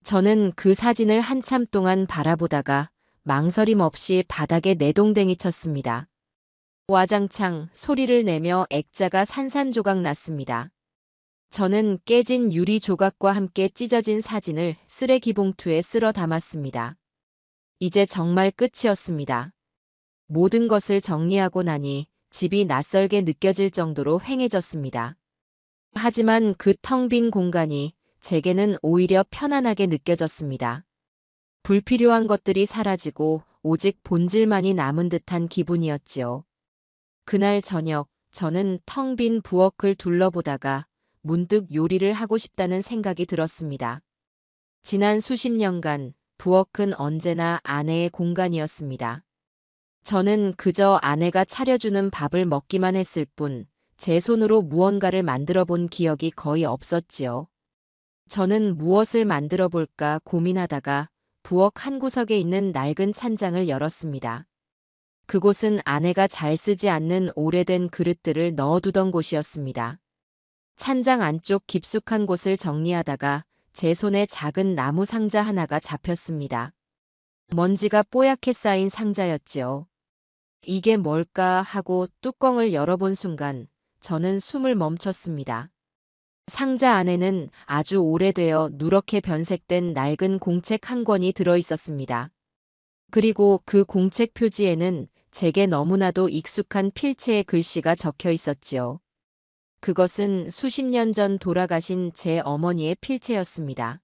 저는 그 사진을 한참 동안 바라보다가 망설임 없이 바닥에 내동댕이 쳤습니다. 와장창 소리를 내며 액자가 산산조각 났습니다. 저는 깨진 유리 조각과 함께 찢어진 사진을 쓰레기 봉투에 쓸어 담았습니다. 이제 정말 끝이었습니다. 모든 것을 정리하고 나니 집이 낯설게 느껴질 정도로 휑해졌습니다. 하지만 그 텅 빈 공간이 제게는 오히려 편안하게 느껴졌습니다. 불필요한 것들이 사라지고 오직 본질만이 남은 듯한 기분이었지요. 그날 저녁, 저는 텅 빈 부엌을 둘러보다가 문득 요리를 하고 싶다는 생각이 들었습니다. 지난 수십 년간 부엌은 언제나 아내의 공간이었습니다. 저는 그저 아내가 차려주는 밥을 먹기만 했을 뿐, 제 손으로 무언가를 만들어 본 기억이 거의 없었지요. 저는 무엇을 만들어 볼까 고민하다가 부엌 한 구석에 있는 낡은 찬장을 열었습니다. 그곳은 아내가 잘 쓰지 않는 오래된 그릇들을 넣어두던 곳이었습니다. 찬장 안쪽 깊숙한 곳을 정리하다가 제 손에 작은 나무 상자 하나가 잡혔습니다. 먼지가 뽀얗게 쌓인 상자였지요. 이게 뭘까 하고 뚜껑을 열어본 순간 저는 숨을 멈췄습니다. 상자 안에는 아주 오래되어 누렇게 변색된 낡은 공책 한 권이 들어 있었습니다. 그리고 그 공책 표지에는 제게 너무나도 익숙한 필체의 글씨가 적혀 있었지요. 그것은 수십 년 전 돌아가신 제 어머니의 필체였습니다.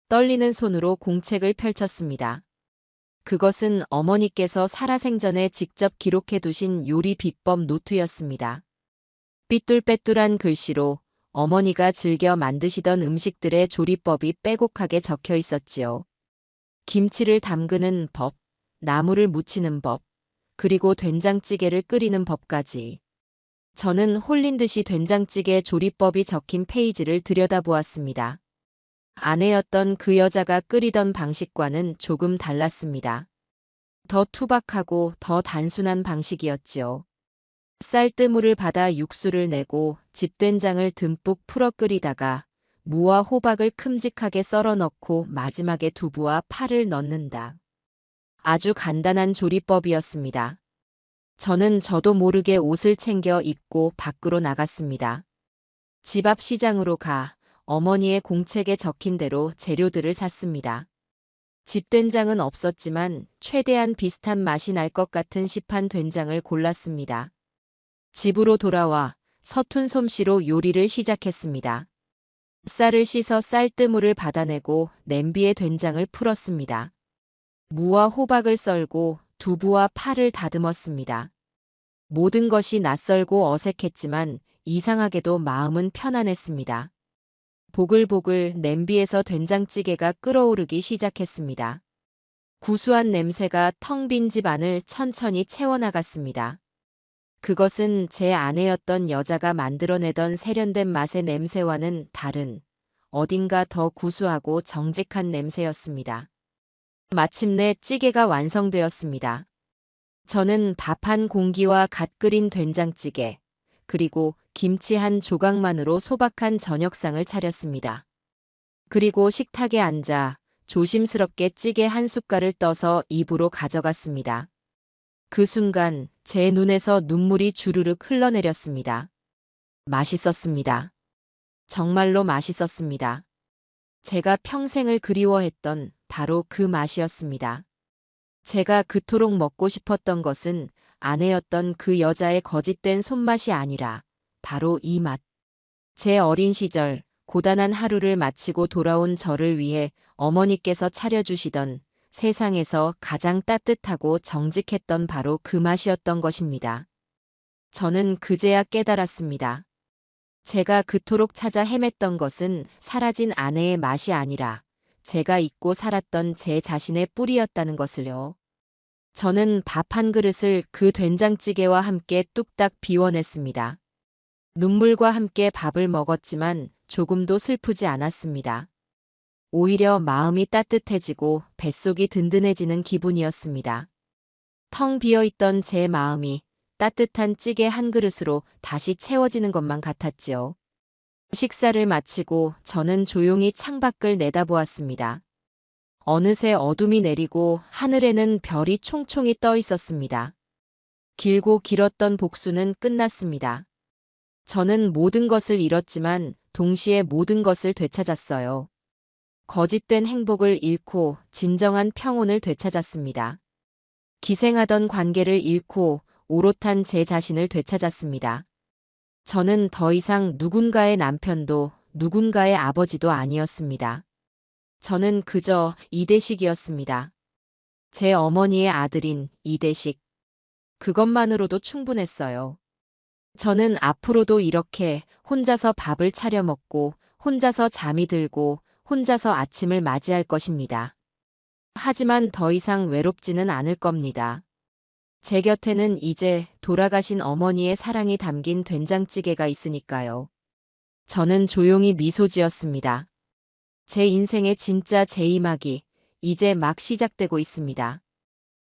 떨리는 손으로 공책을 펼쳤습니다. 그것은 어머니께서 살아생전에 직접 기록해 두신 요리 비법 노트였습니다. 삐뚤빼뚤한 글씨로 어머니가 즐겨 만드시던 음식들의 조리법이 빼곡하게 적혀 있었지요. 김치를 담그는 법, 나물을 무치는 법, 그리고 된장찌개를 끓이는 법까지. 저는 홀린 듯이 된장찌개 조리법이 적힌 페이지를 들여다보았습니다. 아내였던 그 여자가 끓이던 방식과는 조금 달랐습니다. 더 투박하고 더 단순한 방식이었지요. 쌀뜨물을 받아 육수를 내고 집된장을 듬뿍 풀어 끓이다가 무와 호박을 큼직하게 썰어 넣고 마지막에 두부와 파를 넣는다. 아주 간단한 조리법이었습니다. 저도 모르게 옷을 챙겨 입고 밖으로 나갔습니다. 집 앞 시장으로 가 어머니의 공책에 적힌 대로 재료들을 샀습니다. 집된장은 없었지만 최대한 비슷한 맛이 날 것 같은 시판 된장을 골랐습니다. 집으로 돌아와 서툰 솜씨로 요리를 시작했습니다. 쌀을 씻어 쌀뜨물을 받아내고 냄비에 된장을 풀었습니다. 무와 호박을 썰고 두부와 파를 다듬었습니다. 모든 것이 낯설고 어색했지만 이상하게도 마음은 편안했습니다. 보글보글 냄비에서 된장찌개가 끓어오르기 시작했습니다. 구수한 냄새가 텅 빈 집 안을 천천히 채워나갔습니다. 그것은 제 아내였던 여자가 만들어내던 세련된 맛의 냄새와는 다른 어딘가 더 구수하고 정직한 냄새였습니다. 마침내 찌개가 완성되었습니다. 저는 밥 한 공기와 갓 끓인 된장찌개, 그리고 김치 한 조각만으로 소박한 저녁상을 차렸습니다. 그리고 식탁에 앉아 조심스럽게 찌개 한 숟갈을 떠서 입으로 가져갔습니다. 그 순간 제 눈에서 눈물이 주르륵 흘러내렸습니다. 맛있었습니다. 정말로 맛있었습니다. 제가 평생을 그리워했던 바로 그 맛이었습니다. 제가 그토록 먹고 싶었던 것은 아내였던 그 여자의 거짓된 손맛이 아니라 바로 이 맛. 제 어린 시절 고단한 하루를 마치고 돌아온 저를 위해 어머니께서 차려주시던 세상에서 가장 따뜻하고 정직했던 바로 그 맛이었던 것입니다. 저는 그제야 깨달았습니다. 제가 그토록 찾아 헤맸던 것은 사라진 아내의 맛이 아니라 제가 잊고 살았던 제 자신의 뿌리였다는 것을요. 저는 밥 한 그릇을 그 된장찌개와 함께 뚝딱 비워냈습니다. 눈물과 함께 밥을 먹었지만 조금도 슬프지 않았습니다. 오히려 마음이 따뜻해지고 뱃속이 든든해지는 기분이었습니다. 텅 비어있던 제 마음이 따뜻한 찌개 한 그릇으로 다시 채워지는 것만 같았지요. 식사를 마치고 저는 조용히 창밖을 내다보았습니다. 어느새 어둠이 내리고 하늘에는 별이 총총히 떠 있었습니다. 길고 길었던 복수는 끝났습니다. 저는 모든 것을 잃었지만 동시에 모든 것을 되찾았어요. 거짓된 행복을 잃고 진정한 평온을 되찾았습니다. 기생하던 관계를 잃고 오롯한 제 자신을 되찾았습니다. 저는 더 이상 누군가의 남편도 누군가의 아버지도 아니었습니다. 저는 그저 이대식이었습니다. 제 어머니의 아들인 이대식. 그것만으로도 충분했어요. 저는 앞으로도 이렇게 혼자서 밥을 차려 먹고 혼자서 잠이 들고 혼자서 아침을 맞이할 것입니다. 하지만 더 이상 외롭지는 않을 겁니다. 제 곁에는 이제 돌아가신 어머니의 사랑이 담긴 된장찌개가 있으니까요. 저는 조용히 미소 지었습니다. 제 인생의 진짜 제이막이 이제 막 시작되고 있습니다.